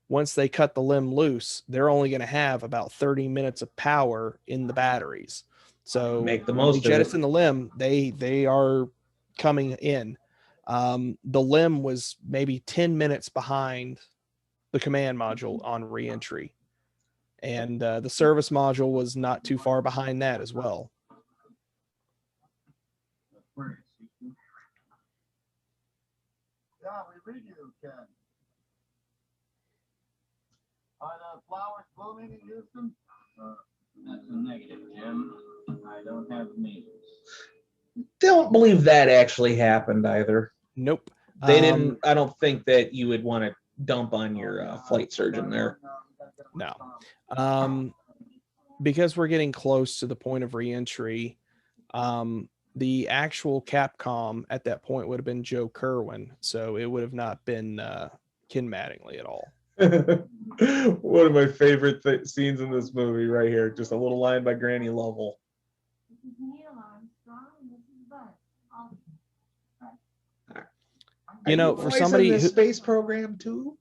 Once they cut the limb loose, they're only going to have about 30 minutes of power in the batteries. So Make the when most they of it. jettison the limb, they are coming in. The limb was maybe 10 minutes behind the command module on reentry, and the service module was not too far behind that as well. Yeah, we read you, Ken. Are the flowers blooming in Houston? That's a negative, Jim. I don't have means. Don't believe that actually happened either. Nope. They didn't. I don't think that you would want to dump on your flight surgeon there. No. Because we're getting close to the point of reentry, the actual Capcom at that point would have been Joe Kerwin, so it would have not been Ken Mattingly at all. One of my favorite scenes in this movie right here, just a little line by Granny Lovell. You know, for somebody in the space program too.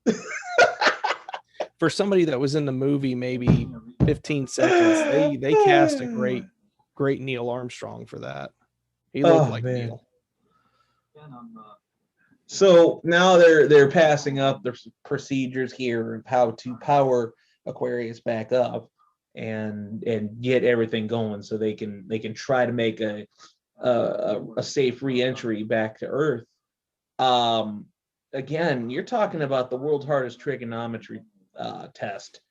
For somebody that was in the movie maybe 15 seconds, they cast a great Neil Armstrong for that. He looked like man. Neil. So now they're passing up the procedures here of how to power Aquarius back up and get everything going, so they can try to make a safe re-entry back to Earth. Again, you're talking about the world's hardest trigonometry test.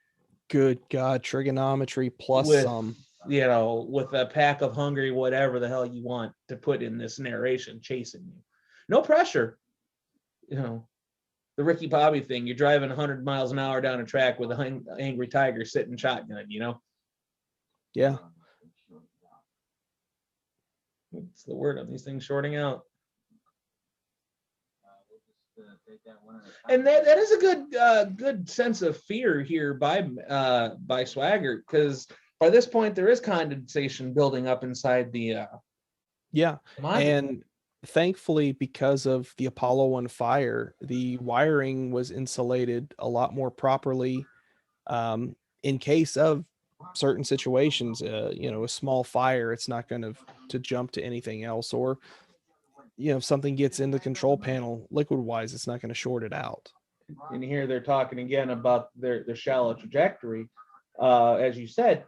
Good God, trigonometry plus With, some. You know, with a pack of hungry whatever the hell you want to put in this narration chasing you. No pressure. You know, the Ricky Bobby thing, you're driving 100 miles an hour down a track with an angry tiger sitting shotgun, you know? Yeah. What's the word on these things? Shorting out. And that is a good sense of fear here by Swaggart, because by this point there is condensation building up inside the yeah module. And thankfully, because of the Apollo 1 fire, the wiring was insulated a lot more properly in case of certain situations. You know, a small fire, it's not going to jump to anything else, or you know, if something gets in the control panel liquid wise, it's not going to short it out. And here they're talking again about their shallow trajectory. As you said,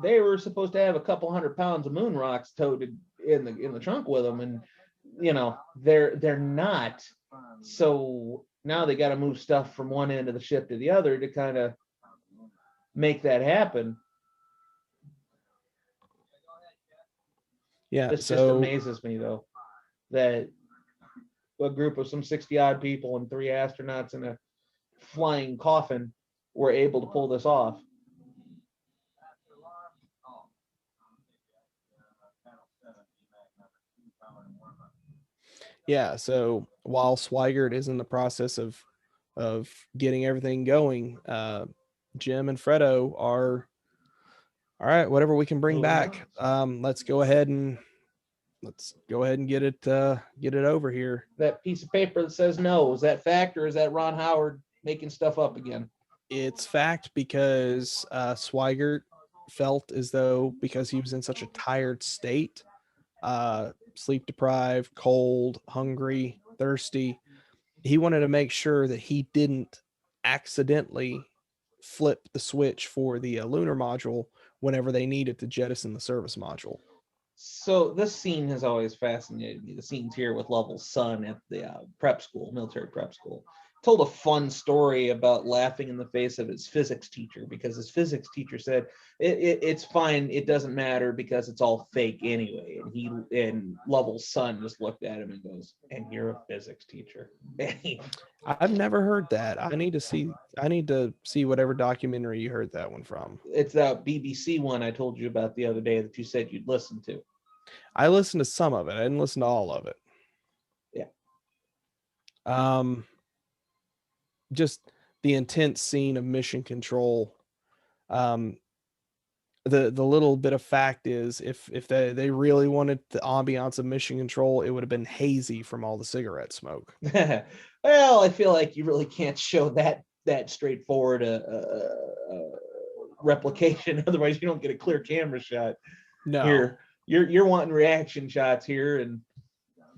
they were supposed to have a couple 100 pounds of moon rocks toted in the trunk with them, and you know, they're not. So now they got to move stuff from one end of the ship to the other to kind of make that happen. Yeah, this just amazes me though, that a group of some 60 odd people and 3 astronauts in a flying coffin were able to pull this off. Yeah, so while Swaggart is in the process of getting everything going, Jim and Fredo are, all right, whatever we can bring back, let's go ahead and get it over here. That piece of paper that says no, is that fact, or is that Ron Howard making stuff up again? It's fact, because Swaggart felt as though, because he was in such a tired state, sleep deprived, cold, hungry, thirsty, he wanted to make sure that he didn't accidentally flip the switch for the lunar module whenever they needed to jettison the service module. So this scene has always fascinated me. The scenes here with Lovell's son at the prep school, military prep school. Told a fun story about laughing in the face of his physics teacher, because his physics teacher said it's fine, it doesn't matter because it's all fake anyway. And Lovell's son just looked at him and goes, "And you're a physics teacher." I've never heard that. I need to see whatever documentary you heard that one from. It's that BBC one I told you about the other day that you said you'd listen to. I listened to some of it. I didn't listen to all of it. Yeah. Just the intense scene of Mission Control. The little bit of fact is, if they really wanted the ambiance of Mission Control, it would have been hazy from all the cigarette smoke. Well, I feel like you really can't show that straightforward replication. Otherwise, you don't get a clear camera shot. No. Here, you're wanting reaction shots here, and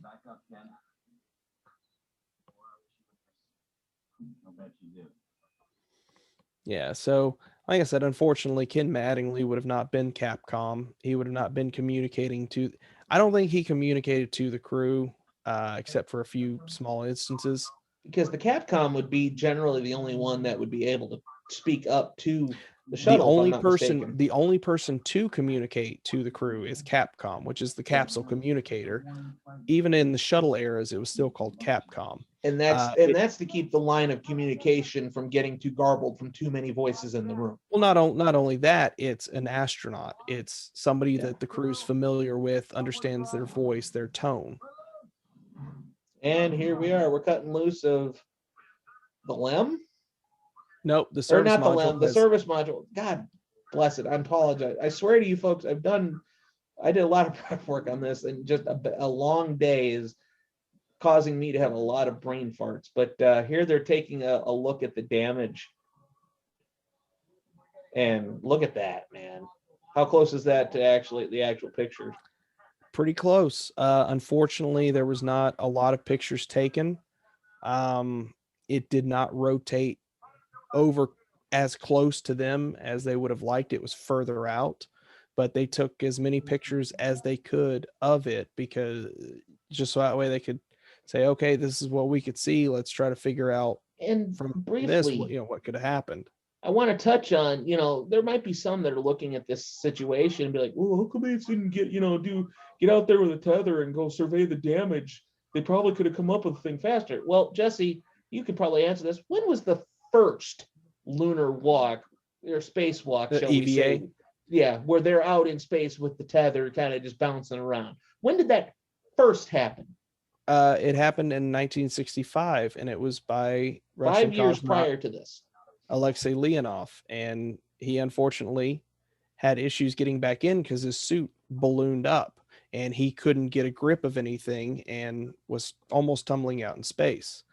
Back up, Ken. I'll bet you do. Yeah, so like I said, unfortunately, Ken Mattingly would have not been Capcom. He would have not been communicating to. I don't think he communicated to the crew, except for a few small instances. because the Capcom would be generally the only one that would be able to speak up to the shuttle. The only person to communicate to the crew is Capcom, which is the capsule communicator. Even in the shuttle eras, it was still called Capcom. And that's to keep the line of communication from getting too garbled from too many voices in the room. Well, not only that, it's an astronaut. It's somebody that the crew's familiar with, understands their voice, their tone. And here we are. We're cutting loose of the LEM. Nope, the service module. Not the LEM, the service module. God bless it. I apologize. I swear to you folks, I did a lot of prep work on this, and just a long day is causing me to have a lot of brain farts. But here they're taking a look at the damage. And look at that, man. How close is that to the actual pictures? Pretty close. Unfortunately, there was not a lot of pictures taken. It did not rotate over as close to them as they would have liked. It was further out, but they took as many pictures as they could of it, because just so that way they could say, okay, this is what we could see. Let's try to figure out from briefly, this, what could have happened. I want to touch on, there might be some that are looking at this situation and be like, "Oh, how come they didn't get out there with a tether and go survey the damage? They probably could have come up with a thing faster." Well, Jesse, you could probably answer this. When was the first lunar walk or spacewalk, shall we say? Yeah, where they're out in space with the tether kind of just bouncing around. When did that first happen? It happened in 1965, and it was by Russian 5 years prior to this. Alexei Leonov, and he unfortunately had issues getting back in because his suit ballooned up and he couldn't get a grip of anything and was almost tumbling out in space.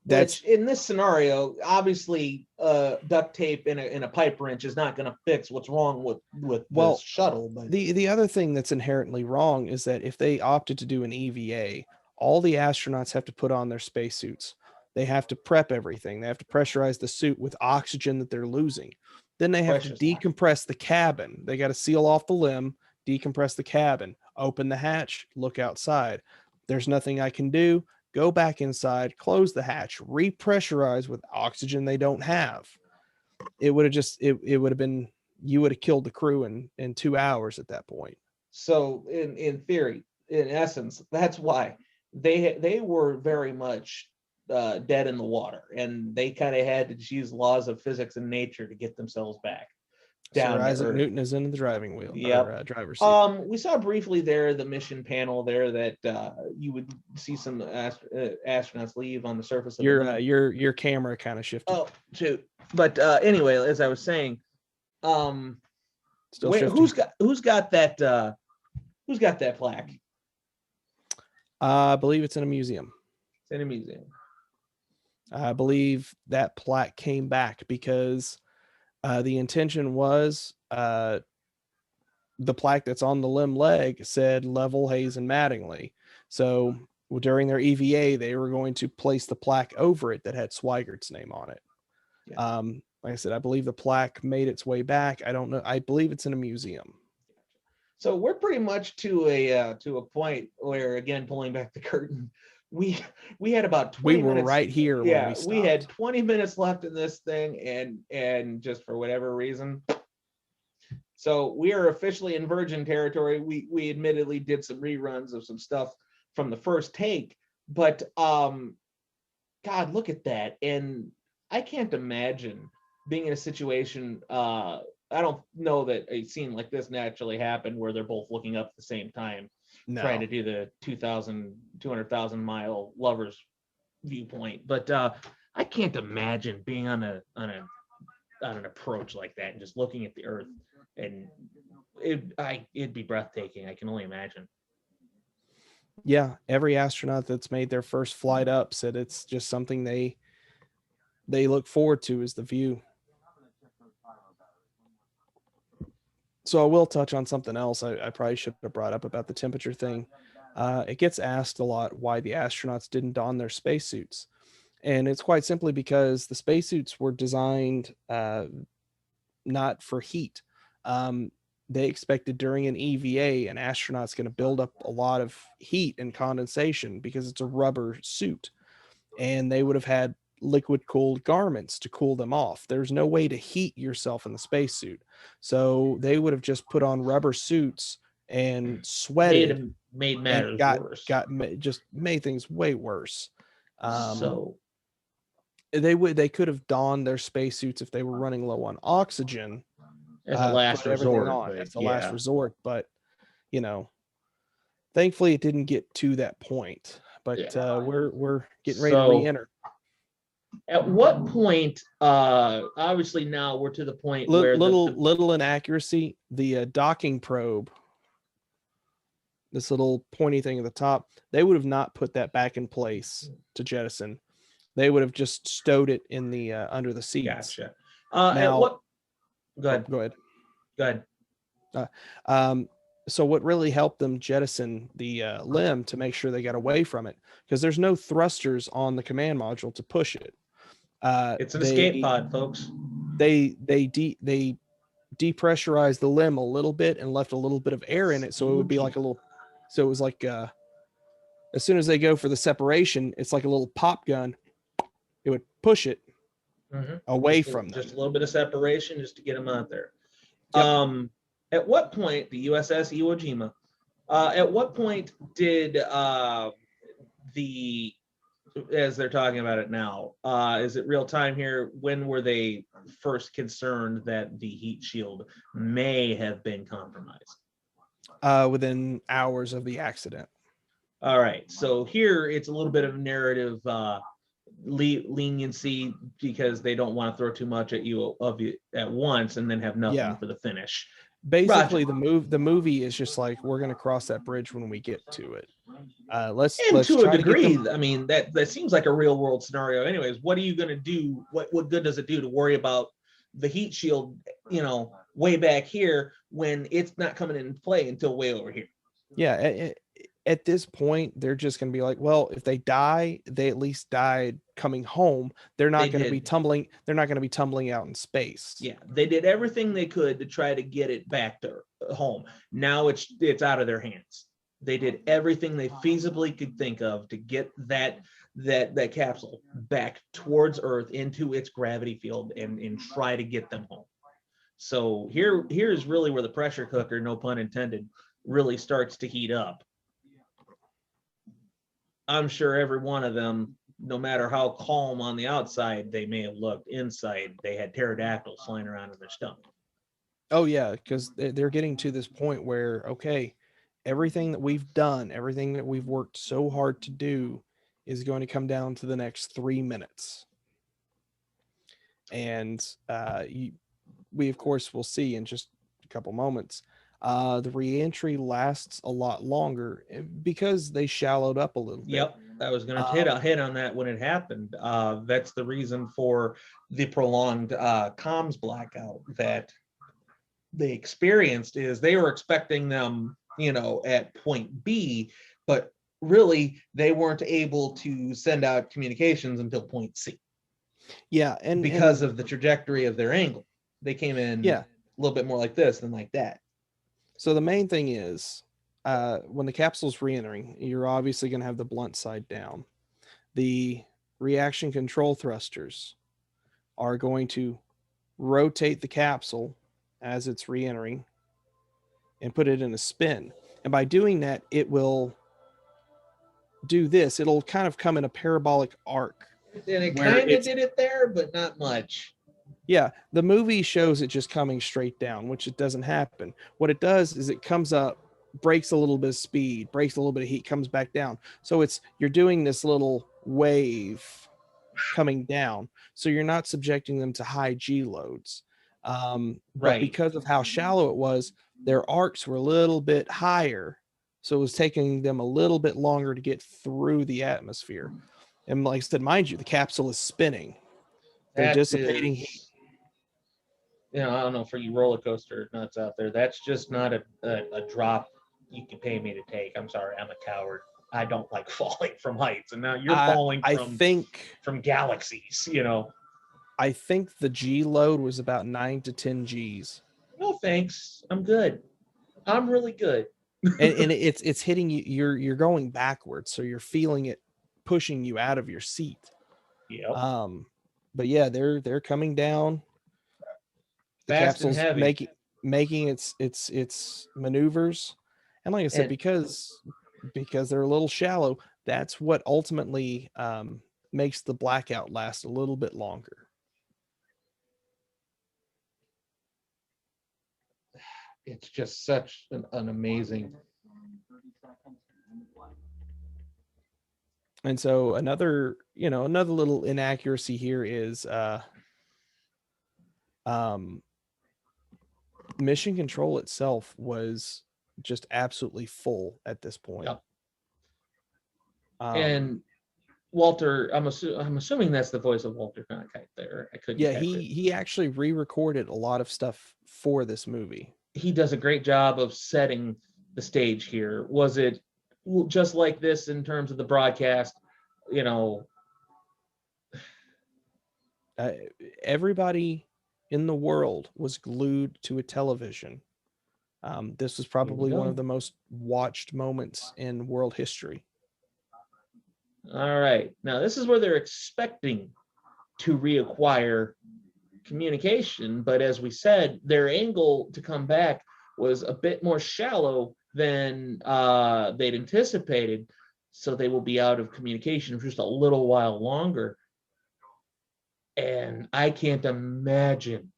Which in this scenario, obviously, duct tape in a pipe wrench is not going to fix what's wrong with this shuttle. But the other thing that's inherently wrong is that if they opted to do an EVA, all the astronauts have to put on their spacesuits. They have to prep everything. They have to pressurize the suit with oxygen that they're losing. Then they have to decompress the cabin. They got to seal off the limb, decompress the cabin, open the hatch, look outside. There's nothing I can do. Go back inside, close the hatch, repressurize with oxygen they don't have. It would have just, it would have been, you would have killed the crew in 2 hours at that point. So in theory, in essence, that's why they were very much dead in the water, and they kind of had to use laws of physics and nature to get themselves back down. Sir Isaac Newton is in the driving wheel. Yeah, driver's seat. We saw briefly there the mission panel there that you would see some astronauts leave on the surface of your camera kind of shifted. Oh shoot. But anyway, as I was saying, who's got that plaque? I believe it's in a museum. It's in a museum. I believe that plaque came back because the intention was the plaque that's on the limb leg said Lovell, Hayes, and Mattingly. So during their EVA, they were going to place the plaque over it that had Swigert's name on it. Yeah. Like I said, I believe the plaque made its way back. I don't know. I believe it's in a museum. So we're pretty much to a point where, again, pulling back the curtain, we had about 20 minutes. We were right here. Yeah, when we stopped. We had 20 minutes left in this thing, and just for whatever reason. So we are officially in virgin territory. We admittedly did some reruns of some stuff from the first take, but God, look at that. And I can't imagine being in a situation, I don't know that a scene like this naturally happened where they're both looking up at the same time, trying to do the 200,000 mile lovers viewpoint, but I can't imagine being on an approach like that and just looking at the Earth, and it'd be breathtaking. I can only imagine. Yeah, every astronaut that's made their first flight up said it's just something they look forward to, is the view. So I will touch on something else I probably should have brought up about the temperature thing. It gets asked a lot why the astronauts didn't don their spacesuits. And it's quite simply because the spacesuits were designed not for heat. They expected during an EVA, an astronaut's going to build up a lot of heat and condensation because it's a rubber suit. And they would have had liquid cooled garments to cool them off. There's no way to heat yourself in the spacesuit. So they would have just put on rubber suits and sweated. Made matters worse. Just made things way worse. So they could have donned their spacesuits if they were running low on oxygen as a last resort. Last resort. But thankfully it didn't get to that point. But we're getting ready to re-enter. At what point? Obviously now we're to the point where little inaccuracy. The docking probe, this little pointy thing at the top, they would have not put that back in place to jettison. They would have just stowed it in the under the seats. Gotcha. Now, Go ahead. So what really helped them jettison the limb to make sure they got away from it, because there's no thrusters on the command module to push it. It's an escape pod, folks. They depressurized the limb a little bit and left a little bit of air in it, so it would be like a little. So it was like as soon as they go for the separation, it's like a little pop gun. It would push it away from them. Just a little bit of separation, just to get them out there. Yep. At what point, the USS Iwo Jima, at what point did as they're talking about it now, is it real time here? When were they first concerned that the heat shield may have been compromised? Within hours of the accident. All right. So here it's a little bit of narrative leniency, because they don't want to throw too much at you at once and then have nothing for the finish. Basically, the movie is just like, we're going to cross that bridge when we get to it. Let's to a degree. I mean, that seems like a real world scenario. Anyways, what are you going to do? What good does it do to worry about the heat shield, way back here when it's not coming into play until way over here? Yeah. At this point, they're just going to be like, well, if they die, they at least died coming home. They're not going to be tumbling. They're not going to be tumbling out in space. Yeah, they did everything they could to try to get it back to home. Now it's out of their hands. They did everything they feasibly could think of to get that capsule back towards Earth into its gravity field and try to get them home. So here's really where the pressure cooker, no pun intended, really starts to heat up. I'm sure every one of them, no matter how calm on the outside they may have looked, inside they had pterodactyls flying around in their stomach. Oh yeah, because they're getting to this point where, okay, everything that we've done, everything that we've worked so hard to do is going to come down to the next 3 minutes. And we of course will see in just a couple moments. The reentry lasts a lot longer because they shallowed up a little bit. Yep, I was going to hit on that when it happened. That's the reason for the prolonged comms blackout that they experienced. Is they were expecting them, at point B, but really they weren't able to send out communications until point C. Yeah, because of the trajectory of their angle, they came in a little bit more like this than like that. So the main thing is, when the capsule's re-entering, you're obviously going to have the blunt side down. The reaction control thrusters are going to rotate the capsule as it's re-entering and put it in a spin. And by doing that, it will do this. It'll kind of come in a parabolic arc. And it kind of did it there, but not much. Yeah, the movie shows it just coming straight down, which it doesn't happen. What it does is it comes up, breaks a little bit of speed, breaks a little bit of heat, comes back down. So you're doing this little wave coming down, so you're not subjecting them to high G loads. But Right. because of how shallow it was, their arcs were a little bit higher, so it was taking them a little bit longer to get through the atmosphere. And like I said, mind you, the capsule is spinning. They're That dissipating heat. is, you know, I don't know, for you roller coaster nuts out there, that's just not a drop you can pay me to take. I'm sorry, I'm a coward. I don't like falling from heights, and now you're falling I from think galaxies. You know, I think the G load was about 9 to 10 Gs. no thanks, I'm good. I'm really good. And it's hitting you. You're going backwards, so you're feeling it pushing you out of your seat. Yep. But yeah, they're coming down. The Fast and capsule's heavy. making its maneuvers, and like I said, And- because they're a little shallow, that's what ultimately makes the blackout last a little bit longer. It's just such an amazing. And so another little inaccuracy here is mission control itself was just absolutely full at this point. Yep. And Walter, I'm assuming that's the voice of Walter Cronkite there. I couldn't. Yeah, catch it. he actually re-recorded a lot of stuff for this movie. He does a great job of setting the stage here. Was it just like this in terms of the broadcast? You know, everybody in the world was glued to a television. This was probably one of the most watched moments in world history. All right. Now, this is where they're expecting to reacquire communication, but as we said, their angle to come back was a bit more shallow than they'd anticipated, so they will be out of communication for just a little while longer. And I can't imagine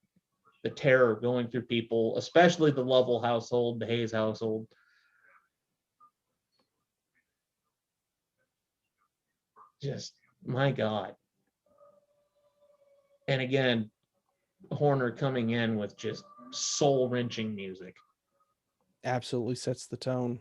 the terror going through people, especially the Lovell household, the Hayes household. Just, my God. And again, Horner coming in with just soul-wrenching music. Absolutely sets the tone.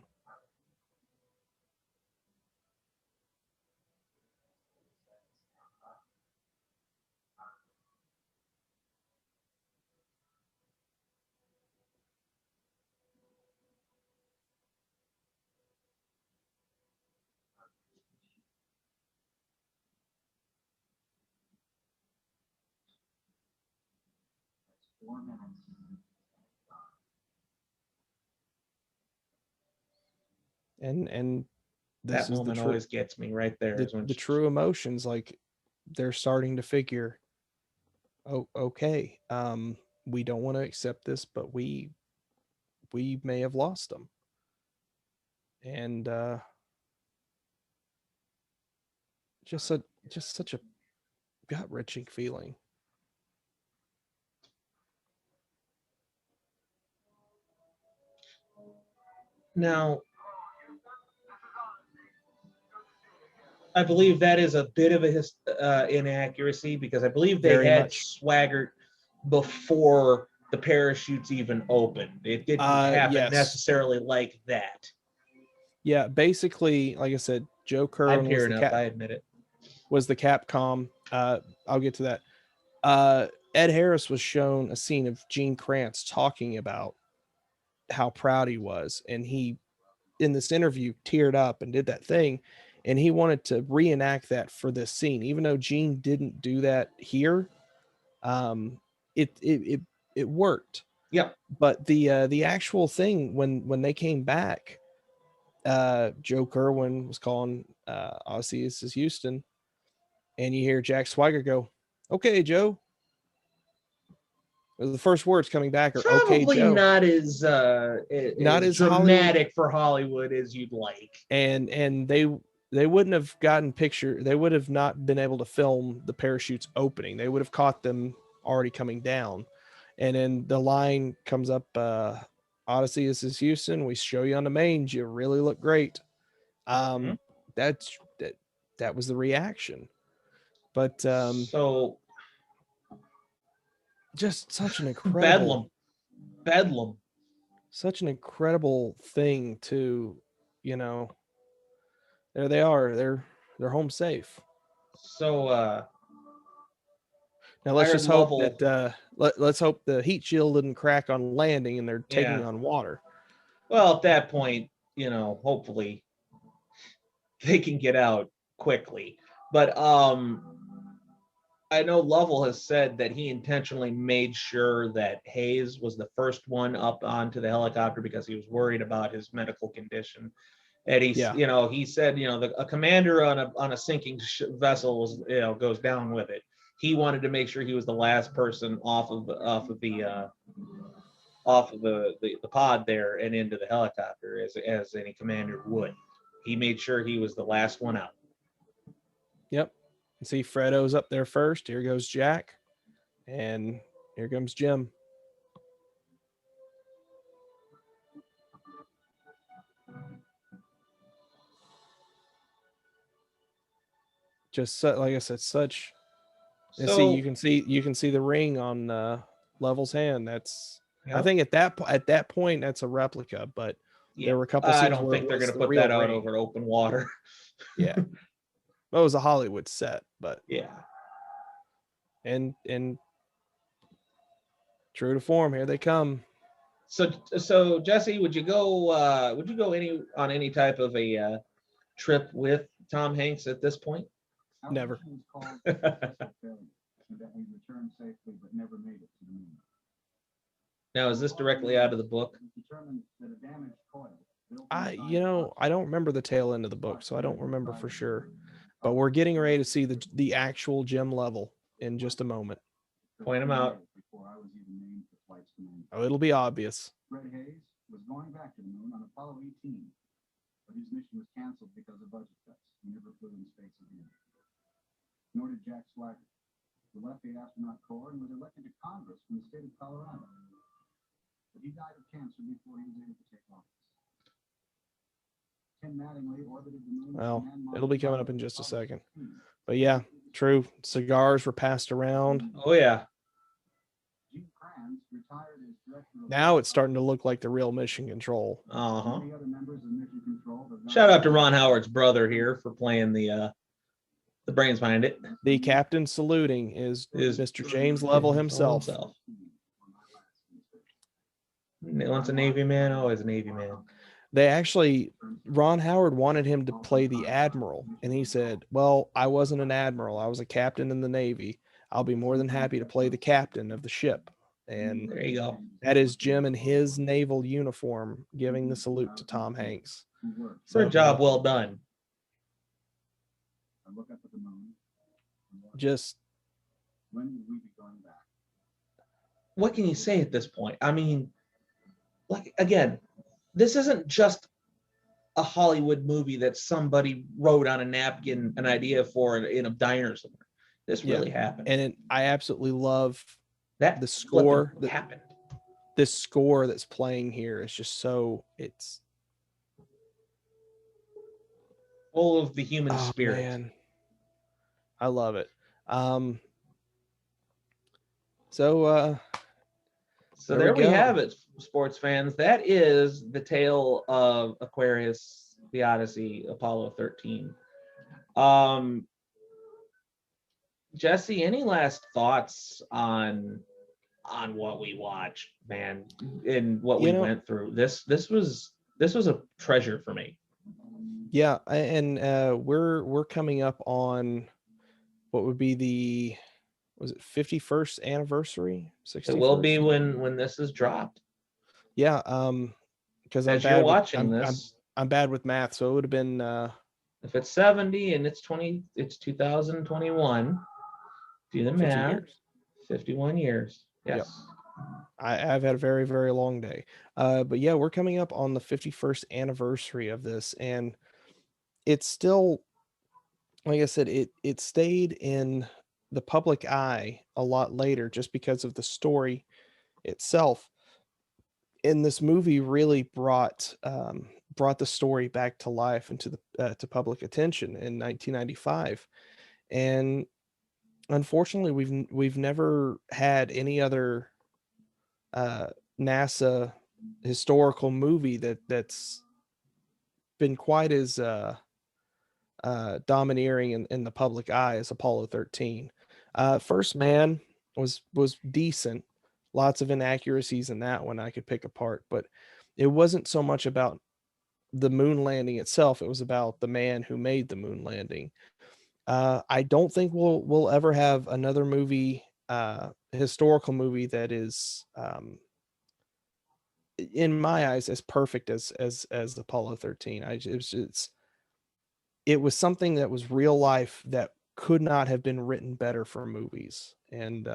And this That is moment always gets me right there. The true emotions, like they're starting to figure, oh, okay, we don't want to accept this, but we may have lost them. And just such a gut-wrenching feeling. Now, I believe that is a bit of a inaccuracy, because I believe they Very had much. Swaggart before the parachutes even opened. It didn't happen Yes. necessarily like that. Yeah, basically, like I said, Joe I'm Kerwin tearing up, I admit it. was the Capcom. I'll get to that. Ed Harris was shown a scene of Gene Kranz talking about how proud he was, and he, in this interview, teared up and did that thing, and he wanted to reenact that for this scene, even though Gene didn't do that here. It worked. Yeah. But the actual thing, when they came back, Joe Kerwin was calling Odyssey, this is Houston, and you hear Jack Swigert go, "Okay, Joe." The first words coming back are Probably "Okay, Joe." not as Not as dramatic for Hollywood as you'd like. And they wouldn't have gotten they would have not been able to film the parachutes opening. They would have caught them already coming down. And then the line comes up, Odyssey, this is Houston. We show you on the main. You really look great. That that was the reaction. But so just such an incredible bedlam. Such an incredible thing to, you know, there they are. They're home safe. So Now let's I just heard hope Lovell- that let's hope the heat shield didn't crack on landing and they're taking Yeah. on water. Well, at that point, hopefully they can get out quickly. But I know Lovell has said that he intentionally made sure that Hayes was the first one up onto the helicopter because he was worried about his medical condition. And he said, a commander on a sinking vessel was, goes down with it. He wanted to make sure he was the last person off of the pod there and into the helicopter, as any commander would. He made sure he was the last one out. Yep. You see Fredo's up there first. Here goes Jack. And here comes Jim. Just like I said, such. So you can see the ring on Lovell's hand. That's Yep. I think at that point that's a replica, but yeah, there were a couple I scenes don't where think it they're was going to the put that real out ring. over open water. Yeah. Well, it was a Hollywood set, but Yeah. and true to form, here they come. So Jesse, would you go any type of a trip with Tom Hanks at this point? Never. Now, is this directly out of the book? I don't remember the tail end of the book, so I don't remember for sure. But we're getting ready to see the actual Jim Lovell in just a moment. Point him out. Oh, it'll be obvious. Fred Hayes was going back to the moon on Apollo 18, but his mission was canceled because of budget cuts. He never flew in space again. Nor did Jack Swigert, who left the astronaut corps and was elected to Congress from the state of Colorado. But he died of cancer before he was able to take office. Tim Mattingly orbited the moon. Well, it'll be coming up in just a second. But yeah, true. Cigars were passed around. Oh yeah. Now it's starting to look like the real Mission Control. Uh-huh. Shout out to Ron Howard's brother here for playing the brains behind it. The captain saluting is Mr. James Lovell himself. Once a Navy man, always a Navy man. They actually, Ron Howard wanted him to play the admiral, and he said, well, I wasn't an admiral. I was a captain in the Navy. I'll be more than happy to play the captain of the ship. And there you go. That is Jim in his naval uniform giving the salute to Tom Hanks. For a job well done. Just, what can you say at this point? I mean, like, again, this isn't just a Hollywood movie that somebody wrote on a napkin an idea for in a diner somewhere. This really happened. And I absolutely love that the score that happened. This score that's playing here is just it's full of the human spirit. Man. I love it. So there we have it, sports fans. That is the tale of Aquarius, the Odyssey, Apollo 13. Jesse, any last thoughts on what we watched, man, and what we went through? This was a treasure for me. Yeah, and we're coming up on what would be was it 51st anniversary? 61st? It will be when this is dropped. Yeah, because I'm bad. I'm bad with math, so it would have been if it's 70 and it's 2021. Do the math. 51 years. Yes. Yep. I've had a very, very long day. But yeah, we're coming up on the 51st anniversary of this, and it's still, like I said, it stayed in the public eye a lot later just because of the story itself. And this movie really brought brought the story back to life and to the to public attention in 1995. And unfortunately, we've never had any other NASA historical movie that's been quite as domineering in the public eye as Apollo 13. First Man was decent, lots of inaccuracies in that one I could pick apart, but it wasn't so much about the moon landing itself. It was about the man who made the moon landing. I don't think we'll ever have another movie, historical movie that is, in my eyes, as perfect as Apollo 13. It was something that was real life that could not have been written better for movies, and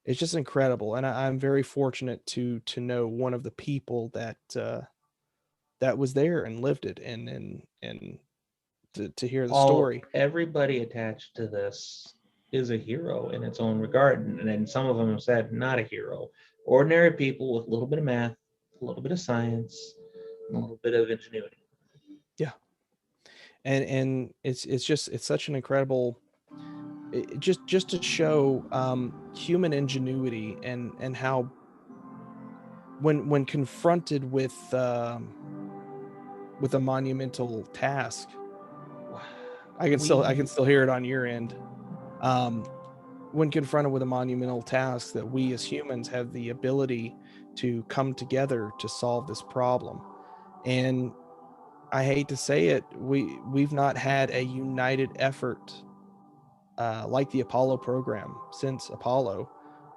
it's just incredible. And I'm very fortunate to know one of the people that that was there and lived it, and to hear the story. Everybody attached to this is a hero in its own regard, and then some of them have said not a hero. Ordinary people with a little bit of math, a little bit of science, and a little bit of ingenuity. Yeah, and it's such an incredible, just to show human ingenuity and how when confronted with a monumental task. I can still hear it on your end. When confronted with a monumental task, that we as humans have the ability to come together to solve this problem. And I hate to say it, we've not had a united effort like the Apollo program since Apollo.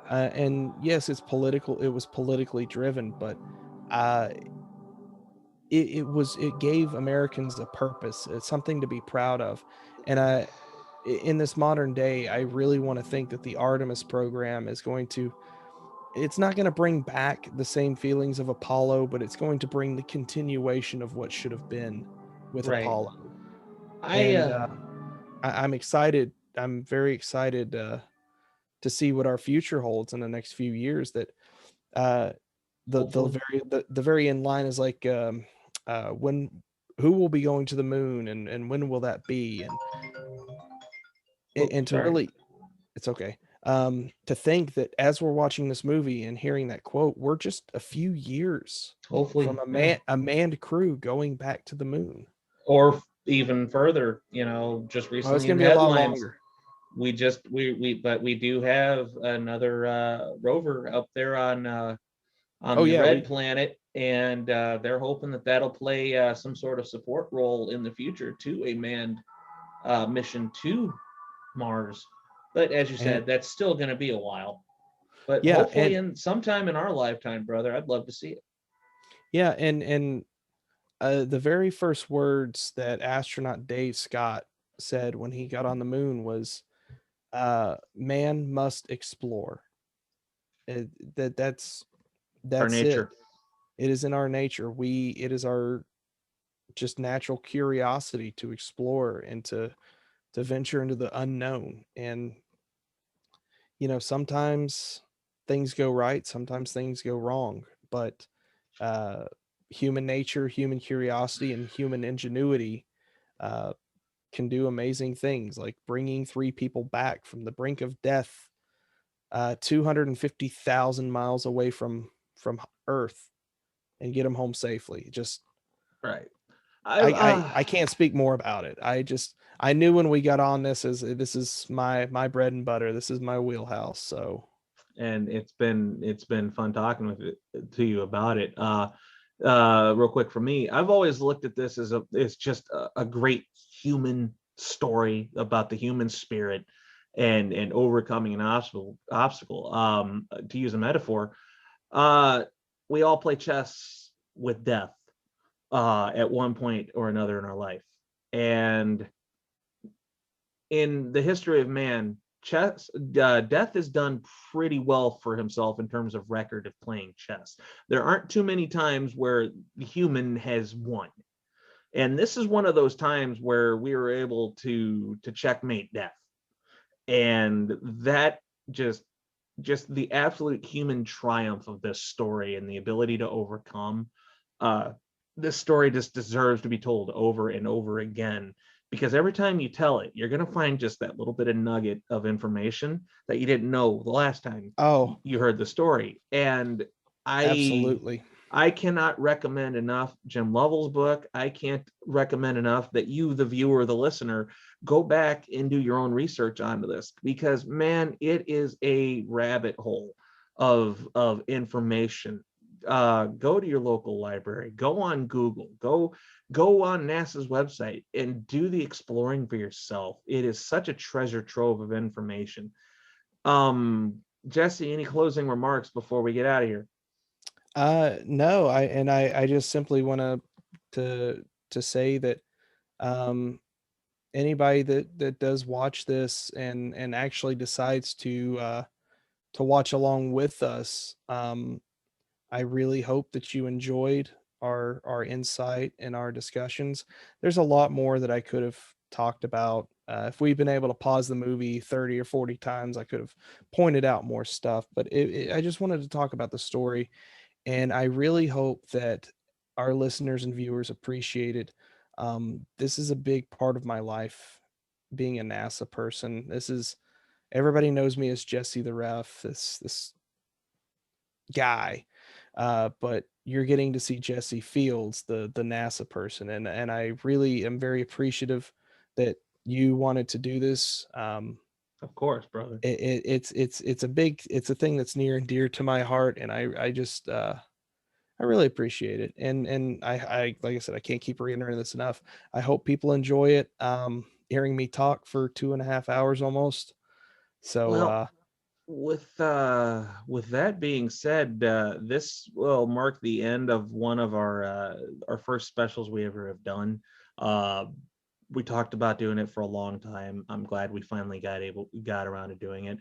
And yes, it's political. It was politically driven, but it gave Americans a purpose. It's something to be proud of. And in this modern day, I really want to think that the Artemis program is going to, it's not going to bring back the same feelings of Apollo, but it's going to bring the continuation of what should have been with Apollo. I'm excited. I'm very excited to see what our future holds in the next few years. That the very end line is like, who will be going to the moon, and when will that be, and to really, it's okay. To think that as we're watching this movie and hearing that quote, we're just a few years hopefully from a manned crew going back to the moon, or even further. Just recently, it's gonna be a lot longer. We do have another rover up there on the red planet, and they're hoping that that'll play some sort of support role in the future to a manned mission to Mars. But as you said, that's still going to be a while. But hopefully, in sometime in our lifetime, brother, I'd love to see it. Yeah, and the very first words that astronaut Dave Scott said when he got on the moon was, "Man must explore." That's our nature. It is in our nature. It is our just natural curiosity to explore and to venture into the unknown. And sometimes things go right, sometimes things go wrong, but human nature, human curiosity, and human ingenuity can do amazing things, like bringing 3 people back from the brink of death, 250,000 miles away from Earth, and get them home safely. Just right. I can't speak more about it. I knew when we got on this is my bread and butter. This is my wheelhouse. So, and it's been fun talking to you about it. Real quick for me, I've always looked at this as it's just a great human story about the human spirit and overcoming an obstacle. To use a metaphor, we all play chess with death at one point or another in our life. And in the history of man, death has done pretty well for himself in terms of record of playing chess. There aren't too many times where the human has won. And this is one of those times where we were able to checkmate death. And that just the absolute human triumph of this story and the ability to overcome this story just deserves to be told over and over again, because every time you tell it, you're going to find just that little bit of nugget of information that you didn't know the last time Oh, you heard the story. And absolutely. I cannot recommend enough Jim Lovell's book. I can't recommend enough that you, the viewer, the listener, go back and do your own research onto this, because man, it is a rabbit hole of information. Go to your local library, go on Google, go on NASA's website and do the exploring for yourself. It is such a treasure trove of information. Jesse, any closing remarks before we get out of here? No, I just simply want to say that anybody that does watch this and actually decides to watch along with us, I really hope that you enjoyed our insight and our discussions. There's a lot more that I could have talked about. If we've been able to pause the movie 30 or 40 times, I could have pointed out more stuff, but I just wanted to talk about the story. And I really hope that our listeners and viewers appreciate it. This is a big part of my life, being a NASA person. This is Everybody knows me as Jesse the Ref, this guy, but you're getting to see Jesse Fields, the NASA person, and I really am very appreciative that you wanted to do this. Of course, brother. It's a thing that's near and dear to my heart, and I just I really appreciate it. And I like I said, I can't keep reiterating this enough. I hope people enjoy it. Hearing me talk for 2.5 hours almost. So Well, with that being said, this will mark the end of one of our first specials we ever have done. We talked about doing it for a long time. I'm glad we finally got around to doing it.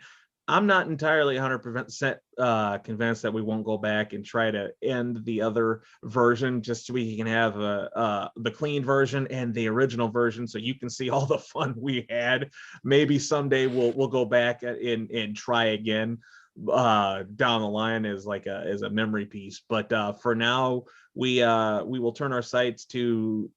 I'm not entirely 100% convinced that we won't go back and try to end the other version, just so we can have the clean version and the original version, so you can see all the fun we had. Maybe someday we'll go back and try again down the line as a memory piece. But for now, we will turn our sights to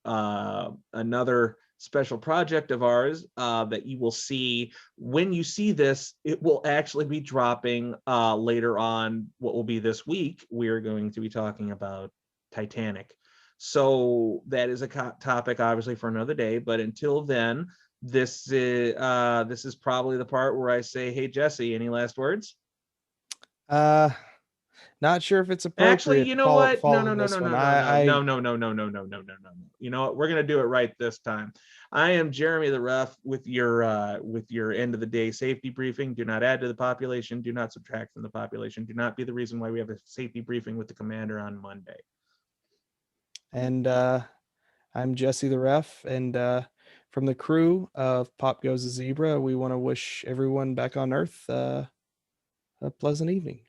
another special project of ours that you will see when you see this. It will actually be dropping later on. What will be this week, we're going to be talking about Titanic. So that is a topic obviously for another day, but until then, this is probably the part where I say, hey Jesse, any last words? Not sure if it's appropriate. Actually, you to know what? No. follow this one. You know what? We're gonna do it right this time. I am Jeremy the Ref with your end of the day safety briefing. Do not add to the population. Do not subtract from the population. Do not be the reason why we have a safety briefing with the commander on Monday. And I'm Jesse the Ref, and from the crew of Pop Goes the Zebra, we want to wish everyone back on Earth a pleasant evening.